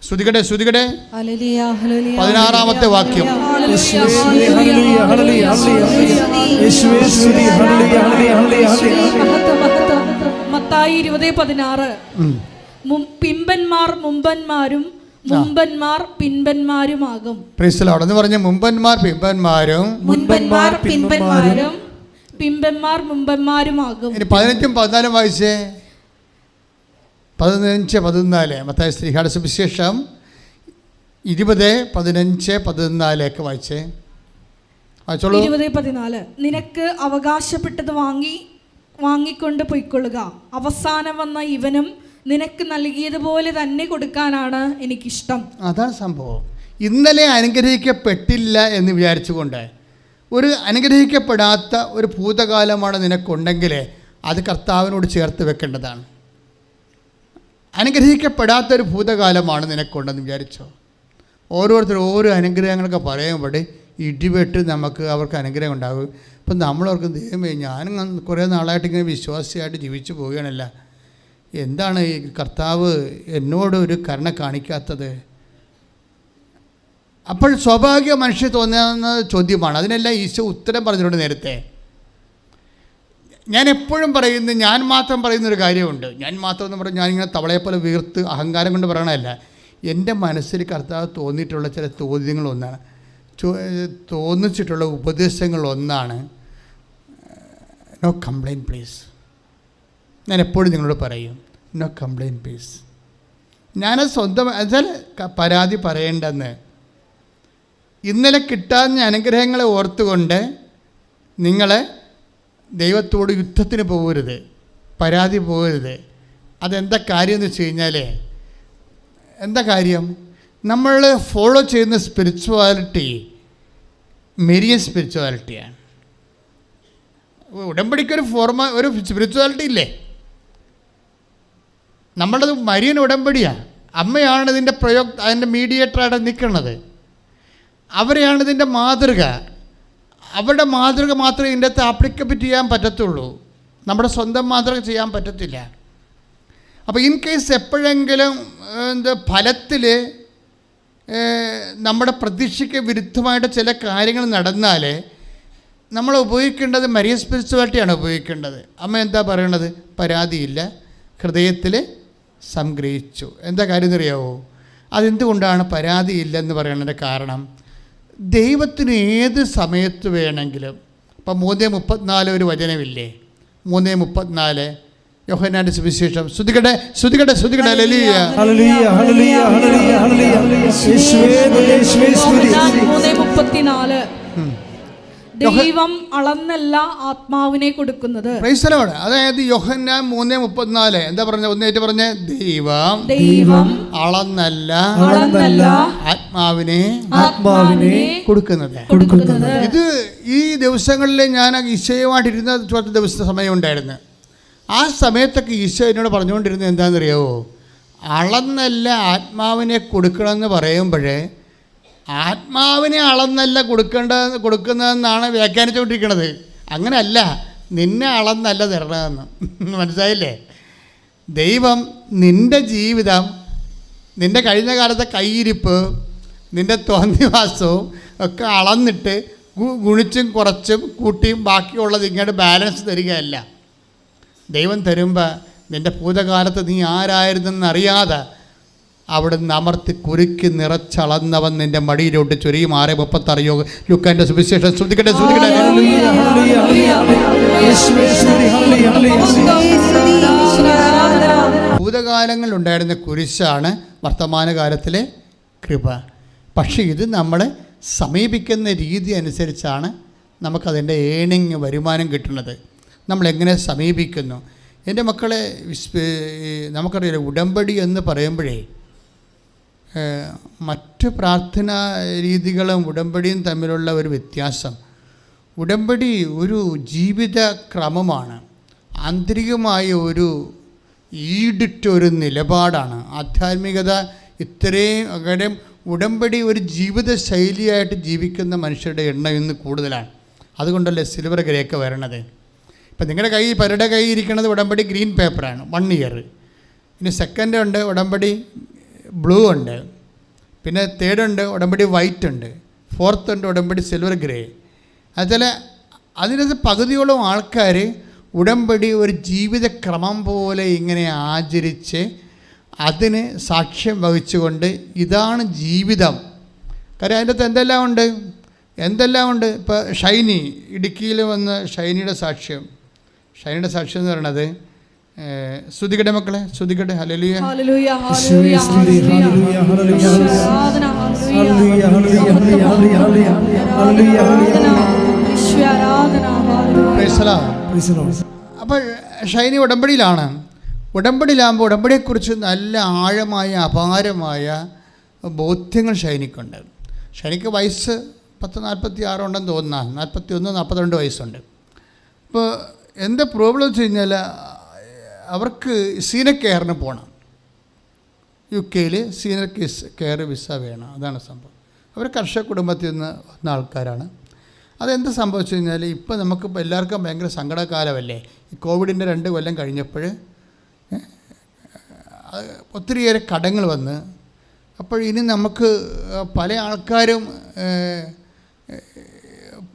ശ്രുതികടെ 16-ാമത്തെ വാക്യം. മത്തായി 20:16. പിമ്പന്മാർ മുമ്പന്മാരും മുമ്പന്മാർ പിൻപന്മാരുമാകും. Praise the Lord. എന്ന് പറഞ്ഞ മുമ്പന്മാർ പിമ്പന്മാരും മുൻപന്മാർ പിൻപന്മാരും പിമ്പന്മാർ മുമ്പന്മാരുമാകും. ഇനി 15-ഉം 14-ഉം വായിച്ചേ. 15-14 മത്തായി ശ്രീഹാട സുവിശേഷം 20:15-14 വായിച്ചേ. വായിച്ചോളൂ. 20:14. നിനക്ക് അവകാശപ്പെട്ടത് വാങ്ങിക്കൊണ്ട് പൊയ്ക്കൊള്ളുക. അവസാനം വന്ന ഇവനും നിനക്ക് നൽകിയതുപോലെ തന്നെ കൊടുക്കാനാണ് എനിക്കിഷ്ടം. അതാണ് സംഭവം. ഇന്നലെ അനുഗ്രഹിക്കപ്പെട്ടില്ല എന്ന് വിചാരിച്ചുകൊണ്ട് ഒരു അനുഗ്രഹിക്കപ്പെടാത്ത ഒരു ഭൂതകാലമാണ് നിനക്കുണ്ടെങ്കിൽ അത് കർത്താവിനോട് ചേർത്ത് വെക്കേണ്ടതാണ്. അനുഗ്രഹിക്കപ്പെടാത്തൊരു ഭൂതകാലമാണ് നിനക്കുണ്ടെന്ന് വിചാരിച്ചോ. ഓരോരുത്തരും ഓരോ അനുഗ്രഹങ്ങളൊക്കെ പറയുമ്പോൾ ഇടിവെട്ട് നമുക്ക് അവർക്ക് അനുഗ്രഹം ഉണ്ടാകും. ഇപ്പം നമ്മളവർക്ക് ദൈവമേ, ഞാനും കുറേ നാളായിട്ട് ഇങ്ങനെ വിശ്വാസിയായിട്ട് ജീവിച്ചു പോവുകയാണല്ല, എന്താണ് ഈ കർത്താവ് എന്നോട് ഒരു കരുണ കാണിക്കാത്തത്? അപ്പോൾ സ്വാഭാവിക മനുഷ്യ തോന്നുന്ന ചോദ്യമാണ്. അതിനെല്ലാം ഈശോ ഉത്തരം പറഞ്ഞിട്ടുണ്ട് നേരത്തെ. ഞാൻ എപ്പോഴും പറയുന്നു, ഞാൻ മാത്രം പറയുന്നൊരു കാര്യമുണ്ട്. ഞാൻ മാത്രം എന്ന് പറഞ്ഞാൽ ഞാനിങ്ങനെ തവളയെപ്പോലെ വീർത്ത് അഹങ്കാരം കൊണ്ട് പറയണമല്ല. എൻ്റെ മനസ്സിൽ കർത്താവ് തോന്നിയിട്ടുള്ള ചില ചോദ്യങ്ങളൊന്നാണ്, തോന്നിച്ചിട്ടുള്ള ഉപദേശങ്ങളൊന്നാണ് നോ കംപ്ലൈൻറ്റ് പ്ലീസ്. ഞാൻ എപ്പോഴും നിങ്ങളോട് പറയും നോ കംപ്ലൈൻറ്റ് പ്ലീസ്. ഞാനത് സ്വന്തം എന്നുവെച്ചാൽ പരാതി പറയേണ്ടെന്ന്. ഇന്നലെ കിട്ടാവുന്ന അനുഗ്രഹങ്ങളെ ഓർത്തുകൊണ്ട് നിങ്ങൾ ദൈവത്തോട് യുദ്ധത്തിന് പോകരുത്, പരാതി പോകരുത്. അതെന്താ കാര്യം എന്ന് വെച്ച് കഴിഞ്ഞാൽ, എന്താ കാര്യം? നമ്മൾ ഫോളോ ചെയ്യുന്ന സ്പിരിച്വാലിറ്റി മെരിയൻ സ്പിരിച്വാലിറ്റിയാണ്. ഉടമ്പടിക്കൊരു ഒരു സ്പിരിച്വാലിറ്റി ഇല്ലേ? നമ്മളത് മരിയൻ ഉടമ്പടിയാണ്. അമ്മയാണ് ഇതിൻ്റെ അതിൻ്റെ മീഡിയേറ്ററായിട്ട് നിൽക്കുന്നത്. അവരെയാണ് ഇതിൻ്റെ മാതൃക. അവരുടെ മാതൃക മാത്രമേ ഇതിൻ്റെ അകത്ത് ആപ്ലിക്കബിറ്റ് ചെയ്യാൻ പറ്റത്തുള്ളൂ. നമ്മുടെ സ്വന്തം മാതൃക ചെയ്യാൻ പറ്റത്തില്ല. അപ്പോൾ ഇൻ കേസ് എപ്പോഴെങ്കിലും ഫലത്തിൽ നമ്മുടെ പ്രതീക്ഷയ്ക്ക് വിരുദ്ധമായിട്ട് ചില കാര്യങ്ങൾ നടന്നാൽ നമ്മൾ ഉപയോഗിക്കേണ്ടത് മരിയൻ സ്പിരിച്വാലിറ്റിയാണ് ഉപയോഗിക്കേണ്ടത്. അമ്മ എന്താ പറയണത്? പരാതിയില്ല, ഹൃദയത്തിൽ സംഗ്രഹിച്ചു. എന്താ കാര്യം എന്നറിയാവോ? അതെന്തുകൊണ്ടാണ് പരാതിയില്ലെന്ന് പറയുന്നതിൻ്റെ കാരണം, ദൈവത്തിന് ഏത് സമയത്ത് വേണമെങ്കിലും. ഇപ്പം 3:34 ഒരു വചനമില്ലേ? 3:34 യോഹന്നാന്റെ സുവിശേഷം. ശ്രുതികടെ ശ്രുതികടെ ശ്രുതികടെ. ഹല്ലേലൂയ ഹല്ലേലൂയ ഹല്ലേലൂയ ഹല്ലേലൂയ ഹല്ലേലൂയ. യേശുവേ യേശുവേ സ്തുതി. 3:34 ദൈവം അളന്നല്ല ആത്മാവിനെ കൊടുക്കുന്നത്. Praise the Lord. അതായത് യോഹന്നാൻ 3:34 എന്താ പറഞ്ഞത്? ഒന്നേറ്റ് പറഞ്ഞേ. ദൈവം അളന്നല്ല ആത്മാവിനെ കൊടുക്കുന്നത്. ഇത് ഈ ദിവസങ്ങളിൽ ഞാൻ ഈശോയുമായിട്ടിരുന്ന കുറച്ച് ദിവസത്തെ സമയം ഉണ്ടായിരുന്നു. ആ സമയത്തൊക്കെ ഈശോ എന്നോട് പറഞ്ഞുകൊണ്ടിരുന്നത് എന്താണെന്നറിയാവോ? അളന്നല്ല ആത്മാവിനെ കൊടുക്കണമെന്ന് പറയുമ്പോഴേ ആത്മാവിനെ അളന്നല്ല കൊടുക്കുന്നതെന്നാണ് വ്യാഖ്യാനിച്ചുകൊണ്ടിരിക്കുന്നത്. അങ്ങനെയല്ല, നിന്നെ അളന്നല്ല തരണമെന്ന്. മനസ്സിലായില്ലേ? ദൈവം നിൻ്റെ ജീവിതം, നിൻ്റെ കഴിഞ്ഞ കാലത്തെ കയ്യിരിപ്പ്, നിൻ്റെ തോന്നിവാസവും ഒക്കെ അളന്നിട്ട് ഗുണിച്ചും കുറച്ചും കൂട്ടിയും ബാക്കിയുള്ളത് ഇങ്ങോട്ട് ബാലൻസ് തരികയല്ല. ദൈവം തരുമ്പോൾ നിൻ്റെ ഭൂതകാലത്ത് നീ ആരായിരുന്നെന്നറിയാതെ അവിടുന്ന് അമർത്തി കുരുക്കി നിറച്ചളന്നവൻ നിൻ്റെ മടിയിലോട്ട് ചൊരിയും. 6:36 ലുക്കാൻ്റെ സുവിശേഷം. ശ്രുതികട്ടെ ശ്രുതികട്ടെ. ഭൂതകാലങ്ങളിലുണ്ടായിരുന്ന കുരിശാണ് വർത്തമാനകാലത്തിലെ കൃപ. പക്ഷേ ഇത് നമ്മളെ സമീപിക്കുന്ന രീതി അനുസരിച്ചാണ് നമുക്കതിൻ്റെ വരുമാനം കിട്ടുന്നത്. നമ്മളെങ്ങനെ സമീപിക്കുന്നു. എൻ്റെ മക്കളെ, നമുക്കറിയാലോ, ഉടമ്പടി എന്ന് പറയുമ്പോഴേ മറ്റ് പ്രാർത്ഥനാ രീതികളും ഉടമ്പടിയും തമ്മിലുള്ള ഒരു വ്യത്യാസം, ഉടമ്പടി ഒരു ജീവിത ക്രമമാണ്, ആന്തരികമായ ഒരു ഈടിട്ടൊരു നിലപാടാണ്. ആധ്യാത്മികത ഇത്രയും അകരം ഉടമ്പടി ഒരു ജീവിത ശൈലിയായിട്ട് ജീവിക്കുന്ന മനുഷ്യരുടെ എണ്ണം ഇന്ന് കൂടുതലാണ്. അതുകൊണ്ടല്ലേ സിൽവർ ഗ്രേക്ക് വരണത്. ഇപ്പം നിങ്ങളുടെ പലരുടെ കൈ ഇരിക്കുന്നത് ഉടമ്പടി ഗ്രീൻ പേപ്പറാണ്, 1 ഇയർ. ഇനി സെക്കൻഡ് ഉണ്ട് ഉടമ്പടി ബ്ലൂ ഉണ്ട്, പിന്നെ തേർഡ് ഉണ്ട് ഉടമ്പടി വൈറ്റ് ഉണ്ട്, ഫോർത്ത് ഉണ്ട് ഉടമ്പടി സിൽവർ ഗ്രേ. അതുപോലെ അതിനകത്ത് പകുതിയോളം ആൾക്കാർ ഉടമ്പടി ഒരു ജീവിതക്രമം പോലെ ഇങ്ങനെ ആചരിച്ച് അതിന് സാക്ഷ്യം വഹിച്ചുകൊണ്ട് ഇതാണ് ജീവിതം. കാര്യം അതിൻ്റെ അകത്ത് എന്തെല്ലാം ഉണ്ട്. ഇപ്പോൾ ഷൈനി ഇടുക്കിയിൽ വന്ന ഷൈനിയുടെ സാക്ഷ്യം എന്ന് പറയണത്, ശ്രുതികടെ മക്കളെ, ശ്രുതികടെ ഹല്ലേലൂയ ഹല്ലേലൂയ യേശുവേ സ്തുതി, ഹല്ലേലൂയ ഹല്ലേലൂയ ആരാധന, ഹല്ലേലൂയ ഹല്ലേലൂയ ഹല്ലേലൂയ ഹല്ലേലൂയ ആരാധന, പ്രൈസ് ദി ലോർഡ്. അപ്പോൾ ഷൈനി ഉടമ്പടിയിലാകുമ്പോൾ ഉടമ്പടിയെക്കുറിച്ച് നല്ല ആഴമായ അപാരമായ ബോധ്യങ്ങൾ ഷൈനിക്കുണ്ട്. ഷൈനിക്ക് വയസ്സ് 46 ഉണ്ടെന്ന് തോന്നുന്നു, 41, 42 വയസ്സുണ്ട്. അപ്പോൾ എന്താ പ്രോബ്ലം വെച്ച് കഴിഞ്ഞാൽ അവർക്ക് സീനിയർ കെയറിന് പോകണം. UK സീനിയർ കെയർ വിസ വേണം. അതാണ് സംഭവം. അവർ കർഷക കുടുംബത്തിൽ നിന്ന് വന്ന ആൾക്കാരാണ്. അതെന്ത് സംഭവിച്ചു കഴിഞ്ഞാൽ ഇപ്പോൾ നമുക്കിപ്പോൾ എല്ലാവർക്കും ഭയങ്കര സങ്കടകാലമല്ലേ. ഈ കോവിഡിൻ്റെ 2 കൊല്ലം കഴിഞ്ഞപ്പോൾ ഒത്തിരിയേറെ കടങ്ങൾ വന്ന്, അപ്പോൾ ഇനി നമുക്ക് പല ആൾക്കാരും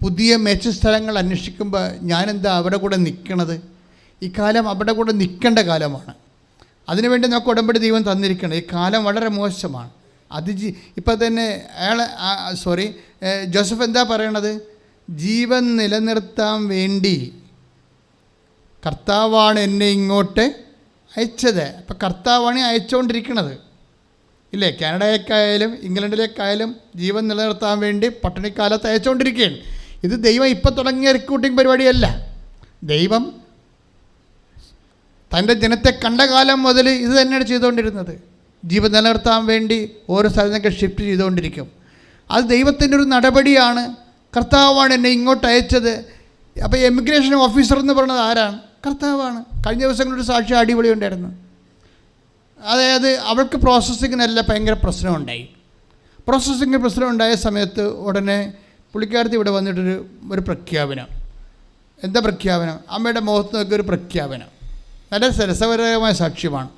പുതിയ മെച്ച സ്ഥലങ്ങൾ അന്വേഷിക്കുമ്പോൾ ഞാനെന്താ അവിടെ കൂടെ നിൽക്കണത്? ഈ കാലം അവിടെ കൂടെ നിൽക്കേണ്ട കാലമാണ്. അതിനുവേണ്ടി നമുക്ക് ഉടമ്പടി ദൈവം തന്നിരിക്കണം. ഈ കാലം വളരെ മോശമാണ്. ഇപ്പം തന്നെ ജോസഫ് എന്താ പറയണത്? ജീവൻ നിലനിർത്താൻ വേണ്ടി കർത്താവാണ് എന്നെ ഇങ്ങോട്ട് അയച്ചത്. അപ്പം കർത്താവാണ് അയച്ചുകൊണ്ടിരിക്കുന്നത് ഇല്ലേ? കാനഡയിലേക്കായാലും ഇംഗ്ലണ്ടിലേക്കായാലും ജീവൻ നിലനിർത്താൻ വേണ്ടി പട്ടിണിക്കാലത്ത് അയച്ചുകൊണ്ടിരിക്കുകയാണ്. ഇത് ദൈവം ഇപ്പം തുടങ്ങിയ റിക്രൂട്ടിംഗ് പരിപാടിയല്ല. ദൈവം തൻ്റെ ജനത്തെ കണ്ട കാലം മുതൽ ഇത് തന്നെയാണ് ചെയ്തുകൊണ്ടിരുന്നത്. ജീവൻ നിലനിർത്താൻ വേണ്ടി ഓരോ സ്ഥലത്തൊക്കെ ഷിഫ്റ്റ് ചെയ്തുകൊണ്ടിരിക്കും. അത് ദൈവത്തിൻ്റെ ഒരു നടപടിയാണ്. കർത്താവാണ് എന്നെ ഇങ്ങോട്ട് അയച്ചത്. അപ്പോൾ എമിഗ്രേഷൻ ഓഫീസർ എന്ന് പറയുന്നത് ആരാണ്? കർത്താവാണ്. കഴിഞ്ഞ ദിവസങ്ങളൊരു സാക്ഷി അടിപൊളി ഉണ്ടായിരുന്നു. അതായത് അവൾക്ക് പ്രോസസ്സിങ്ങിനെല്ലാം ഭയങ്കര പ്രശ്നമുണ്ടായി. പ്രശ്നം ഉണ്ടായ സമയത്ത് ഉടനെ പുള്ളിക്കാരത്തി ഇവിടെ വന്നിട്ടൊരു പ്രഖ്യാപനം. എന്താ പ്രഖ്യാപനം? അമ്മയുടെ മുഖത്ത് നോക്കി ഒരു പ്രഖ്യാപനം. നല്ല രസകരമായ സാക്ഷ്യമാണ്.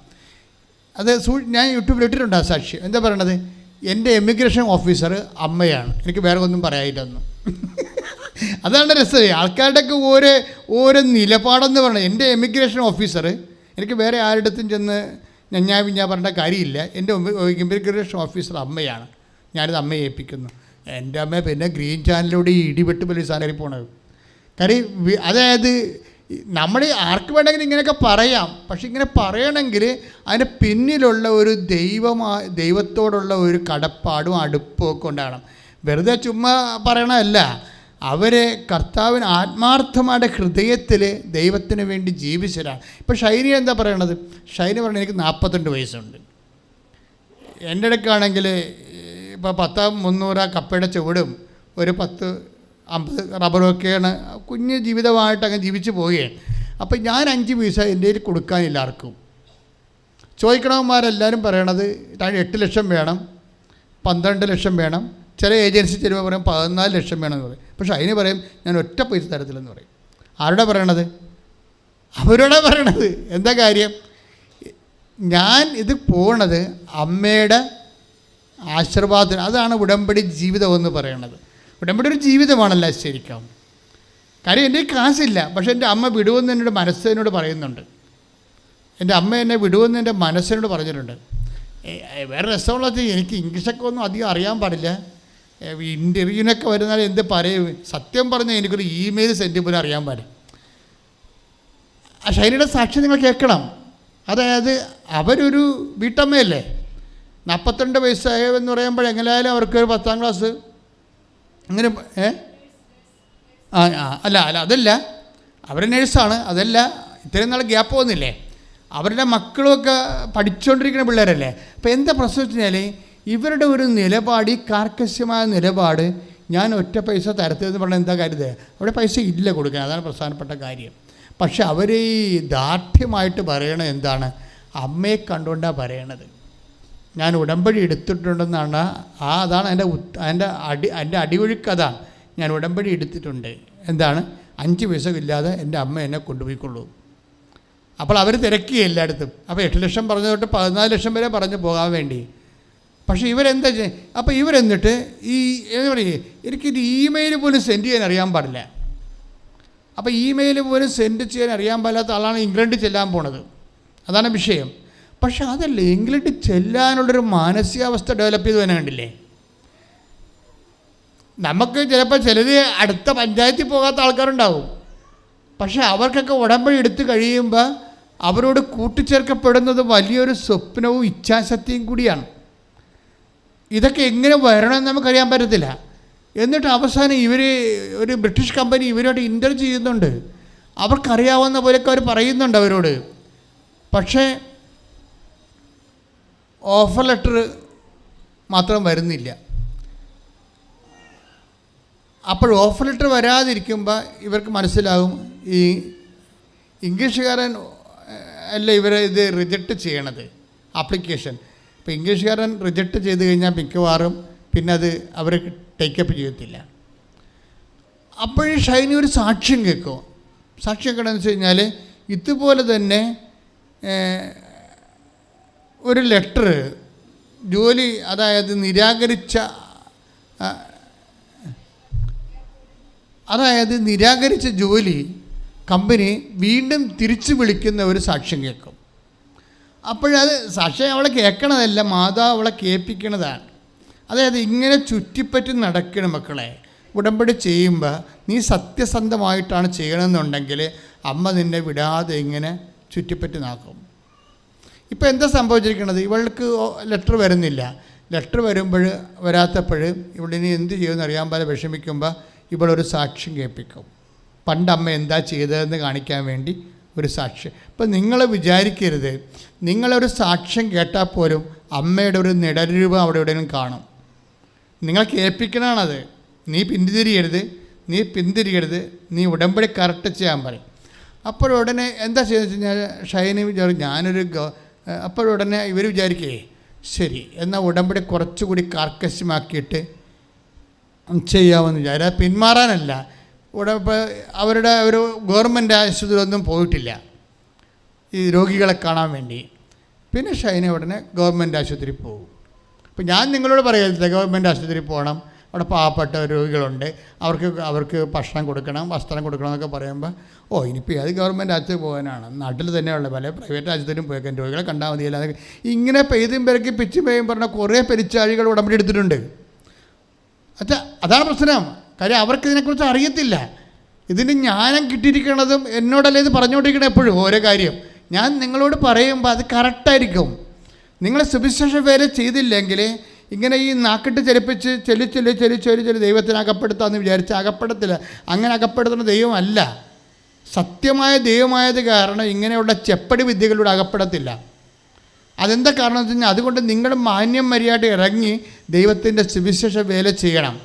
അത് ഞാൻ യൂട്യൂബിൽ ഇട്ടിട്ടുണ്ട് ആ സാക്ഷ്യം. എന്താ പറയണത്? എൻ്റെ എമിഗ്രേഷൻ ഓഫീസർ അമ്മയാണ്, എനിക്ക് വേറെ ഒന്നും പറയാനില്ലെന്ന്. അതാണ് രസം. ആൾക്കാരുടെയൊക്കെ ഓരോ നിലപാടെന്ന് പറയുന്നത്. എൻ്റെ എമിഗ്രേഷൻ ഓഫീസർ, എനിക്ക് വേറെ ആരുടെടുത്തും ചെന്ന് ഞാൻ പറയേണ്ട കാര്യമില്ല. എൻ്റെ എമിഗ്രേഷൻ ഓഫീസർ അമ്മയാണ്, ഞാനിത് അമ്മയെ ഏൽപ്പിക്കുന്നു. എൻ്റെ അമ്മ പിന്നെ ഗ്രീൻ ചാനലിലൂടെ ഈ ഇടിവെട്ട് പോലീസ് കയറി പോണത്. കാര്യം അതായത് നമ്മൾ ആർക്ക് വേണമെങ്കിലും ഇങ്ങനെയൊക്കെ പറയാം, പക്ഷെ ഇങ്ങനെ പറയണമെങ്കിൽ അതിന് പിന്നിലുള്ള ഒരു ദൈവത്തോടുള്ള ഒരു കടപ്പാടും അടുപ്പവും ഒക്കെ ഉണ്ടാകണം. വെറുതെ ചുമ്മാ പറയണമല്ല. അവർ കർത്താവിന് ആത്മാർത്ഥമായ ഹൃദയത്തിൽ ദൈവത്തിന് വേണ്ടി ജീവിച്ചവരാണ്. ഇപ്പോൾ ഷൈനി എന്താ പറയണത്? ഷൈനി പറഞ്ഞത് എനിക്ക് 42 വയസ്സുണ്ട്. എൻ്റെ ഇടയ്ക്കാണെങ്കിൽ ഇപ്പോൾ 10-300 കപ്പയുടെ ചുവടും ഒരു 10-50 റബ്ബറൊക്കെയാണ്. കുഞ്ഞ് ജീവിതമായിട്ട് അങ്ങ് ജീവിച്ച് പോവുകയാണ്. അപ്പം ഞാൻ 5 പൈസ എൻ്റെ കയ്യിൽ കൊടുക്കാനില്ല ആർക്കും. ചോദിക്കണവന്മാരെല്ലാവരും പറയണത് 8 ലക്ഷം വേണം, 12 ലക്ഷം വേണം. ചില ഏജൻസി ചിലപ്പോൾ പറയും 14 ലക്ഷം വേണമെന്ന് പറയും. പക്ഷെ അതിന് പറയും ഞാൻ ഒറ്റ പൈസ തരത്തില്ലെന്ന് പറയും. ആരുടെ പറയണത്? അവരോടാ പറയണത്. എന്താ കാര്യം? ഞാൻ ഇത് പോണത് അമ്മയുടെ ആശീർവാദത്തിന്. അതാണ് ഉടമ്പടി ജീവിതമെന്ന് പറയണത്. ഉടമ്പടി ഒരു ജീവിതമാണല്ലോ ശരിക്കും. കാര്യം എൻ്റെ കാശില്ല, പക്ഷെ എൻ്റെ അമ്മ വിടുമെന്ന് എന്നോട് മനസ്സിനോട് പറയുന്നുണ്ട്. എൻ്റെ അമ്മ എന്നെ വിടുമെന്ന് എൻ്റെ മനസ്സിനോട് പറഞ്ഞിട്ടുണ്ട്. വേറെ രസമുള്ളത്, എനിക്ക് ഇംഗ്ലീഷൊക്കെ ഒന്നും അധികം അറിയാൻ പാടില്ല. ഇൻ്റർവ്യൂവിനൊക്കെ വരുന്നാൽ എന്ത് പറയും? സത്യം പറഞ്ഞാൽ എനിക്കൊരു ഇമെയിൽ സെൻഡ് പോലും അറിയാൻ പാടില്ല. ആ ഷൈനിയുടെ സാക്ഷ്യം നിങ്ങൾ കേൾക്കണം. അതായത് അവരൊരു വീട്ടമ്മയല്ലേ, 42 വയസ്സായെന്ന് പറയുമ്പോൾ എങ്ങനെയായാലും അവർക്ക് ഒരു 10ാം ക്ലാസ് അങ്ങനെ അല്ല അതല്ല, അവർ നേഴ്സാണ്. അതല്ല, ഇത്രയും നാൾ ഗ്യാപ്പ് വന്നില്ലേ. അവരുടെ മക്കളുമൊക്കെ പഠിച്ചുകൊണ്ടിരിക്കുന്ന പിള്ളേരല്ലേ. അപ്പോൾ എന്താ പ്രശ്നം വെച്ച് കഴിഞ്ഞാൽ ഇവരുടെ ഒരു നിലപാട്, ഈ കാർക്കശ്യമായ നിലപാട്, ഞാൻ ഒറ്റ പൈസ തരത്തില്ലെന്ന് പറഞ്ഞാൽ എന്താ കരുത്? അവിടെ പൈസ ഇല്ല കൊടുക്കാൻ, അതാണ് പ്രധാനപ്പെട്ട കാര്യം. പക്ഷെ അവർ ഈ ദാർഢ്യമായിട്ട് പറയണത് എന്താണ്? അമ്മയെ കണ്ടുകൊണ്ടാണ് പറയണത്. ഞാൻ ഉടമ്പടി എടുത്തിട്ടുണ്ടെന്നാണ് അതാണ് എൻ്റെ അടിയൊഴുക്ക്. അതാണ്, ഞാൻ ഉടമ്പടി എടുത്തിട്ടുണ്ട്. എന്താണ്? 5 പൈസ ഇല്ലാതെ എൻ്റെ അമ്മ എന്നെ കൊണ്ടുപോയിക്കൊള്ളൂ. അപ്പോൾ അവർ തിരക്കി എല്ലായിടത്തും. അപ്പോൾ 8 ലക്ഷം പറഞ്ഞു തൊട്ട് 14 ലക്ഷം വരെ പറഞ്ഞു പോകാൻ വേണ്ടി. പക്ഷേ ഇവരെന്താ ചെയ്യുക? അപ്പോൾ ഇവരെന്നിട്ട് എന്താ പറയുക, എനിക്കൊരു ഇമെയിൽ പോലും സെൻഡ് ചെയ്യാൻ അറിയാൻ പാടില്ല. അപ്പോൾ ഇമെയിൽ പോലും സെൻഡ് ചെയ്യാൻ അറിയാൻ പാടില്ലാത്ത ആളാണ് ഇംഗ്ലണ്ടിൽ ചെല്ലാൻ പോണത്. അതാണ് വിഷയം. പക്ഷെ അതല്ല, ഇംഗ്ലണ്ടിൽ ചെല്ലാനുള്ളൊരു മാനസികാവസ്ഥ ഡെവലപ്പ് ചെയ്ത് തന്നെ കണ്ടില്ലേ? നമുക്ക് ചിലപ്പോൾ ചിലർ അടുത്ത പഞ്ചായത്തിൽ പോകാത്ത ആൾക്കാരുണ്ടാവും. പക്ഷെ അവർക്കൊക്കെ ഉടമ്പടി എടുത്ത് കഴിയുമ്പോൾ അവരോട് കൂട്ടിച്ചേർക്കപ്പെടുന്നത് വലിയൊരു സ്വപ്നവും ഇച്ഛാശക്തിയും കൂടിയാണ്. ഇതൊക്കെ എങ്ങനെ വരണമെന്ന് നമുക്കറിയാൻ പറ്റത്തില്ല. എന്നിട്ട് അവസാനം ഒരു ബ്രിട്ടീഷ് കമ്പനി ഇവരോട് ഇൻ്റർവ്യൂ ചെയ്യുന്നുണ്ട്. അവർക്കറിയാവുന്ന പോലെയൊക്കെ അവർ പറയുന്നുണ്ട് അവരോട്. പക്ഷേ ഓഫർ ലെറ്റർ മാത്രം വരുന്നില്ല. അപ്പോൾ ഓഫർ ലെറ്റർ വരാതിരിക്കുമ്പോൾ ഇവർക്ക് മനസ്സിലാകും ഈ ഇംഗ്ലീഷുകാരൻ അല്ല ഇവരെ ഇത് റിജക്റ്റ് ചെയ്യണത്, ആപ്ലിക്കേഷൻ. ഇപ്പോൾ ഇംഗ്ലീഷുകാരൻ റിജക്റ്റ് ചെയ്ത് കഴിഞ്ഞാൽ മിക്കവാറും പിന്നെ അത് അവർ ടേക്കപ്പ് ചെയ്യത്തില്ല. അപ്പോഴേ ഷൈനി ഒരു സാക്ഷ്യം കേൾക്കും. സാക്ഷ്യം കേൾക്കണമെന്ന് വെച്ച് കഴിഞ്ഞാൽ ഇതുപോലെ തന്നെ ഒരു ലെറ്റർ ജോലി, അതായത് നിരാകരിച്ച ജോലി കമ്പനി വീണ്ടും തിരിച്ചു വിളിക്കുന്ന ഒരു സാക്ഷ്യം കേൾക്കും. അപ്പോഴത് സാക്ഷ്യം അവളെ കേൾക്കണതല്ല, മാതാവ് അവളെ കേൾപ്പിക്കണതാണ്. അതായത് ഇങ്ങനെ ചുറ്റിപ്പറ്റി നടക്കണം മക്കളെ. ഉടമ്പടി ചെയ്യുമ്പോൾ നീ സത്യസന്ധമായിട്ടാണ് ചെയ്യണമെന്നുണ്ടെങ്കിൽ അമ്മ നിന്നെ വിടാതെ ഇങ്ങനെ ചുറ്റിപ്പറ്റി നടക്കും. ഇപ്പോൾ എന്താ സംഭവിച്ചിരിക്കുന്നത്? ഇവൾക്ക് ലെറ്റർ വരുന്നില്ല. ലെറ്റർ വരാത്തപ്പോൾ ഇവളിനി എന്ത് ചെയ്യുമെന്ന് അറിയാൻ പോലെ വിഷമിക്കുമ്പോൾ ഇവളൊരു സാക്ഷ്യം കേൾപ്പിക്കും. പണ്ട് അമ്മ എന്താ ചെയ്തതെന്ന് കാണിക്കാൻ വേണ്ടി ഒരു സാക്ഷ്യം. ഇപ്പം നിങ്ങൾ വിചാരിക്കരുത്, നിങ്ങളൊരു സാക്ഷ്യം കേട്ടാൽ പോലും അമ്മയുടെ ഒരു നിഴൽരൂപം അവിടെ എവിടെയെങ്കിലും കാണും. നിങ്ങൾ കേൾപ്പിക്കണമാണത്. നീ പിന്തിരിയരുത്, നീ ഉടമ്പടി കറക്റ്റ് ചെയ്യാൻ പറയും. അപ്പോഴുടനെ എന്താ ചെയ്യുന്നത് വെച്ച് കഴിഞ്ഞാൽ ഷൈനി വിചാരിക്കും അപ്പോഴുടനെ ഇവർ വിചാരിക്കേ ശരി എന്നാൽ ഉടമ്പടി കുറച്ചുകൂടി കാർക്കശ്യമാക്കിയിട്ട് ചെയ്യാമെന്ന് വിചാരിക്കും. അത് പിന്മാറാനല്ല. അവരുടെ ഒരു ഗവൺമെൻറ് ആശുപത്രിയിലൊന്നും പോയിട്ടില്ല ഈ രോഗികളെ കാണാൻ വേണ്ടി. പിന്നെ ഷൈന ഉടനെ ഗവൺമെൻറ് ആശുപത്രിയിൽ പോകും. ഇപ്പം ഞാൻ നിങ്ങളോട് പറയത്തില്ല ഗവൺമെൻറ് ആശുപത്രിയിൽ പോകണം, അവിടെ പാവപ്പെട്ട രോഗികളുണ്ട്, അവർക്ക് ഭക്ഷണം കൊടുക്കണം, വസ്ത്രം കൊടുക്കണം എന്നൊക്കെ പറയുമ്പോൾ ഇനിയിപ്പോൾ അത് ഗവൺമെൻറ് ആശുപത്രി പോകാനാണ്, നാട്ടിൽ തന്നെയുള്ള പല പ്രൈവറ്റ് ആശുപത്രിയും പോയേക്കാൻ രോഗികളെ കണ്ടാൽ മതിയല്ല. അതൊക്കെ ഇങ്ങനെ പെയ്തും പെരക്കി പിച്ചും പെയ്യും പറഞ്ഞാൽ കുറേ പെരിച്ചാഴികൾ ഉടമ്പടി എടുത്തിട്ടുണ്ട്. അതാണ് പ്രശ്നം. കാര്യം അവർക്ക് ഇതിനെക്കുറിച്ച് അറിയത്തില്ല. ഇതിന് ജ്ഞാനം കിട്ടിയിരിക്കണതും എന്നോടല്ലേ ഇത് പറഞ്ഞുകൊണ്ടിരിക്കണം എപ്പോഴും ഓരോ കാര്യം. ഞാൻ നിങ്ങളോട് പറയുമ്പോൾ അത് കറക്റ്റായിരിക്കും. നിങ്ങൾ സുവിശേഷ വേല ചെയ്തില്ലെങ്കിൽ ഇങ്ങനെ ഈ നാക്കിട്ട് ചലിപ്പിച്ച് ചെല്ലി ദൈവത്തിന് അകപ്പെടുത്താമെന്ന് വിചാരിച്ച് അകപ്പെടത്തില്ല. അങ്ങനെ അകപ്പെടുത്തുന്ന ദൈവമല്ല. സത്യമായ ദൈവമായത് കാരണം ഇങ്ങനെയുള്ള ചെപ്പടി വിദ്യകളിലൂടെ അകപ്പെടത്തില്ല. അതെന്താ കാരണം എന്ന് വെച്ച് കഴിഞ്ഞാൽ അതുകൊണ്ട് നിങ്ങൾ മാന്യം മര്യാദ ഇറങ്ങി ദൈവത്തിൻ്റെ സുവിശേഷ വേല ചെയ്യണം.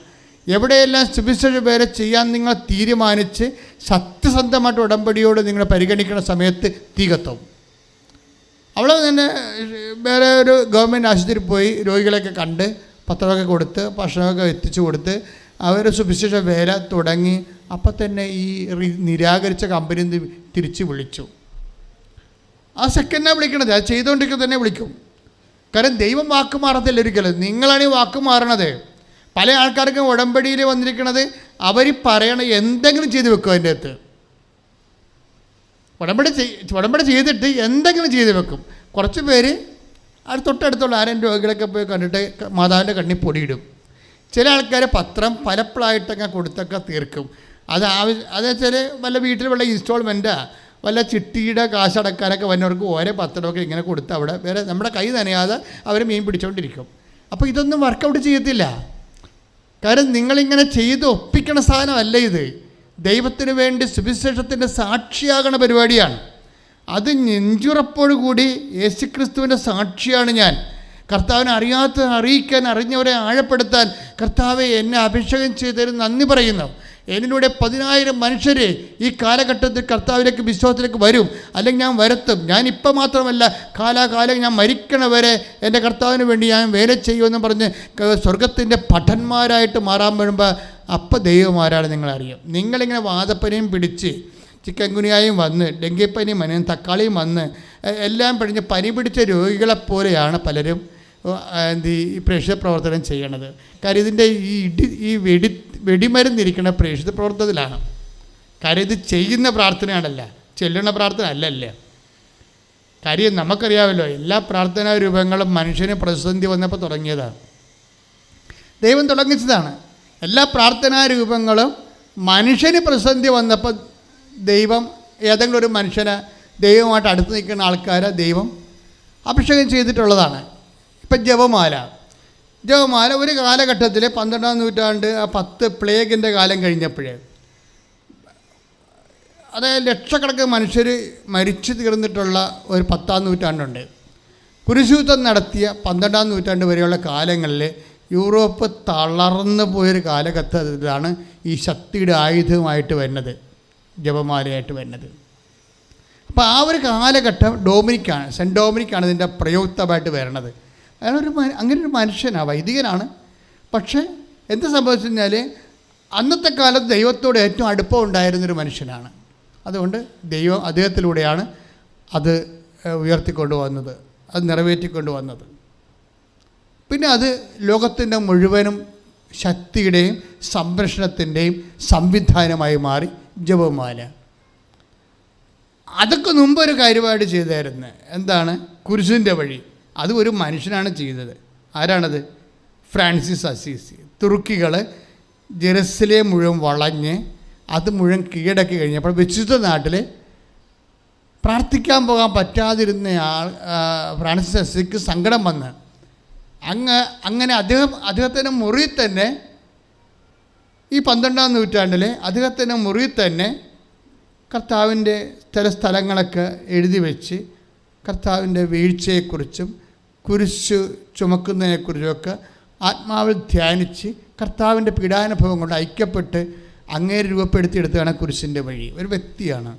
എവിടെയെല്ലാം സുവിശേഷ വേല ചെയ്യാൻ നിങ്ങൾ തീരുമാനിച്ച് സത്യസന്ധമായിട്ട് ഉടമ്പടിയോട് നിങ്ങൾ പരിഗണിക്കുന്ന സമയത്ത് തീ കത്തും. അവൾ തന്നെ വേറെ ഒരു ഗവൺമെൻറ് ആശുപത്രിയിൽ പോയി രോഗികളെയൊക്കെ കണ്ട് പത്രമൊക്കെ കൊടുത്ത് ഭക്ഷണമൊക്കെ എത്തിച്ചു കൊടുത്ത് അവർ സുവിശേഷ വേല തുടങ്ങി. അപ്പം തന്നെ ഈ നിരാകരിച്ച കമ്പനി തിരിച്ച് വിളിച്ചു. ആ സെക്കൻഡാണ് വിളിക്കണത്. അത് ചെയ്തുകൊണ്ടിരിക്കുക തന്നെ വിളിക്കും. കാരണം ദൈവം വാക്ക് മാറത്തില്ല ഒരിക്കലും. നിങ്ങളാണ് ഈ വാക്ക് മാറണത്. പല ആൾക്കാർക്കും ഉടമ്പടിയിൽ വന്നിരിക്കുന്നത് അവർ പറയണ എന്തെങ്കിലും ചെയ്ത് വെക്കും. അതിൻ്റെ അകത്ത് ഉടമ്പടി ചെയ്തിട്ട് എന്തെങ്കിലും ചെയ്ത് വെക്കും. കുറച്ച് പേര് തൊട്ടടുത്തുള്ള ആരും രോഗികളൊക്കെ പോയി കണ്ടിട്ട് മാതാവിൻ്റെ കണ്ണിൽ പൊടിയിടും. ചില ആൾക്കാർ പത്രം പലപ്പോഴായിട്ടൊക്കെ കൊടുത്തൊക്കെ തീർക്കും. അത് വെച്ചാൽ വല്ല വീട്ടിൽ വല്ല ഇൻസ്റ്റാൾമെൻറ്റാ വല്ല ചിട്ടിയുടെ കാശടക്കാനൊക്കെ വന്നവർക്ക് ഓരോ പത്രമൊക്കെ ഇങ്ങനെ കൊടുത്ത് അവിടെ വേറെ നമ്മുടെ കൈ നനയാതെ അവർ മീൻ പിടിച്ചുകൊണ്ടിരിക്കും. അപ്പോൾ ഇതൊന്നും വർക്കൗട്ട് ചെയ്യത്തില്ല. കാരണം നിങ്ങളിങ്ങനെ ചെയ്ത് ഒപ്പിക്കണ സാധനമല്ല ഇത്. ദൈവത്തിന് വേണ്ടി സുവിശേഷത്തിൻ്റെ സാക്ഷിയാകണ പരിപാടിയാണ്. അത് നെഞ്ചുറപ്പോടുകൂടി യേശുക്രിസ്തുവിൻ്റെ സാക്ഷിയാണ് ഞാൻ. കർത്താവിനെ അറിയിക്കാൻ, അറിഞ്ഞവരെ ആഴപ്പെടുത്താൻ കർത്താവെ എന്നെ അഭിഷേകം ചെയ്തതിന് നന്ദി പറയുന്നു. എന്നിലൂടെ 10,000 മനുഷ്യർ ഈ കാലഘട്ടത്തിൽ കർത്താവിലേക്ക്, വിശ്വാസത്തിലേക്ക് വരും, അല്ലെങ്കിൽ ഞാൻ വരുത്തും. ഞാനിപ്പോൾ മാത്രമല്ല, കാലാകാലം ഞാൻ മരിക്കണവരെ എൻ്റെ കർത്താവിന് വേണ്ടി ഞാൻ വേല ചെയ്യുമെന്ന് പറഞ്ഞ് സ്വർഗത്തിൻ്റെ പഠന്മാരായിട്ട് മാറാൻ വരുമ്പോൾ അപ്പം ദൈവമാരാണ് നിങ്ങളറിയും. നിങ്ങളിങ്ങനെ വാദപ്പനിയും പിടിച്ച്, ചിക്കൻ ഗുനിയായും വന്ന്, ഡെങ്കിപ്പനിയും വന്ന്, തക്കാളിയും വന്ന് എല്ലാം പിടിഞ്ഞ് പനി പിടിച്ച രോഗികളെപ്പോലെയാണ് പലരും ഈ പ്രേക്ഷിത പ്രവർത്തനം ചെയ്യണത്. കാര്യം ഇതിൻ്റെ ഈ വെടിമരുന്നിരിക്കുന്ന പ്രേക്ഷിത പ്രവർത്തനത്തിലാണ്. കാര്യം ഇത് ചെയ്യുന്ന പ്രാർത്ഥനയാണല്ല, ചെല്ലുന്ന പ്രാർത്ഥന അല്ലല്ലേ. കാര്യം നമുക്കറിയാമല്ലോ, എല്ലാ പ്രാർത്ഥനാ രൂപങ്ങളും മനുഷ്യന് പ്രതിസന്ധി വന്നപ്പോൾ തുടങ്ങിയതാണ്, ദൈവം തുടങ്ങിച്ചതാണ്. എല്ലാ പ്രാർത്ഥനാ രൂപങ്ങളും മനുഷ്യന് പ്രതിസന്ധി വന്നപ്പോൾ ദൈവം ഏതെങ്കിലും ഒരു മനുഷ്യനെ, ദൈവമായിട്ട് അടുത്ത് നിൽക്കുന്ന ആൾക്കാരെ ദൈവം അഭിഷേകം ചെയ്തിട്ടുള്ളതാണ്. ഇപ്പം ജപമാല ഒരു കാലഘട്ടത്തിൽ 12-ാം നൂറ്റാണ്ട്, ആ 10 പ്ലേഗിൻ്റെ കാലം കഴിഞ്ഞപ്പോഴേ, അതായത് ലക്ഷക്കണക്കിന് മനുഷ്യർ മരിച്ചു തീർന്നിട്ടുള്ള ഒരു 10-ാം നൂറ്റാണ്ടുണ്ട്. കുരിശുയുദ്ധം നടത്തിയ 12-ാം നൂറ്റാണ്ട് വരെയുള്ള കാലങ്ങളിൽ യൂറോപ്പ് തളർന്നു പോയൊരു കാലഘട്ടത്തിലാണ് ഈ ശക്തിയുടെ ആയുധമായിട്ട് വരുന്നത്, ജപമാലയായിട്ട് വരുന്നത്. അപ്പോൾ ആ ഒരു കാലഘട്ടം സെൻറ്റ് ഡോമിനിക്കാണ് ഇതിൻ്റെ പ്രയുക്തമായിട്ട് വരണത്. അങ്ങനെ ഒരു മനുഷ്യനാണ്, വൈദികനാണ്. പക്ഷേ എന്ത് സംഭവിച്ചു കഴിഞ്ഞാൽ അന്നത്തെ കാലത്ത് ദൈവത്തോട് ഏറ്റവും അടുപ്പം ഉണ്ടായിരുന്നൊരു മനുഷ്യനാണ്. അതുകൊണ്ട് ദൈവം അദ്ദേഹത്തിലൂടെയാണ് അത് ഉയർത്തിക്കൊണ്ട് വന്നത്, അത് നിറവേറ്റിക്കൊണ്ട് വന്നത്. പിന്നെ അത് ലോകത്തിൻ്റെ മുഴുവനും ശക്തിയുടെയും സംരക്ഷണത്തിൻ്റെയും സംവിധാനമായി മാറി ജപമാല. അതൊക്കെ മുമ്പൊരു കാര്യമായിട്ട് ചെയ്തായിരുന്നു. എന്താണ്? കുരിശിൻ്റെ വഴി. അത് ഒരു മനുഷ്യനാണ് ചെയ്തത്. ആരാണത്? Francis Assisi. തുർക്കികൾ ജെറുസലേം മുഴുവൻ വളഞ്ഞ് അത് മുഴുവൻ കീഴടക്കി കഴിഞ്ഞപ്പോൾ വിശുദ്ധ നാട്ടിൽ പ്രാർത്ഥിക്കാൻ പോകാൻ പറ്റാതിരുന്ന ഫ്രാൻസിസ് അസീസിക്ക് സങ്കടം വന്ന് അങ്ങനെ അദ്ദേഹത്തിൻ്റെ മുറിയിൽ തന്നെ, ഈ 12-ാം നൂറ്റാണ്ടിൽ അദ്ദേഹത്തിൻ്റെ മുറിയിൽ തന്നെ കർത്താവിൻ്റെ ചില സ്ഥലങ്ങളൊക്കെ എഴുതി വെച്ച് കർത്താവിൻ്റെ വീഴ്ചയെക്കുറിച്ചും കുരിശ് ചുമക്കുന്നതിനെക്കുറിച്ചുമൊക്കെ ആത്മാവിൽ ധ്യാനിച്ച് കർത്താവിൻ്റെ പീഡാനുഭവം കൊണ്ട് ഐക്യപ്പെട്ട് അങ്ങേര് രൂപപ്പെടുത്തിയെടുത്തതാണ് കുരിശിൻ്റെ വഴി. ഒരു വ്യക്തിയാണ്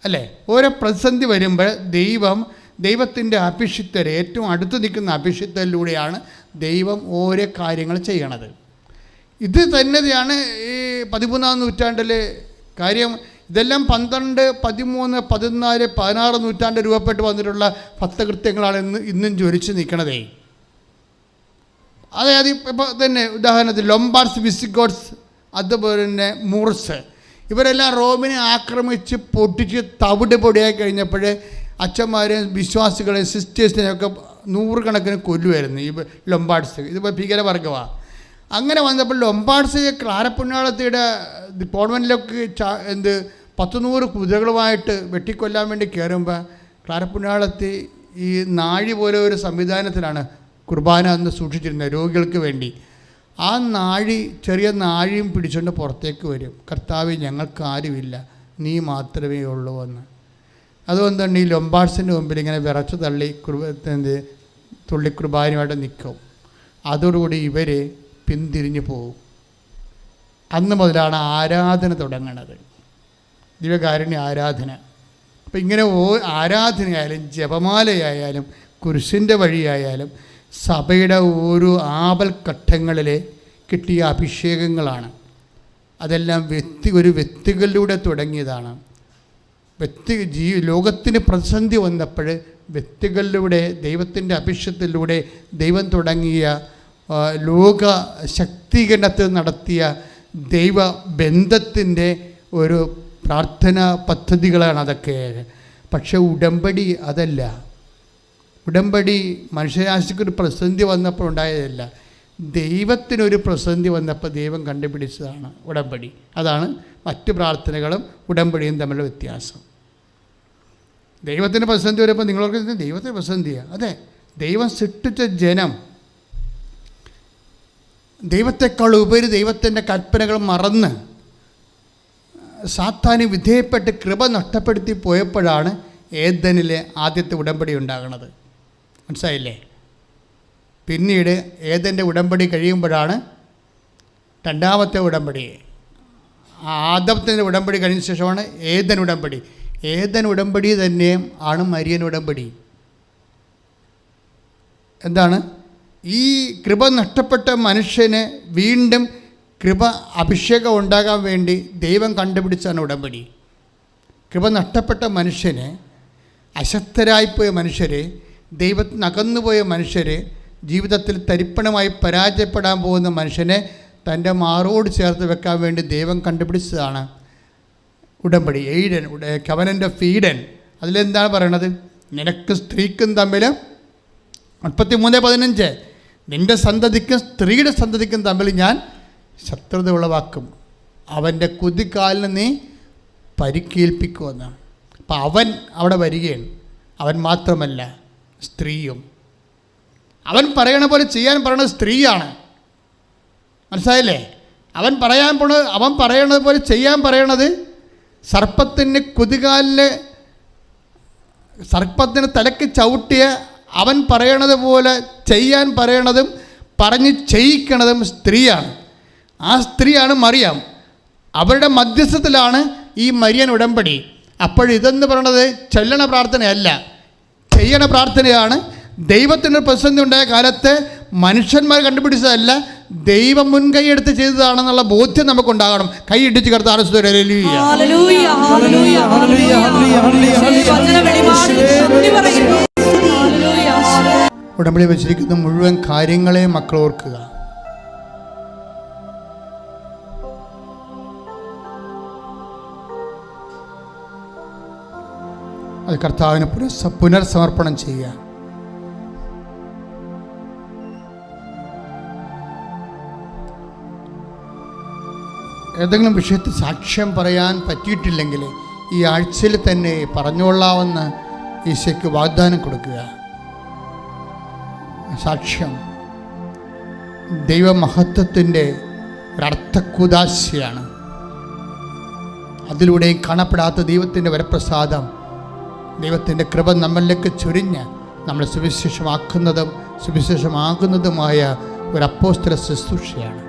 അല്ലേ? ഓരോ പ്രതിസന്ധി വരുമ്പോൾ ദൈവത്തിൻ്റെ അഭിഷിക്തരെ, ഏറ്റവും അടുത്ത് നിൽക്കുന്ന അഭിഷിക്തരിലൂടെയാണ് ദൈവം ഓരോ കാര്യങ്ങൾ ചെയ്യണത്. ഇത് തന്നെയാണ് ഈ 13-ാം നൂറ്റാണ്ടിൽ കാര്യം. ഇതെല്ലാം 12, 13, 14, 16 നൂറ്റാണ്ട് രൂപപ്പെട്ട് വന്നിട്ടുള്ള ഭക്തകൃത്യങ്ങളാണ് ഇന്നും ജ്വലിച്ച് നിൽക്കണതേ. അതായത് ഇപ്പോൾ തന്നെ ഉദാഹരണത്തിന് ലൊംബാർഡ്സ്, വിസിഗോട്ട്സ്, അതുപോലെ തന്നെ മൂർസ്, ഇവരെല്ലാം റോമിനെ ആക്രമിച്ച് പൊട്ടിച്ച് തവിട് പൊടിയായി കഴിഞ്ഞപ്പോൾ അച്ഛന്മാരെയും വിശ്വാസികളെയും സിസ്റ്റേഴ്സിനെയൊക്കെ 100 കണക്കിന് കൊല്ലുമായിരുന്നു ഈ ലൊംബാർഡ്സ്. ഇതിപ്പോൾ ഭീകരവർഗമാണ്. അങ്ങനെ വന്നപ്പോൾ ലൊംബാർഡ്സ് ക്ലാരപ്പുണ്യാളത്തിയുടെ കോൺവെൻറ്റിലൊക്കെ 100 കുതിരകളുമായിട്ട് വെട്ടിക്കൊല്ലാൻ വേണ്ടി കയറുമ്പോൾ ക്ലാരപ്പുണ്യാളത്തി ഈ നാഴി പോലെ ഒരു സംവിധാനത്തിലാണ് കുർബാന അന്ന് സൂക്ഷിച്ചിരുന്നത് രോഗികൾക്ക് വേണ്ടി. ആ ചെറിയ നാഴിയും പിടിച്ചുകൊണ്ട് പുറത്തേക്ക് വരും. കർത്താവേ, ഞങ്ങൾക്ക് ആരുമില്ല, നീ മാത്രമേ ഉള്ളൂ എന്ന്. അതുകൊണ്ടാണ് ഈ ലൊംബാർഡ്സിൻ്റെ മുമ്പിൽ ഇങ്ങനെ വിറച്ച് തള്ളി തുള്ളി കുർബാനയുമായിട്ട് നിൽക്കും. അതോടുകൂടി ഇവർ പിന്തിരിഞ്ഞു പോകും. അന്ന് മുതലാണ് ആരാധന തുടങ്ങുന്നത്, ദിവ്യകാരുണ്യ ആരാധന. അപ്പം ഇങ്ങനെ ആരാധനയായാലും ജപമാലയായാലും കുരിശിൻ്റെ വഴിയായാലും സഭയുടെ ഓരോ ആപൽഘട്ടങ്ങളിൽ കിട്ടിയ അഭിഷേകങ്ങളാണ്. അതെല്ലാം വ്യക്തികളിലൂടെ തുടങ്ങിയതാണ്. ലോകത്തിന് പ്രതിസന്ധി വന്നപ്പോൾ വ്യക്തികളിലൂടെ, ദൈവത്തിൻ്റെ അഭിഷേകത്തിലൂടെ ദൈവം തുടങ്ങിയ ലോക ശക്തീകരണത്തിൽ നടത്തിയ ദൈവബന്ധത്തിൻ്റെ ഒരു പ്രാർത്ഥനാ പദ്ധതികളാണ് അതൊക്കെ. പക്ഷെ ഉടമ്പടി അതല്ല. ഉടമ്പടി മനുഷ്യരാശിക്കൊരു പ്രതിസന്ധി വന്നപ്പോൾ ഉണ്ടായതല്ല, ദൈവത്തിനൊരു പ്രതിസന്ധി വന്നപ്പോൾ ദൈവം കണ്ടുപിടിച്ചതാണ് ഉടമ്പടി. അതാണ് മറ്റു പ്രാർത്ഥനകളും ഉടമ്പടിയും തമ്മിലുള്ള വ്യത്യാസം. ദൈവത്തിൻ്റെ പ്രതിസന്ധി വരുമ്പോൾ നിങ്ങൾക്ക് ദൈവത്തിൻ്റെ പ്രതിസന്ധിയാണ്. അതെ, ദൈവം സൃഷ്ടിച്ച ജനം ദൈവത്തെക്കാൾ ഉപരി ദൈവത്തിൻ്റെ കൽപ്പനകൾ മറന്ന് സാത്താന് വിധേയപ്പെട്ട് കൃപ നഷ്ടപ്പെടുത്തി പോയപ്പോഴാണ് ഏദനിലെ ആദ്യത്തെ ഉടമ്പടി ഉണ്ടാകുന്നത്. മനസ്സിലായില്ലേ? പിന്നീട് ഏദൻ്റെ ഉടമ്പടി കഴിയുമ്പോഴാണ് രണ്ടാമത്തെ ഉടമ്പടി. ആദത്തിൻ്റെ ഉടമ്പടി കഴിഞ്ഞ ശേഷമാണ് ഏദൻ ഉടമ്പടി. ഏദൻ ഉടമ്പടി തന്നെ ആണ് മരിയൻ ഉടമ്പടി. എന്താണ്? ഈ കൃപ നഷ്ടപ്പെട്ട മനുഷ്യന് വീണ്ടും കൃപ അഭിഷേകം ഉണ്ടാകാൻ വേണ്ടി ദൈവം കണ്ടുപിടിച്ചാണ് ഉടമ്പടി. കൃപ നഷ്ടപ്പെട്ട മനുഷ്യന്, അശക്തരായിപ്പോയ മനുഷ്യർ, ദൈവത്തിന് അകന്നുപോയ മനുഷ്യർ, ജീവിതത്തിൽ തരിപ്പണമായി പരാജയപ്പെടാൻ പോകുന്ന മനുഷ്യനെ തൻ്റെ മാറോട് ചേർത്ത് വെക്കാൻ വേണ്ടി ദൈവം കണ്ടുപിടിച്ചതാണ് ഉടമ്പടി. Eden, covenant of Eden. അതിലെന്താണ് പറയണത്? നിനക്കും സ്ത്രീക്കും തമ്മിൽ 33:15 നിൻ്റെ സന്തതിക്കും സ്ത്രീയുടെ സന്തതിക്കും തമ്മിൽ ഞാൻ ശത്രുത ഉളവാക്കും, അവൻ്റെ കുതികാലിന് നീ പരിക്കേൽപ്പിക്കുമെന്ന്. അപ്പം അവൻ അവിടെ വരികയാണ്. അവൻ മാത്രമല്ല, സ്ത്രീയും. അവൻ പറയണ പോലെ ചെയ്യാൻ പറയണത് സ്ത്രീയാണ്. മനസ്സിലായില്ലേ? അവൻ പറയണത് പോലെ ചെയ്യാൻ പറയണത് സർപ്പത്തിന് കുതികാലിന്, സർപ്പത്തിന് തലയ്ക്ക് ചവിട്ടിയ അവൻ പറയണത് പോലെ ചെയ്യാൻ പറയണതും പറഞ്ഞ് ചെയ്യിക്കണതും സ്ത്രീയാണ്. ആ സ്ത്രീയാണ് മറിയാം. അവരുടെ മധ്യസ്ഥത്തിലാണ് ഈ മരിയൻ ഉടമ്പടി. അപ്പോഴിതെന്ന് പറയണത് ചൊല്ലണ പ്രാർത്ഥനയല്ല, ചെയ്യണ പ്രാർത്ഥനയാണ്. ദൈവത്തിൻ്റെ പ്രതിസന്ധി ഉണ്ടായ കാലത്ത് മനുഷ്യന്മാർ കണ്ടുപിടിച്ചതല്ല, ദൈവം മുൻകൈ എടുത്ത് ചെയ്തതാണെന്നുള്ള ബോധ്യം നമുക്കുണ്ടാകണം. കൈയിടിച്ച് കർത്താവിനെ ഉടമ്പടി വെച്ചിരിക്കുന്ന മുഴുവൻ കാര്യങ്ങളെ മക്കൾ ഓർക്കുക. അത് കർത്താവിന് പുനർസമർപ്പണം ചെയ്യുക. ഏതെങ്കിലും വിഷയത്തിൽ സാക്ഷ്യം പറയാൻ പറ്റിയിട്ടില്ലെങ്കിൽ ഈ ആഴ്ചയിൽ തന്നെ പറഞ്ഞുകൊള്ളാമെന്ന് ഈശോയ്ക്ക് വാഗ്ദാനം കൊടുക്കുക. സാക്ഷ്യം ദൈവമഹത്വത്തിൻ്റെ ഒരർത്ഥക്കുദാശയാണ്. അതിലൂടെയും കാണപ്പെടാത്ത ദൈവത്തിൻ്റെ വരപ്രസാദം, ദൈവത്തിൻ്റെ കൃപ നമ്മളിലേക്ക് ചൊരിഞ്ഞ് നമ്മളെ സുവിശേഷമാകുന്നതുമായ ഒരു അപ്പോസ്തല ശുശ്രൂഷയാണ്.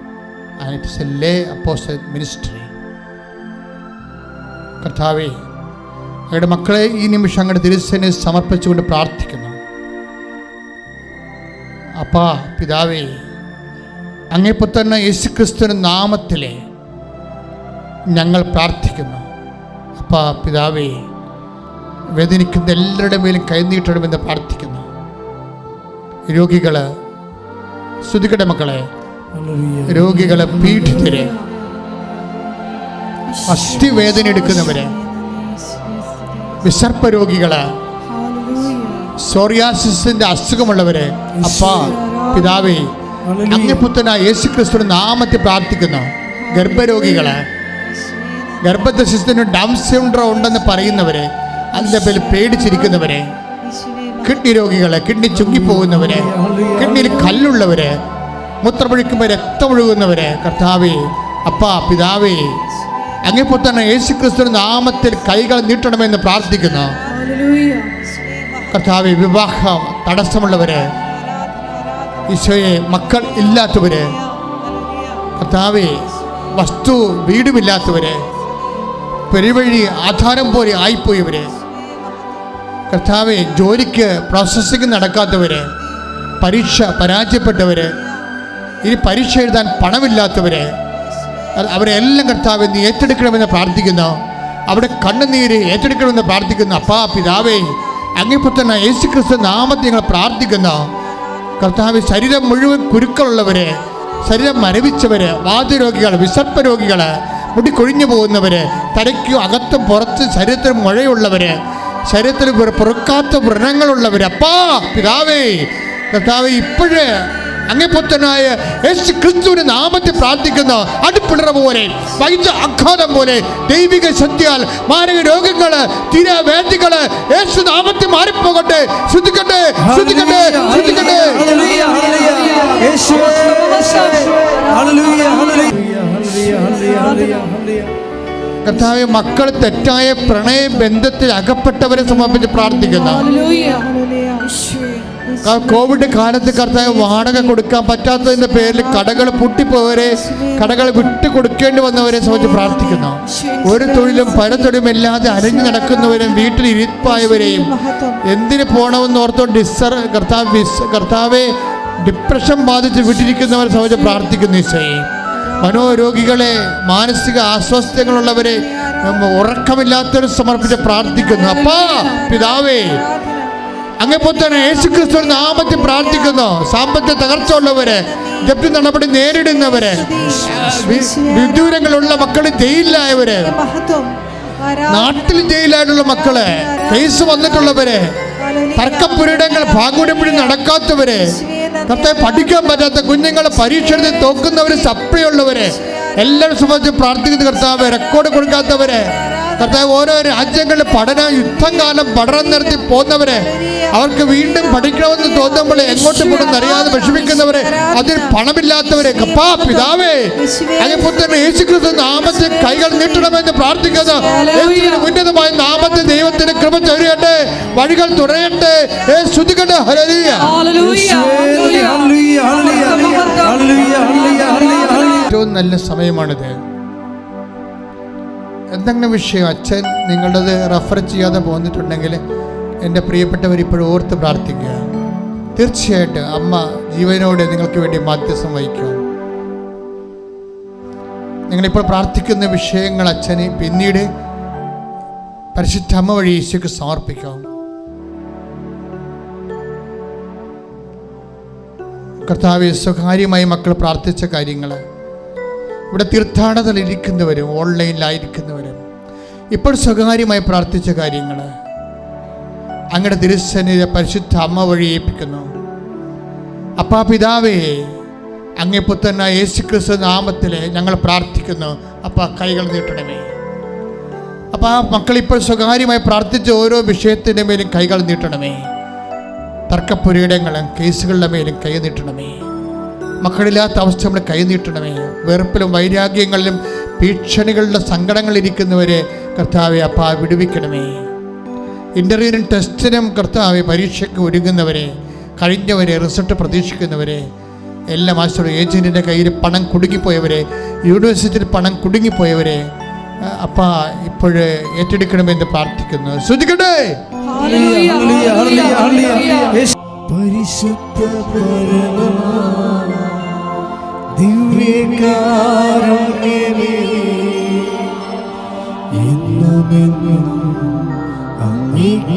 And it's a lay apostolic ministry. കർത്താവേ, അങ്ങയുടെ മക്കളെ ഈ നിമിഷം അങ്ങയുടെ തിരുസന്നിധിയിൽ സമർപ്പിച്ചുകൊണ്ട് പ്രാർത്ഥിക്കുന്നു. അപ്പാ പിതാവേ, അങ്ങേപ്പത്തന്നെ യേശുക്രിസ്തുവിന്റെ നാമത്തിൽ ഞങ്ങൾ പ്രാർത്ഥിക്കുന്നു. അപ്പാ പിതാവേ, വേദനിക്കുന്ന എല്ലാവരുടെ മേലും കൈനീട്ടണമെന്ന് പ്രാർത്ഥിക്കുന്നു. രോഗികള്, സ്തുതിക്കട്ടെ മക്കളെ, രോഗികളെ, പീഡിതരെ, അസ്ഥിവേദന എടുക്കുന്നവര്, വിസർപ്പ രോഗികള്, സോറിയാസിന്റെ അസുഖമുള്ളവര്, അപ്പാ പിതാവേ, അങ്ങേപുത്രനായ യേശുക്രിസ്തുവിന്റെ നാമത്തിൽ പ്രാർത്ഥിക്കുന്നു. ഗർഭരോഗികള്, ഗർഭദശത്തിന് ഡൗൺ സിൻഡ്രോം ഉണ്ടെന്ന് പറയുന്നവര്, അതിൻ്റെ പേരിൽ പേടിച്ചിരിക്കുന്നവര്, കിഡ്നി രോഗികള്, കിഡ്നി ചുങ്ങിപ്പോകുന്നവര്, കിഡ്നിയിൽ കല്ലുള്ളവര്, മൂത്രമൊഴിക്കുമ്പോൾ രക്തമൊഴുകുന്നവര്, കർത്താവേ, അപ്പാ പിതാവേ, അങ്ങേപുത്രനായ യേശുക്രിസ്തുവിന്റെ നാമത്തിൽ കൈകൾ നീട്ടണമെന്ന് പ്രാർത്ഥിക്കുന്നു. കർത്താവേ, വിവാഹ തടസ്സമുള്ളവര്, ഈശോയെ, മക്കൾ ഇല്ലാത്തവര്, കർത്താവേ, വീടുമില്ലാത്തവര്, പെരുവഴി ആധാരം പോലെ ആയിപ്പോയവര്, കർത്താവേ, ജോലിക്ക് പ്രോസസ്സിംഗ് നടക്കാത്തവര്, പരീക്ഷ പരാജയപ്പെട്ടവര്, ഇനി പരീക്ഷ എഴുതാൻ പണമില്ലാത്തവര്, അവരെല്ലാം കർത്താവേ നീ ഏറ്റെടുക്കണമെന്ന് പ്രാർത്ഥിക്കുന്നു. അവിടെ കണ്ണുനീര് ഏറ്റെടുക്കണമെന്ന് പ്രാർത്ഥിക്കുന്നു. അപ്പാ പിതാവേ, അങ്ങേപ്പത്തന്നെ യേശുക്രിസ്തു നാമത്തിൽ ഞങ്ങൾ പ്രാർത്ഥിക്കുന്നു. കർത്താവ്, ശരീരം മുഴുവൻ കുരുക്കളുള്ളവര്, ശരീരം മരവിച്ചവര്, വാതരോഗികൾ, വിസർപ്പ രോഗികള്, മുടി കൊഴിഞ്ഞു പോകുന്നവര്, തലയ്ക്ക് അകത്തും പുറത്ത് ശരീരത്തിൽ മുഴയുള്ളവര്, ശരീരത്തിൽ പൊറുക്കാത്ത വ്രണങ്ങളുള്ളവര്, അപ്പാ പിതാവേ, കർത്താവ്, ഇപ്പോഴേ അങ്ങേപുത്രനായ യേശു ക്രിസ്തുവിന്റെ നാമത്തിൽ പ്രാർത്ഥിക്കുന്ന അടുപ്പിടറ പോലെ, വൈദ്യ ആഘാതം പോലെ, ദൈവിക ശക്തിയാൽ മാരക രോഗങ്ങള്, തീരാവേദികള് യേശു നാമത്തിൽ മാറിപ്പോകട്ടെ. ശ്രദ്ധിക്കട്ടെ, ശ്രദ്ധിക്കട്ടെ, ശ്രദ്ധിക്കട്ടെ. കർത്താവേ, മക്കൾ തെറ്റായ പ്രണയ ബന്ധത്തിൽ അകപ്പെട്ടവരെ സമർപ്പിച്ച് പ്രാർത്ഥിക്കുന്നു. കോവിഡ് കാലത്ത് കർത്താവ് വാടക കൊടുക്കാൻ പറ്റാത്തതിൻ്റെ പേരിൽ കടകൾ പൊട്ടിപ്പോയവരെ, കടകൾ വിട്ടു കൊടുക്കേണ്ടി വന്നവരെ സംബന്ധിച്ച് പ്രാർത്ഥിക്കുന്നു. ഒരു തൊഴിലും പരതൊഴിലും ഇല്ലാതെ അലഞ്ഞു നടക്കുന്നവരും വീട്ടിൽ ഇരിപ്പായവരെയും എന്തിന് പോകണമെന്ന് ഓർത്തോ കർത്താവെ ഡിപ്രഷൻ ബാധിച്ച് വിട്ടിരിക്കുന്നവരെ സംബന്ധിച്ച് പ്രാർത്ഥിക്കുന്നു. ഈശോയെ, മനോരോഗികളെ, മാനസിക അസ്വസ്ഥതകളുള്ളവരെ, ഉറക്കമില്ലാത്തവരെ സമർപ്പിച്ച് പ്രാർത്ഥിക്കുന്നു. അപ്പാ പിതാവേ, അങ്ങേപ്പോൾ തന്നെ യേശുക്രിസ്തു നാമത്തിൽ പ്രാർത്ഥിക്കുന്നു. സാമ്പത്തിക തകർച്ച ഉള്ളവരെ, ജപ്തി നടപടി നേരിടുന്നവരെ, വിദൂരങ്ങളുള്ള മക്കള് ജയിലിലായവരെ, നാട്ടിൽ ജയിലായിട്ടുള്ള മക്കളെ, കേസ് വന്നിട്ടുള്ളവരെ, തർക്കപ്പുരയിടങ്ങൾ ഭാഗുടമ്പടി നടക്കാത്തവരെ, കർത്താവ് പഠിക്കാൻ പറ്റാത്ത കുഞ്ഞുങ്ങളെ പരീക്ഷ എഴുതി തോക്കുന്നവരെ, സപ്ലൈയുള്ളവരെ എല്ലാവരും സംബന്ധിച്ച് പ്രാർത്ഥിക്കുന്ന കർത്താവ്. റെക്കോർഡ് കൊടുക്കാത്തവരെ കർത്താവ്, ഓരോ രാജ്യങ്ങളിൽ യുദ്ധം കാലം പഠനം നടത്തി പോകുന്നവരെ, അവർക്ക് വീണ്ടും പഠിക്കണമെന്ന് തോന്നുമ്പോൾ എങ്ങോട്ട് പോകുമെന്ന് അറിയാതെ വിഷമിക്കുന്നവരെ, അതിന് പണമില്ലാത്തവരെ, കപ്പാ പിതാവേ, അതേപോലെ തന്നെ യേശുക്രിസ്തു നാമത്തിൽ കൈകൾ നീട്ടണമെന്ന് പ്രാർത്ഥിക്കുന്നു. ഉന്നതമായ നാമത്തിൽ ദൈവത്തിന് കൃപ ചൊരിയട്ടെ, വഴികൾ തുറയട്ടെ. ശ്രുതികട്ടെ. ഏറ്റവും നല്ല സമയമാണിത്. എന്തെങ്കിലും വിഷയം അച്ഛൻ നിങ്ങളുടേത് റെഫർ ചെയ്യാതെ പോന്നിട്ടുണ്ടെങ്കിൽ എൻ്റെ പ്രിയപ്പെട്ടവർ ഇപ്പോഴും ഓർത്ത് പ്രാർത്ഥിക്കുക. തീർച്ചയായിട്ടും അമ്മ ജീവനോടെ നിങ്ങൾക്ക് വേണ്ടി മാധ്യസ്ഥം വഹിക്കും. നിങ്ങളിപ്പോൾ പ്രാർത്ഥിക്കുന്ന വിഷയങ്ങൾ അച്ഛന് പിന്നീട് പരിശുദ്ധ അമ്മ വഴി ഈശോയ്ക്ക് സമർപ്പിക്കാം. കർത്താവെ, സ്വകാര്യമായി മക്കൾ പ്രാർത്ഥിച്ച കാര്യങ്ങൾ, ഇവിടെ തീർത്ഥാടനത്തിലിരിക്കുന്നവരും ഓൺലൈനിലായിരിക്കുന്നവരും ഇപ്പോൾ സ്വകാര്യമായി പ്രാർത്ഥിച്ച കാര്യങ്ങൾ അങ്ങയുടെ തിരുസന്നിധിയെ പരിശുദ്ധ അമ്മ വഴി ഏൽപ്പിക്കുന്നു. അപ്പാ പിതാവേ, അങ്ങേ പുത്രനായ യേശുക്രിസ്തു നാമത്തിൽ ഞങ്ങൾ പ്രാർത്ഥിക്കുന്നു. അപ്പാ കൈകൾ നീട്ടണമേ. അപ്പം ആ മക്കളിപ്പോൾ സ്വകാര്യമായി പ്രാർത്ഥിച്ച ഓരോ വിഷയത്തിൻ്റെ മേലും കൈകൾ നീട്ടണമേ. തർക്കപ്പുരയിടങ്ങളും കേസുകളുടെ മേലും കൈ നീട്ടണമേ. മക്കളില്ലാത്ത അവസ്ഥ നമ്മൾ കൈ നീട്ടണമേ. വെറുപ്പിലും വൈരാഗ്യങ്ങളിലും ഭീഷണികളുടെ സങ്കടങ്ങളിരിക്കുന്നവരെ കർത്താവെ അപ്പാ വിടുവിക്കണമേ. ഇൻ്റർവ്യൂവിനും ടെസ്റ്റിനും കർത്താവെ പരീക്ഷയ്ക്ക് ഒരുങ്ങുന്നവരെ, കഴിഞ്ഞവരെ, റിസൾട്ട് പ്രതീക്ഷിക്കുന്നവരെ, എല്ലാ മാസ്റ്ററും ഏജൻറ്റിൻ്റെ കയ്യിൽ പണം കുടുങ്ങിപ്പോയവരെ, യൂണിവേഴ്സിറ്റിയിൽ പണം കുടുങ്ങിപ്പോയവരെ അപ്പാ ഇപ്പോഴ് ഏറ്റെടുക്കണമെന്ന് പ്രാർത്ഥിക്കുന്നു. ശ്രദ്ധിക്കട്ടെ. പരിശുദ്ധ ദിവ്യകാരുണ്യമേ, എന്നുമെന്നും അങ്ങേക്കാരാധന.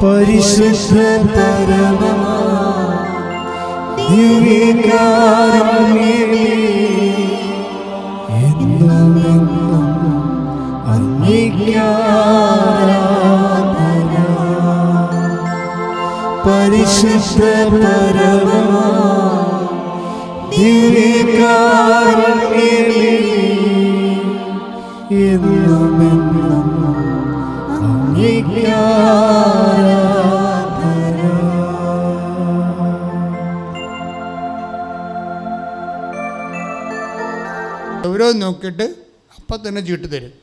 പരിശുദ്ധ ദിവ്യകാരുണ്യമേ, എന്നുമെന്നും അങ്ങേക്കാരാധന. പരിശുദ്ധ ദിവ്യകാരുണ്യമേ, എന്നുമെന്നും അങ്ങേക്കാരാധന. ഓരോന്ന് നോക്കിയിട്ട് അപ്പം തന്നെ ചീട്ട് തരും.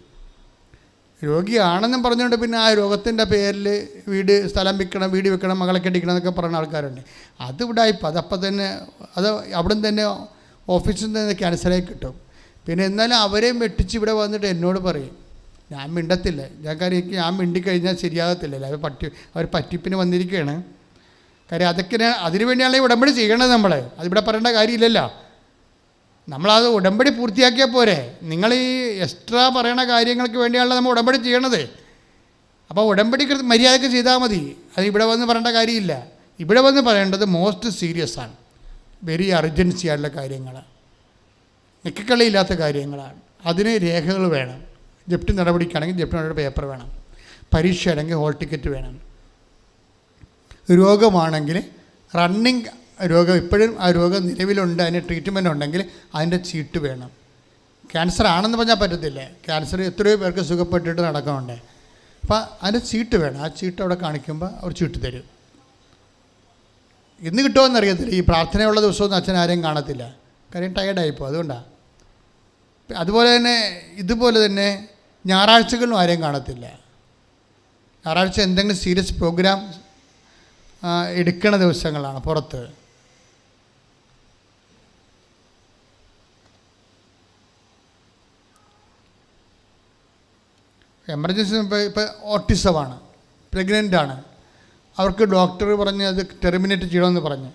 രോഗിയാണെന്നും പറഞ്ഞുകൊണ്ട് പിന്നെ ആ രോഗത്തിൻ്റെ പേരിൽ സ്ഥലം വിൽക്കണം, വീട് വെക്കണം, മകളെ കെട്ടിക്കണം എന്നൊക്കെ പറയുന്ന ആൾക്കാരുണ്ട്. അത് ഇപ്പം അതപ്പം തന്നെ അത് അവിടെ നിന്ന് തന്നെ ഓഫീസിൽ നിന്ന് തന്നെ ക്യാൻസലായി കിട്ടും. പിന്നെ എന്നാലും അവരെയും വെട്ടിച്ച് ഇവിടെ വന്നിട്ട് എന്നോട് പറയും, ഞാൻ മിണ്ടത്തില്ല. ഞാൻ മിണ്ടിക്കഴിഞ്ഞാൽ ശരിയാകത്തില്ലല്ലോ. അവർ പറ്റിപ്പിന് വന്നിരിക്കുകയാണ്. കാര്യം അതൊക്കെ അതിനു വേണ്ടിയാണല്ലോ ഉടമ്പടി ചെയ്യണത്. അതിവിടെ പറയേണ്ട കാര്യമില്ലല്ലോ. നമ്മളത് ഉടമ്പടി പൂർത്തിയാക്കിയാൽ പോരെ. നിങ്ങൾ ഈ എക്സ്ട്രാ പറയണ കാര്യങ്ങൾക്ക് വേണ്ടിയാണല്ലോ നമ്മൾ ഉടമ്പടി ചെയ്യണത്. അപ്പോൾ ഉടമ്പടി മര്യാദയ്ക്ക് ചെയ്താൽ മതി. അത് ഇവിടെ വന്ന് പറയേണ്ട കാര്യമില്ല. ഇവിടെ വന്ന് പറയേണ്ടത് മോസ്റ്റ് സീരിയസ് ആണ്, വെരി അർജൻസി ആയിട്ടുള്ള കാര്യങ്ങൾ, നിക്കക്കളിയില്ലാത്ത കാര്യങ്ങളാണ്. അതിന് രേഖകൾ വേണം. ജപ്തി നടപടിക്കാണെങ്കിൽ ജപ്തി നടപടി പേപ്പർ വേണം. പരീക്ഷയാണെങ്കിൽ ഹോൾ ടിക്കറ്റ് വേണം. രോഗമാണെങ്കിൽ റണ്ണിങ് രോഗം, ഇപ്പോഴും ആ രോഗം നിലവിലുണ്ട്, അതിന് ട്രീറ്റ്മെൻറ്റ് ഉണ്ടെങ്കിൽ അതിൻ്റെ ചീട്ട് വേണം. ക്യാൻസർ ആണെന്ന് പറഞ്ഞാൽ പറ്റത്തില്ല. ക്യാൻസർ എത്രയോ പേർക്ക് സുഖപ്പെട്ടിട്ട് നടക്കുന്നുണ്ട്. അപ്പോൾ അതിൻ്റെ ചീട്ട് വേണം. ആ ചീട്ട് അവിടെ കാണിക്കുമ്പോൾ അവർ ചീട്ട് തരും. ഇന്ന് കിട്ടുമോയെന്നറിയത്തില്ല. ഈ പ്രാർത്ഥനയുള്ള ദിവസമൊന്നും അച്ഛൻ ആരെയും കാണത്തില്ല. കാര്യം ടയർഡായിപ്പോൾ, അതുകൊണ്ടാണ്. അതുപോലെ തന്നെ ഇതുപോലെ തന്നെ ഞായറാഴ്ചകളിലും ആരെയും കാണത്തില്ല. ഞായറാഴ്ച എന്തെങ്കിലും സീരിയസ് പ്രോഗ്രാം എടുക്കണ ദിവസങ്ങളാണ് പുറത്ത്. എമർജൻസി ഇപ്പോൾ ഓട്ടിസമാണ്, പ്രഗ്നൻ്റാണ്, അവർക്ക് ഡോക്ടർ പറഞ്ഞ് അത് ടെർമിനേറ്റ് ചെയ്യണമെന്ന് പറഞ്ഞ്.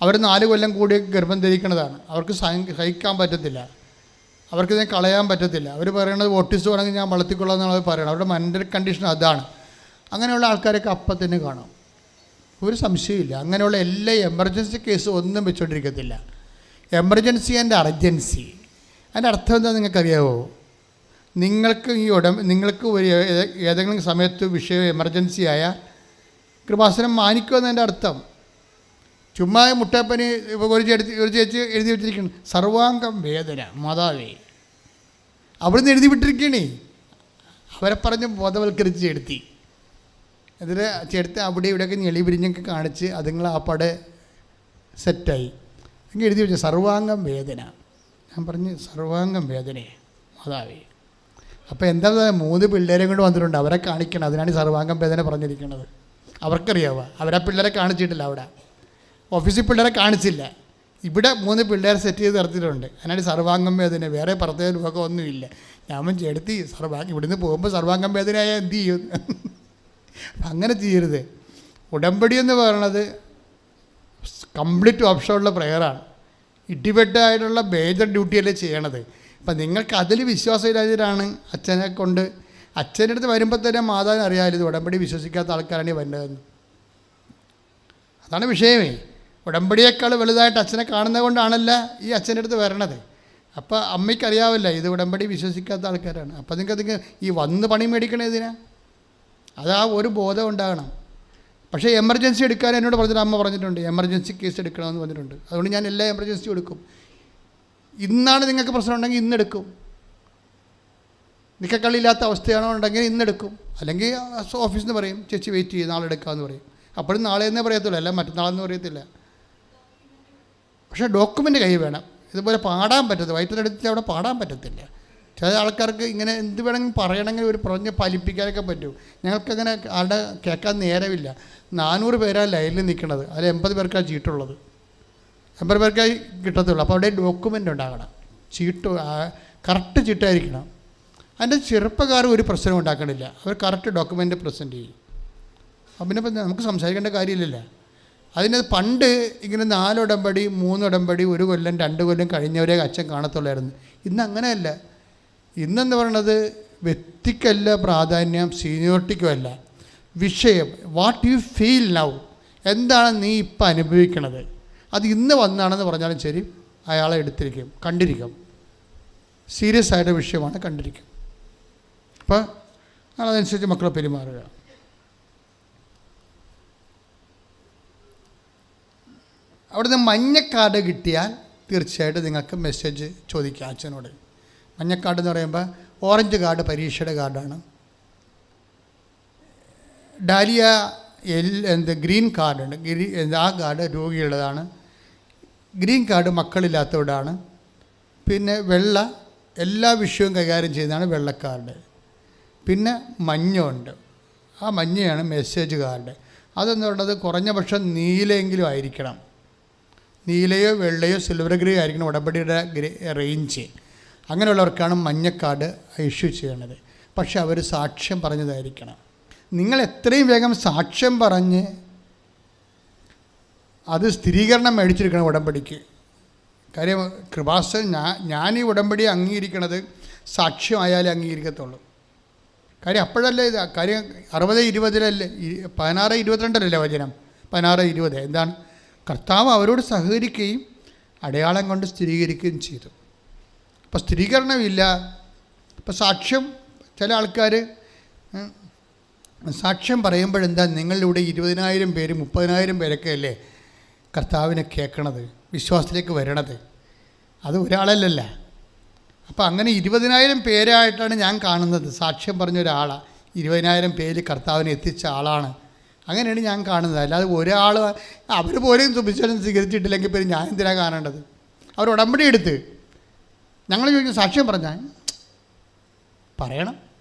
അവർ 4 കൊല്ലം കൂടി ഗർഭം ധരിക്കുന്നതാണ്. അവർക്ക് സഹിക്കാൻ പറ്റത്തില്ല, അവർക്കിതിനെ കളയാൻ പറ്റത്തില്ല. അവർ പറയണത് ഓട്ടിസം ആണെങ്കിൽ ഞാൻ വളർത്തിക്കൊള്ളാം എന്നാണ് അവർ പറയുന്നത്. അവരുടെ മെൻ്റൽ കണ്ടീഷൻ അതാണ്. അങ്ങനെയുള്ള ആൾക്കാരൊക്കെ അപ്പം തന്നെ കാണാം, ഒരു സംശയമില്ല. അങ്ങനെയുള്ള എല്ലാ എമർജൻസി കേസും ഒന്നും വെച്ചുകൊണ്ടിരിക്കത്തില്ല. എമർജൻസി ആൻഡ് അർജൻസി, അതിൻ്റെ അർത്ഥം എന്താ നിങ്ങൾക്കറിയാവോ? നിങ്ങൾക്ക് നിങ്ങൾക്ക് ഒരു ഏതെങ്കിലും സമയത്ത് വിഷയം എമർജൻസി ആയാൽ കൃപാസനം മാനിക്കുമെന്നതിൻ്റെ അർത്ഥം. ചുമ്മാ മുട്ടപ്പനി ഒരു ചേച്ചി എഴുതി വെച്ചിരിക്കുന്നു, സർവാംഗം വേദന മാതാവേ, അവിടുന്ന് എഴുതി വിട്ടിരിക്കണേ. അവരെ പറഞ്ഞ് ബോധവൽക്കരിച്ച് ചെടുത്തി, എന്നിട്ട് ചെടുത്ത് അവിടെ ഇവിടെയൊക്കെ ഞെളി പിരിഞ്ഞൊക്കെ കാണിച്ച് അതുങ്ങൾ ആ പടെ സെറ്റായി. അങ്ങനെ എഴുതി വെച്ചു സർവാംഗം വേദന. ഞാൻ പറഞ്ഞ് സർവാംഗം വേദനയെ മാതാവേ. അപ്പോൾ എന്താ 3 പിള്ളേരെ കൊണ്ട് വന്നിട്ടുണ്ട്, അവരെ കാണിക്കണം. അതിനാണ് സർവാംഗം വേദന പറഞ്ഞിരിക്കുന്നത്. അവർക്കറിയാവുക, അവരാ പിള്ളേരെ കാണിച്ചിട്ടില്ല. അവിടെ ഓഫീസിൽ പിള്ളേരെ കാണിച്ചില്ല, ഇവിടെ 3 പിള്ളേരെ സെറ്റ് ചെയ്ത് നടത്തിയിട്ടുണ്ട്. അതിനാണ് സർവാംഗം വേദന, വേറെ പ്രത്യേക രോഗമൊന്നുമില്ല. ഞാൻ ചെടുത്തി ഇവിടുന്ന് പോകുമ്പോൾ സർവാംഗം വേദനയായാൽ എന്ത് ചെയ്യും? അങ്ങനെ ചെയ്യരുത്. ഉടമ്പടി എന്ന് പറയുന്നത് കംപ്ലീറ്റ് ഓപ്ഷനുള്ള പ്രെയറാണ്. ഇടിവെട്ടായിട്ടുള്ള മേജർ ഡ്യൂട്ടിയല്ലേ ചെയ്യണത്. അപ്പം നിങ്ങൾക്ക് അതിൽ വിശ്വാസമില്ലാത്തവരാണ് അച്ഛനെ കൊണ്ട്. അച്ഛൻ്റെ അടുത്ത് വരുമ്പോൾ തന്നെ മാതാവിന് അറിയാമല്ലോ ഇത് ഉടമ്പടി വിശ്വസിക്കാത്ത ആൾക്കാരാണ് വന്നതെന്ന്. അതാണ് വിഷയമേ. ഉടമ്പടിയേക്കാൾ വലുതായിട്ട് അച്ഛനെ കാണുന്നത് കൊണ്ടാണല്ല ഈ അച്ഛൻ്റെ അടുത്ത് വരണത്. അപ്പോൾ അമ്മയ്ക്കറിയാവില്ല ഇത് ഉടമ്പടി വിശ്വസിക്കാത്ത ആൾക്കാരാണ്. അപ്പോൾ നിങ്ങൾക്ക് ഈ വന്ന് പണി മേടിക്കണതിനാ, അതാ ഒരു ബോധം ഉണ്ടാകണം. പക്ഷേ എമർജൻസി എടുക്കാൻ എന്നോട് പറഞ്ഞിട്ട് അമ്മ പറഞ്ഞിട്ടുണ്ട്, എമർജൻസി കേസ് എടുക്കണമെന്ന് പറഞ്ഞിട്ടുണ്ട്. അതുകൊണ്ട് ഞാൻ എല്ലാ എമർജൻസിയും എടുക്കും. ഇന്നാണ് നിങ്ങൾക്ക് പ്രശ്നം ഉണ്ടെങ്കിൽ ഇന്നെടുക്കും. നിൽക്കക്കളിയില്ലാത്ത അവസ്ഥയാണോ ഉണ്ടെങ്കിൽ ഇന്നെടുക്കും. അല്ലെങ്കിൽ ഓഫീസിൽ നിന്ന് പറയും ചേച്ചി വെയിറ്റ് ചെയ്യും, നാളെ എടുക്കാമെന്ന് പറയും. അപ്പോഴും നാളെ എന്നേ പറയത്തുള്ളൂ, അല്ല മറ്റന്നാളെന്ന് പറയത്തില്ല. പക്ഷേ ഡോക്യുമെൻ്റ് കൈ വേണം. ഇതുപോലെ പാടാൻ പറ്റത്തില്ല, വയറ്റിലെടുത്ത് അവിടെ പാടാൻ പറ്റത്തില്ല. ചില ആൾക്കാർക്ക് ഇങ്ങനെ എന്ത് വേണമെങ്കിലും പറയണമെങ്കിൽ ഒരു പറഞ്ഞ് ഫലിപ്പിക്കാനൊക്കെ പറ്റും. ഞങ്ങൾക്കങ്ങനെ ആളുടെ കേൾക്കാൻ നേരമില്ല. 400 പേരാണ് ലൈനിൽ നിൽക്കുന്നത്, അതിൽ 80 പേർക്കാണ് ചീട്ടുള്ളത്. 80 പേർക്കായി കിട്ടത്തുള്ളൂ. അപ്പോൾ അവിടെ ഡോക്യുമെൻ്റ് ഉണ്ടാകണം, ചീട്ട് കറക്റ്റ് ചീട്ടായിരിക്കണം. അതിൻ്റെ ചെറുപ്പക്കാർ ഒരു പ്രശ്നം ഉണ്ടാക്കണില്ല, അവർ കറക്റ്റ് ഡോക്യുമെൻ്റ് പ്രസൻറ്റ് ചെയ്യും. അപ്പം പിന്നെ നമുക്ക് സംസാരിക്കേണ്ട കാര്യമില്ലല്ലോ. അതിന് പണ്ട് ഇങ്ങനെ 4 ഉടമ്പടി 3 ഉടമ്പടി 1 കൊല്ലം 2 കൊല്ലം കഴിഞ്ഞവരെ അച്ഛൻ കാണത്തുള്ളായിരുന്നു. ഇന്ന് അങ്ങനെയല്ല. ഇന്നെന്ന് പറയണത് വ്യക്തിക്കല്ല പ്രാധാന്യം, സീനിയോറിറ്റിക്കും അല്ല വിഷയം. വാട്ട് യു ഫീൽ നൗ, എന്താണ് നീ ഇപ്പം അനുഭവിക്കണത്, അത് ഇന്ന് വന്നാണെന്ന് പറഞ്ഞാലും ശരി അയാളെ എടുത്തിരിക്കും, കണ്ടിരിക്കും. സീരിയസ് ആയിട്ട് വിഷയമാണ്, കണ്ടിരിക്കും. അപ്പോൾ അതനുസരിച്ച് മക്കളെ പെരുമാറുക. അവിടുന്ന് മഞ്ഞ കാർഡ് കിട്ടിയാൽ തീർച്ചയായിട്ടും നിങ്ങൾക്ക് മെസ്സേജ് ചോദിക്കാം അച്ഛനോട്. മഞ്ഞ കാർഡ് എന്ന് പറയുമ്പോൾ ഓറഞ്ച് കാർഡ് പരീക്ഷയുടെ കാർഡാണ്. ഡാലിയ ഗ്രീൻ കാർഡുണ്ട്, ആ കാർഡ് രോഗിയുള്ളതാണ്. ഗ്രീൻ കാർഡ് മക്കളില്ലാത്തവരാണ്. പിന്നെ വെള്ള എല്ലാ വിഷയവും കൈകാര്യം ചെയ്യുന്നതാണ് വെള്ള കാർഡ്. പിന്നെ മഞ്ഞുണ്ട്, ആ മഞ്ഞയാണ് മെസ്സേജ് കാർഡ്. അതെന്ന് പറയുന്നത് കുറഞ്ഞ പക്ഷം നീലയെങ്കിലും ആയിരിക്കണം. നീലയോ വെള്ളയോ സിൽവർ ഗ്രേ ആയിരിക്കണം ഉടമ്പടിയുടെ റേഞ്ച്. അങ്ങനെയുള്ളവർക്കാണ് മഞ്ഞ കാർഡ് ഇഷ്യൂ ചെയ്യണത്. പക്ഷെ അവർ സാക്ഷ്യം പറഞ്ഞതായിരിക്കണം. നിങ്ങൾ എത്രയും വേഗം സാക്ഷ്യം പറഞ്ഞ് അത് സ്ഥിരീകരണം മേടിച്ചിരിക്കണം ഉടമ്പടിക്ക്. കാര്യം കൃപാസൻ ഞാൻ ഈ ഉടമ്പടി അംഗീകരിക്കണത് സാക്ഷ്യമായാലേ അംഗീകരിക്കത്തുള്ളൂ. കാര്യം അപ്പോഴല്ലേ ഇത് കാര്യം 60-20 16-22 വചനം 16-20 എന്താണ്? കർത്താവ് അവരോട് സഹകരിക്കുകയും അടയാളം കൊണ്ട് സ്ഥിരീകരിക്കുകയും ചെയ്തു. അപ്പോൾ സ്ഥിരീകരണമില്ല. ഇപ്പോൾ സാക്ഷ്യം ചില ആൾക്കാർ സാക്ഷ്യം പറയുമ്പോഴെന്താ, നിങ്ങളിലൂടെ 20,000 പേര് 30,000 പേരൊക്കെ അല്ലേ കർത്താവിനെ കേൾക്കണത്, വിശ്വാസത്തിലേക്ക് വരണത്. അത് ഒരാളല്ലല്ല. അപ്പോൾ അങ്ങനെ 20,000 പേരായിട്ടാണ് ഞാൻ കാണുന്നത്. സാക്ഷ്യം പറഞ്ഞ ഒരാളാണ് 20,000 പേര് കർത്താവിനെ എത്തിച്ച ആളാണ്. അങ്ങനെയാണ് ഞാൻ കാണുന്നത്. അല്ലാതെ ഒരാൾ അവർ പോലും സുവിശേഷം സ്വീകരിച്ചിട്ടില്ലെങ്കിൽ പിന്നെ ഞാൻ എന്തിനാണ് കാണേണ്ടത്? അവർ ഉടമ്പടി എടുത്ത് ഞങ്ങൾ ചോദിക്കും സാക്ഷ്യം പറഞ്ഞാൽ പറയണം,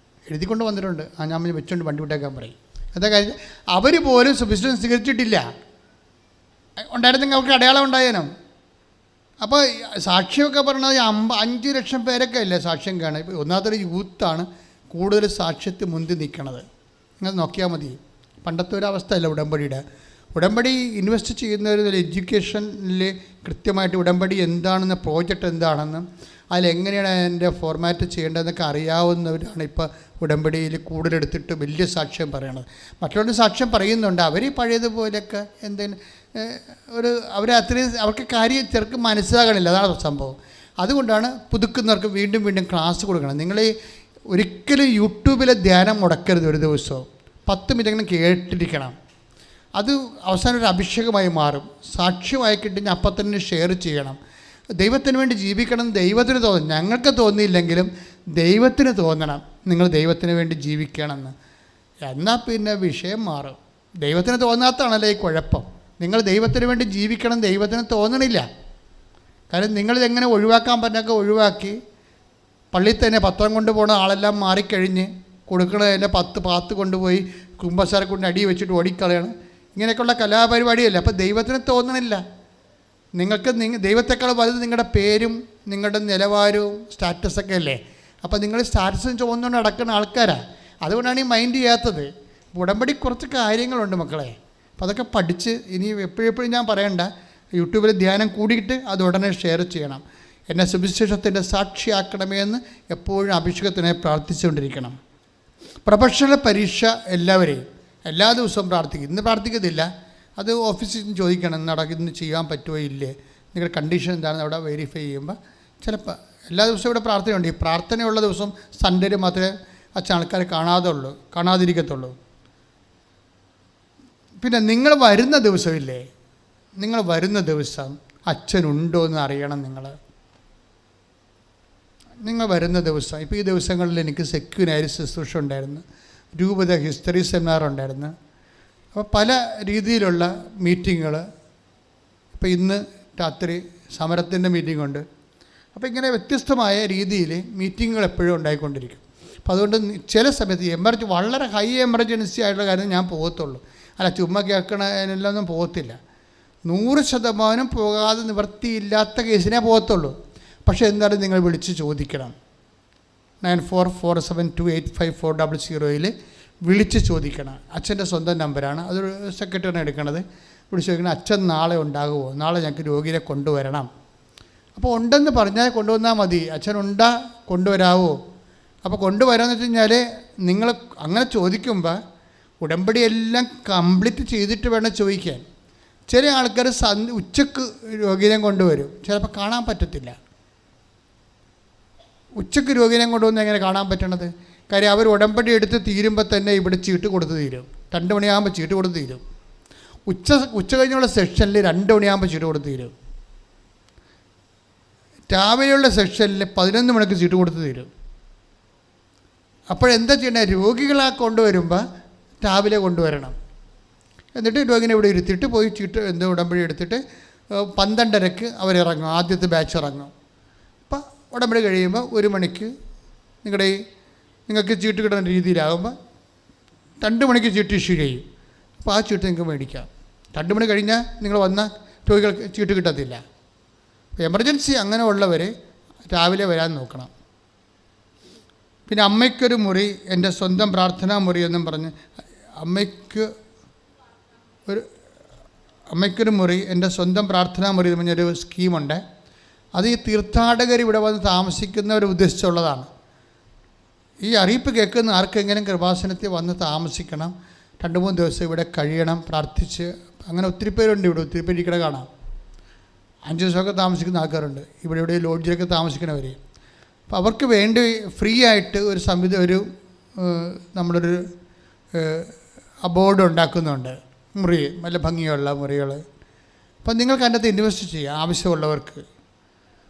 എഴുതിക്കൊണ്ട് വന്നിട്ടുണ്ട്. ഞാൻ വെച്ചുകൊണ്ട് വണ്ടി വിട്ടേക്കാൻ പറയും. എന്താ കാര്യം? അവർ പോലും സുവിശേഷം സ്വീകരിച്ചിട്ടില്ല. ഉണ്ടായിരുന്നെങ്കിൽ അവർക്ക് അടയാളം ഉണ്ടായേനോ. അപ്പോൾ സാക്ഷ്യമൊക്കെ പറഞ്ഞത് 5 ലക്ഷം പേരൊക്കെ അല്ലേ സാക്ഷ്യം കാണുക. ഇപ്പോൾ ഒന്നാമത്തെ യൂത്താണ് കൂടുതൽ സാക്ഷ്യത്തിൽ മുന്തി നിൽക്കണത്. നിങ്ങൾ നോക്കിയാൽ മതി. പണ്ടത്തെ ഒരു അവസ്ഥയല്ല ഉടമ്പടിയുടെ. ഉടമ്പടി ഇൻവെസ്റ്റ് ചെയ്യുന്നവർ എഡ്യൂക്കേഷനിൽ കൃത്യമായിട്ട് ഉടമ്പടി എന്താണെന്ന്, പ്രോജക്റ്റ് എന്താണെന്ന്, അതിലെങ്ങനെയാണ് അതിൻ്റെ ഫോർമാറ്റ് ചെയ്യേണ്ടതെന്നൊക്കെ അറിയാവുന്നവരാണ് ഇപ്പോൾ ഉടമ്പടിയിൽ കൂടുതലെടുത്തിട്ട് വലിയ സാക്ഷ്യം പറയണത്. മറ്റുള്ളവർ സാക്ഷ്യം പറയുന്നുണ്ട്, അവർ പഴയതുപോലെയൊക്കെ എന്തെങ്കിലും അവർക്ക് കാര്യം ചെറുക്ക് മനസ്സിലാകണില്ല. അതാണ് സംഭവം. അതുകൊണ്ടാണ് പുതുക്കുന്നവർക്ക് വീണ്ടും വീണ്ടും ക്ലാസ് കൊടുക്കണം. നിങ്ങൾ ഒരിക്കലും യൂട്യൂബിലെ ധ്യാനം മുടക്കരുത്. ഒരു ദിവസവും 10 മിനിറ്റെങ്കിലും കേട്ടിരിക്കണം. അത് അവസാനം ഒരു അഭിഷേകമായി മാറും. സാക്ഷ്യമായി കിട്ടിഞ്ഞാൽ അപ്പം തന്നെ ഷെയർ ചെയ്യണം. ദൈവത്തിന് വേണ്ടി ജീവിക്കണം ദൈവത്തിന് തോന്നും. ഞങ്ങൾക്ക് തോന്നിയില്ലെങ്കിലും ദൈവത്തിന് തോന്നണം നിങ്ങൾ ദൈവത്തിന് വേണ്ടി ജീവിക്കണമെന്ന്. എന്നാൽ പിന്നെ വിഷയം മാറും. ദൈവത്തിന് തോന്നാത്തതാണല്ലോ ഈ കുഴപ്പം. നിങ്ങൾ ദൈവത്തിന് വേണ്ടി ജീവിക്കണം ദൈവത്തിന് തോന്നണില്ല. കാര്യം നിങ്ങളിതെങ്ങനെ ഒഴിവാക്കാൻ പറ്റൊക്കെ ഒഴിവാക്കി പള്ളിയിൽ തന്നെ പത്രം കൊണ്ടുപോകുന്ന ആളെല്ലാം മാറിക്കഴിഞ്ഞ് കൊടുക്കണതിൻ്റെ 10 പാത്ത് കൊണ്ടുപോയി കുമ്പസാരെ കൊണ്ട് അടി വെച്ചിട്ട് ഓടിക്കളയണം. ഇങ്ങനെയൊക്കെയുള്ള കലാപരിപാടിയല്ലേ. അപ്പോൾ ദൈവത്തിന് തോന്നണില്ല. നിങ്ങൾക്ക് ദൈവത്തെക്കാൾ വലുത് നിങ്ങളുടെ പേരും നിങ്ങളുടെ നിലവാരവും സ്റ്റാറ്റസൊക്കെ അല്ലേ. അപ്പോൾ നിങ്ങൾ സ്റ്റാറ്റസും ചുവന്നുകൊണ്ട് നടക്കുന്ന ആൾക്കാരാണ്. അതുകൊണ്ടാണ് ഈ മൈൻഡ് ചെയ്യാത്തത്. ഉടമ്പടി കുറച്ച് കാര്യങ്ങളുണ്ട് മക്കളെ. അപ്പോൾ അതൊക്കെ പഠിച്ച് ഇനി എപ്പോഴെപ്പോഴും ഞാൻ പറയണ്ട, യൂട്യൂബിൽ ധ്യാനം കൂടിയിട്ട് അത് ഉടനെ ഷെയർ ചെയ്യണം. എന്നെ സുവിശേഷത്തിൻ്റെ സാക്ഷിയാക്കണമേ എന്ന് എപ്പോഴും അഭിഷേകത്തിനെ പ്രാർത്ഥിച്ചുകൊണ്ടിരിക്കണം. പ്രൊഫഷണൽ പരീക്ഷ എല്ലാവരെയും എല്ലാ ദിവസവും പ്രാർത്ഥിക്കും. ഇന്ന് പ്രാർത്ഥിക്കത്തില്ല, അത് ഓഫീസിൽ നിന്ന് ചോദിക്കണം, ഇന്ന് ചെയ്യാൻ പറ്റുമോ ഇല്ലേ, നിങ്ങളുടെ കണ്ടീഷൻ എന്താണെന്ന് അവിടെ വെരിഫൈ ചെയ്യുമ്പോൾ ചിലപ്പോൾ എല്ലാ ദിവസവും ഇവിടെ പ്രാർത്ഥനയുണ്ട്. ഈ പ്രാർത്ഥനയുള്ള ദിവസം സൺഡേയിൽ മാത്രമേ അച്ഛൻ ആൾക്കാർ കാണാതിരിക്കത്തുള്ളൂ. പിന്നെ നിങ്ങൾ വരുന്ന ദിവസമില്ലേ, നിങ്ങൾ വരുന്ന ദിവസം അച്ഛനുണ്ടോ എന്ന് അറിയണം. നിങ്ങൾ വരുന്ന ദിവസം, ഇപ്പോൾ ഈ ദിവസങ്ങളിൽ എനിക്ക് സെക്യുനാരി ശുശ്രൂഷ ഉണ്ടായിരുന്നു, രൂപത ഹിസ്റ്ററി സെമിനാർ ഉണ്ടായിരുന്നു. അപ്പോൾ പല രീതിയിലുള്ള മീറ്റിങ്ങുകൾ. ഇപ്പോൾ ഇന്ന് രാത്രി സമരത്തിൻ്റെ മീറ്റിംഗ് ഉണ്ട്. അപ്പോൾ ഇങ്ങനെ വ്യത്യസ്തമായ രീതിയിൽ മീറ്റിങ്ങുകൾ എപ്പോഴും ഉണ്ടായിക്കൊണ്ടിരിക്കും. അപ്പോൾ അതുകൊണ്ട് ചില സമയത്ത് വളരെ ഹൈ എമർജൻസി ആയിട്ടുള്ള കാര്യം ഞാൻ പോകത്തുള്ളൂ. അല്ല ചുമ്മാ കേൾക്കണതിനെല്ലാം പോകത്തില്ല. 100% പോകാതെ നിവൃത്തിയില്ലാത്ത കേസിനെ പോകത്തുള്ളൂ. പക്ഷേ എന്തായാലും നിങ്ങൾ വിളിച്ച് ചോദിക്കണം. 9447285400 വിളിച്ച് ചോദിക്കണം. അച്ഛൻ്റെ സ്വന്തം നമ്പറാണ്, അതൊരു സെക്രട്ടറിനെ എടുക്കണത്. വിളിച്ച് ചോദിക്കണം, അച്ഛൻ നാളെ ഉണ്ടാകുമോ, നാളെ ഞങ്ങൾക്ക് രോഗിയെ കൊണ്ടുവരണം. അപ്പോൾ ഉണ്ടെന്ന് പറഞ്ഞാൽ കൊണ്ടുവന്നാൽ മതി. അച്ഛനുണ്ടാ കൊണ്ടുവരാവോ. അപ്പോൾ കൊണ്ടുവരാമെന്ന് വെച്ച് കഴിഞ്ഞാൽ നിങ്ങൾ അങ്ങനെ ചോദിക്കുമ്പോൾ ഉടമ്പടി എല്ലാം കംപ്ലീറ്റ് ചെയ്തിട്ട് വേണം ചോദിക്കാൻ. ചില ആൾക്കാർ ഉച്ചക്ക് രോഗിനെ കൊണ്ടുവരും, ചിലപ്പോൾ കാണാൻ പറ്റത്തില്ല. ഉച്ചക്ക് രോഗിനെ കൊണ്ടുവന്ന് എങ്ങനെ കാണാൻ പറ്റണത്? കാര്യം അവർ ഉടമ്പടി എടുത്ത് തീരുമ്പോൾ തന്നെ ഇവിടെ ചീട്ട് കൊടുത്ത് തീരും. 2 മണിയാകുമ്പോൾ ചീട്ട് കൊടുത്ത് തീരും. ഉച്ച കഴിഞ്ഞുള്ള സെക്ഷനിൽ 2 മണിയാകുമ്പോൾ ചീട്ട് കൊടുത്ത് തീരും. രാവിലെയുള്ള സെക്ഷനിൽ 11 മണിക്ക് ചീട്ട് കൊടുത്ത് തീരും. അപ്പോഴെന്താ ചെയ്യേണ്ടത്? രോഗികളെ കൊണ്ടുവരുമ്പോൾ രാവിലെ കൊണ്ടുവരണം. എന്നിട്ട് രോഗിനെ ഇവിടെ ഇരുത്തിയിട്ട് പോയി ചീട്ട് ഉടമ്പടി എടുത്തിട്ട് 12:30 അവരിറങ്ങും, ആദ്യത്തെ ബാച്ച് ഇറങ്ങും. അപ്പോൾ ഉടമ്പടി കഴിയുമ്പോൾ 1 മണിക്ക് നിങ്ങൾക്ക് ചീട്ട് കിട്ടുന്ന രീതിയിലാകുമ്പോൾ 2 മണിക്ക് ചീട്ട് ഇഷ്യൂ ചെയ്യും. അപ്പോൾ ആ ചീട്ട് നിങ്ങൾക്ക് മേടിക്കാം. 2 മണി കഴിഞ്ഞാൽ നിങ്ങൾ വന്നാൽ രോഗികൾക്ക് ചീട്ട് കിട്ടത്തില്ല. എമർജൻസി അങ്ങനെ ഉള്ളവർ രാവിലെ വരാൻ നോക്കണം. പിന്നെ അമ്മയ്ക്കൊരു മുറി, എൻ്റെ സ്വന്തം പ്രാർത്ഥനാ മുറി എന്നും പറഞ്ഞ് അമ്മയ്ക്കൊരു മുറി, എൻ്റെ സ്വന്തം പ്രാർത്ഥനാ മുറി എന്ന് പറഞ്ഞൊരു സ്കീമുണ്ട്. അത് ഈ തീർത്ഥാടകർ ഇവിടെ വന്ന് താമസിക്കുന്നവർ ഉദ്ദേശിച്ചുള്ളതാണ്. ഈ അറിയിപ്പ് കേൾക്കുന്ന ആർക്കെങ്കിലും കൃപാസനത്തിൽ വന്ന് താമസിക്കണം, 2-3 ദിവസം ഇവിടെ കഴിയണം, പ്രാർത്ഥിച്ച്. അങ്ങനെ ഒത്തിരി പേരുണ്ട് ഇവിടെ, ഒത്തിരി പേര് ഇവിടെ കാണാം. 5 ദിവസമൊക്കെ താമസിക്കുന്ന ആൾക്കാരുണ്ട് ഇവിടെ ലോഡ്ജിലൊക്കെ താമസിക്കണവർ. അപ്പോൾ അവർക്ക് വേണ്ടി ഫ്രീ ആയിട്ട് നമ്മളൊരു അബോർഡ് ഉണ്ടാക്കുന്നുണ്ട്, മുറി, നല്ല ഭംഗിയുള്ള മുറികൾ. അപ്പോൾ നിങ്ങൾക്ക് അതിൻ്റെ അകത്ത് ഇൻവെസ്റ്റ് ചെയ്യാം ആവശ്യമുള്ളവർക്ക്.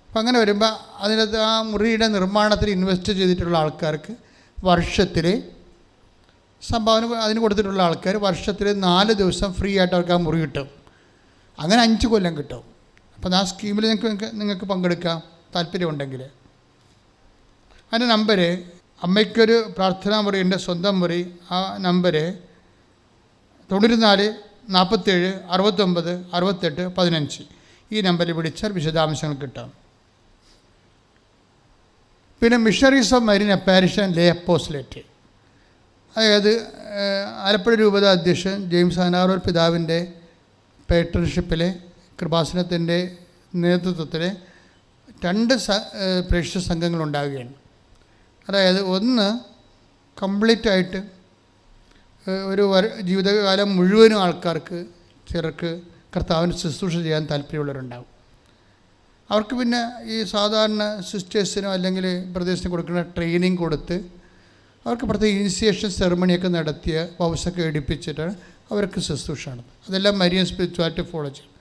അപ്പം അങ്ങനെ വരുമ്പോൾ അതിനകത്ത് ആ മുറിയുടെ നിർമ്മാണത്തിൽ ഇൻവെസ്റ്റ് ചെയ്തിട്ടുള്ള ആൾക്കാർക്ക് വർഷത്തിൽ സംഭാവന അതിന് കൊടുത്തിട്ടുള്ള ആൾക്കാർ വർഷത്തിൽ 4 ദിവസം ഫ്രീ ആയിട്ട് അവർക്ക് ആ മുറി കിട്ടും. അങ്ങനെ 5 കൊല്ലം കിട്ടും. അപ്പോൾ ആ സ്കീമിൽ നിങ്ങൾക്ക് പങ്കെടുക്കാം താല്പര്യമുണ്ടെങ്കിൽ. അതിൻ്റെ നമ്പര്, അമ്മയ്ക്കൊരു പ്രാർത്ഥനാ മുറി, എൻ്റെ സ്വന്തം മുറി, ആ നമ്പര് 94 47 69 68 15 ഈ നമ്പറിൽ വിളിച്ചാൽ വിശദാംശങ്ങൾ കിട്ടാം. പിന്നെ missionaries of marine apparition lay apostolate, അതായത് ആലപ്പുഴ രൂപത അധ്യക്ഷൻ ജെയിംസ് അനാറോൽ പിതാവിൻ്റെ പേട്രൺഷിപ്പിലെ കൃപാസനത്തിൻ്റെ നേതൃത്വത്തിൽ 2 പ്രേക്ഷിത സംഘങ്ങളുണ്ടാവുകയാണ്. അതായത് ഒന്ന് കംപ്ലീറ്റായിട്ട് ഒരു ജീവിതകാലം മുഴുവനും ആൾക്കാർക്ക് ചിലർക്ക് കർത്താവിന് ശുശ്രൂഷ ചെയ്യാൻ താല്പര്യമുള്ളവരുണ്ടാവും. അവർക്ക് പിന്നെ ഈ സാധാരണ സിസ്റ്റേഴ്സിനോ അല്ലെങ്കിൽ ബ്രദേഴ്സിനോ കൊടുക്കുന്ന ട്രെയിനിങ് കൊടുത്ത് അവർക്ക് പ്രത്യേക ഇനിഷ്യേഷൻ സെറമണിയൊക്കെ നടത്തിയ വൗസൊക്കെ എടുപ്പിച്ചിട്ടാണ് അവർക്ക് ശുശ്രൂഷയാണ്. അതെല്ലാം മരിയൻ സ്പിരിച്വാലിറ്റി ഫോളോ ചെയ്യും.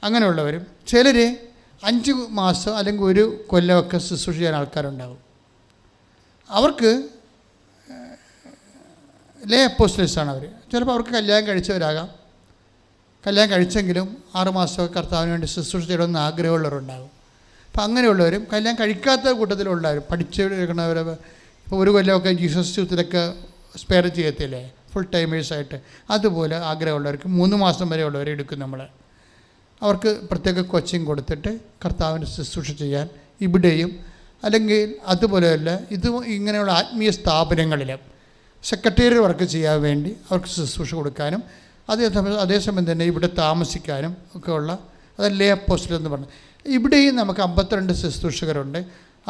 അങ്ങനെയുള്ളവരും ചിലർ 5 മാസം അല്ലെങ്കിൽ 1 കൊല്ലമൊക്കെ ശുശ്രൂഷ ചെയ്യാൻ ആൾക്കാരുണ്ടാവും. അവർക്ക് ലേ അപ്പോസ്റ്റലേഴ്സാണ് അവർ. ചിലപ്പോൾ അവർക്ക് കല്യാണം കഴിച്ചവരാകാം, കല്യാണം കഴിച്ചെങ്കിലും 6 മാസമൊക്കെ കർത്താവിന് വേണ്ടി ശുശ്രൂഷ ചെയ്യണമെന്ന് ആഗ്രഹമുള്ളവരുണ്ടാകും. അപ്പോൾ അങ്ങനെയുള്ളവരും കല്യാണം കഴിക്കാത്ത കൂട്ടത്തിലുള്ളവരും പഠിച്ചെടുക്കുന്നവർ ഇപ്പോൾ 1 കൊല്ലമൊക്കെ ജീസസ് യൂത്തിലൊക്കെ സ്പെയർ ചെയ്യത്തില്ലേ ഫുൾ ടൈമേഴ്സായിട്ട്, അതുപോലെ ആഗ്രഹമുള്ളവർക്ക് 3 മാസം വരെ ഉള്ളവരെ എടുക്കും നമ്മൾ. അവർക്ക് പ്രത്യേക കോച്ചിങ് കൊടുത്തിട്ട് കർത്താവിന് ശുശ്രൂഷ ചെയ്യാൻ ഇവിടെയും അല്ലെങ്കിൽ അതുപോലെയല്ല ഇത് ഇങ്ങനെയുള്ള ആത്മീയ സ്ഥാപനങ്ങളിൽ സെക്രട്ടേറിയറ്റ് വർക്ക് ചെയ്യാൻ വേണ്ടി അവർക്ക് ശുശ്രൂഷ കൊടുക്കാനും അതേസമയം തന്നെ ഇവിടെ താമസിക്കാനും ഒക്കെ ഉള്ള അതല്ലേ അപ്പോസ്റ്റൽ എന്ന് പറഞ്ഞു. ഇവിടെയും നമുക്ക് 52 ശുശ്രൂഷകരുണ്ട്.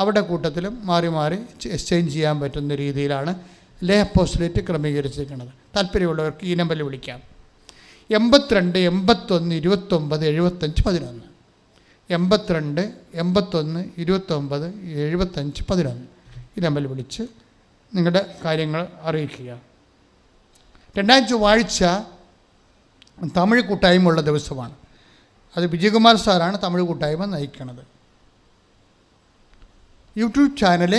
അവിടെ കൂട്ടത്തിലും മാറി മാറി എക്സ്ചേഞ്ച് ചെയ്യാൻ പറ്റുന്ന രീതിയിലാണ് ലേ അപ്പോസ്റ്റലേറ്റ് ക്രമീകരിച്ചിരിക്കുന്നത്. താല്പര്യമുള്ളവർക്ക് ഈ നമ്പറിൽ വിളിക്കാം. 82 81 29 75 11 82 81 29 75 11 ഈ നമ്പറിൽ വിളിച്ച് നിങ്ങളുടെ കാര്യങ്ങൾ അറിയിക്കുക. 2ാം ചൊവ്വാഴ്ച തമിഴ് കൂട്ടായ്മ ഉള്ള ദിവസമാണ്. അത് വിജയകുമാർ സാറാണ് തമിഴ് കൂട്ടായ്മ നയിക്കുന്നത്. യൂട്യൂബ് ചാനൽ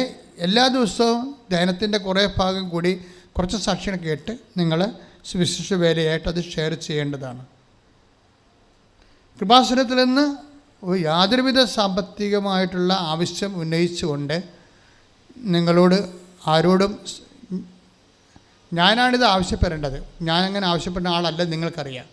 എല്ലാ ദിവസവും ധ്യാനത്തിൻ്റെ കുറേ ഭാഗം കൂടി കുറച്ച് സാക്ഷികൾ കേട്ട് നിങ്ങൾ സുവിശേഷ വേലയായിട്ട് അത് ഷെയർ ചെയ്യേണ്ടതാണ്. കൃപാസനത്തിൽ നിന്ന് യാതൊരുവിധ സാമ്പത്തികമായിട്ടുള്ള ആവശ്യം ഉന്നയിച്ചുകൊണ്ട് നിങ്ങളോട് ആരോടും ഞാനാണിത് ആവശ്യപ്പെടേണ്ടത്, ഞാനങ്ങനെ ആവശ്യപ്പെടുന്ന ആളല്ല, നിങ്ങൾക്കറിയാം.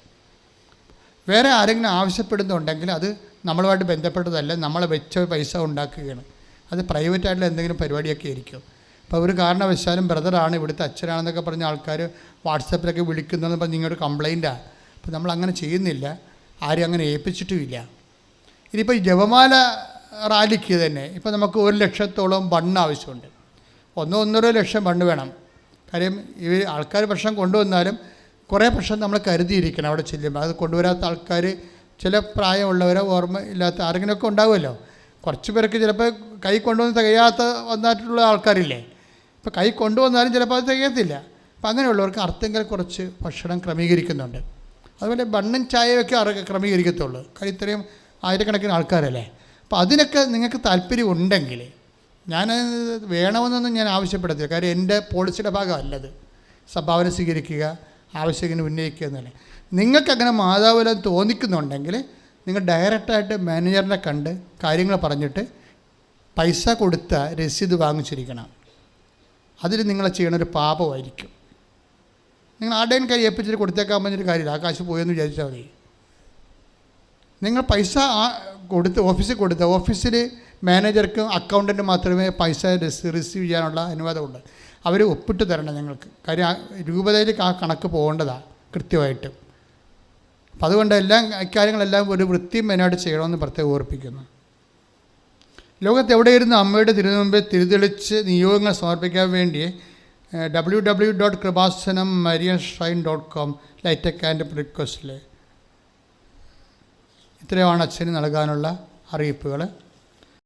വേറെ ആരെങ്കിലും ആവശ്യപ്പെടുന്നുണ്ടെങ്കിൽ അത് നമ്മളുമായിട്ട് ബന്ധപ്പെട്ടതല്ല, നമ്മളെ വെച്ച പൈസ ഉണ്ടാക്കുകയാണ്. അത് പ്രൈവറ്റായിട്ടുള്ള എന്തെങ്കിലും പരിപാടിയൊക്കെ ആയിരിക്കും. അപ്പോൾ ഒരു കാരണവശാലും ബ്രദറാണ് ഇവിടുത്തെ അച്ഛനാണെന്നൊക്കെ പറഞ്ഞ ആൾക്കാർ വാട്സാപ്പിലൊക്കെ വിളിക്കുന്നതെന്ന് പറഞ്ഞ് നിങ്ങളുടെ കംപ്ലൈൻറ്റാണ്. അപ്പോൾ നമ്മളങ്ങനെ ചെയ്യുന്നില്ല, ആരും അങ്ങനെ ഏൽപ്പിച്ചിട്ടുമില്ല. ഇനിയിപ്പോൾ ഈ ജപമാല റാലിക്ക് തന്നെ ഇപ്പോൾ നമുക്ക് 1 ലക്ഷത്തോളം ബണ്ണ് ആവശ്യമുണ്ട്. 1-1.5 ലക്ഷം ബണ്ണ് വേണം. കാര്യം ഈ ആൾക്കാർ ഭക്ഷണം കൊണ്ടുവന്നാലും കുറേ ഭക്ഷണം നമ്മൾ കരുതിയിരിക്കണം അവിടെ ചെല്ലുമ്പോൾ. അത് കൊണ്ടുവരാത്ത ആൾക്കാർ ചില പ്രായമുള്ളവരോ ഓർമ്മ ഇല്ലാത്ത ആരെങ്കിലുമൊക്കെ ഉണ്ടാവുമല്ലോ. കുറച്ച് പേർക്ക് ചിലപ്പോൾ കൈ കൊണ്ടുവന്ന് തികയാത്ത വന്നിട്ടുള്ള ആൾക്കാരില്ലേ. ഇപ്പോൾ കൈ കൊണ്ടുവന്നാലും ചിലപ്പോൾ അത് തികയത്തില്ല. അപ്പോൾ അങ്ങനെയുള്ളവർക്ക് അർത്ഥങ്ങൾ കുറച്ച് ഭക്ഷണം ക്രമീകരിക്കുന്നുണ്ട്. അതുപോലെ ബണ്ണും ചായയൊക്കെ ക്രമീകരിക്കത്തുള്ളൂ. കാര്യം ഇത്രയും ആയിരക്കണക്കിന് ആൾക്കാരല്ലേ. അപ്പോൾ അതിനൊക്കെ നിങ്ങൾക്ക് താല്പര്യം ഉണ്ടെങ്കിൽ ഞാൻ വേണമെന്നൊന്നും ഞാൻ ആവശ്യപ്പെടത്തില്ല. കാര്യം എൻ്റെ പോളിസിയുടെ ഭാഗമല്ലത്. സംഭാവന സ്വീകരിക്കുക, ആവശ്യത്തിന് ഉന്നയിക്കുക എന്നല്ലേ. നിങ്ങൾക്കങ്ങനെ മാതാവിലം തോന്നിക്കുന്നുണ്ടെങ്കിൽ നിങ്ങൾ ഡയറക്റ്റായിട്ട് മാനേജറിനെ കണ്ട് കാര്യങ്ങൾ പറഞ്ഞിട്ട് പൈസ കൊടുത്ത രസീത് വാങ്ങിച്ചിരിക്കണം. അതിൽ നിങ്ങൾ ചെയ്യണൊരു പാപമായിരിക്കും. നിങ്ങൾ ആരുടെയും കൈ ഏൽപ്പിച്ചിട്ട് കൊടുത്തേക്കാൻ പറഞ്ഞൊരു കാര്യമില്ല. ആ കാശ് പോയെന്ന് വിചാരിച്ചാൽ മതി. നിങ്ങൾ പൈസ കൊടുത്ത് ഓഫീസിൽ കൊടുത്ത ഓഫീസിൽ മാനേജർക്കും അക്കൗണ്ടൻറ്റ് മാത്രമേ പൈസ റിസീവ് ചെയ്യാനുള്ള അനുവാദമുണ്ട്. അവർ ഒപ്പിട്ട് തരണം നിങ്ങൾക്ക്. കാര്യം രൂപതയിലേക്ക് ആ കണക്ക് പോകേണ്ടതാണ് കൃത്യമായിട്ട്. അപ്പം അതുകൊണ്ട് ഇക്കാര്യങ്ങളെല്ലാം ഒരു വൃത്തിയും മെനായിട്ട് ചെയ്യണമെന്ന് പ്രത്യേകം ഓർപ്പിക്കുന്നു. ലോകത്ത് എവിടെയിരുന്ന് അമ്മയുടെ തിരുമുമ്പിൽ തിരിതെളിച്ച് നിയോഗങ്ങൾ സമർപ്പിക്കാൻ വേണ്ടി www.kripasanam.marianshrine.com ലൈറ്റക് ആൻഡ് റിക്വസ്റ്റിൽ ഇത്രയുമാണ് അച്ഛന് നൽകാനുള്ള അറിയിപ്പുകൾ.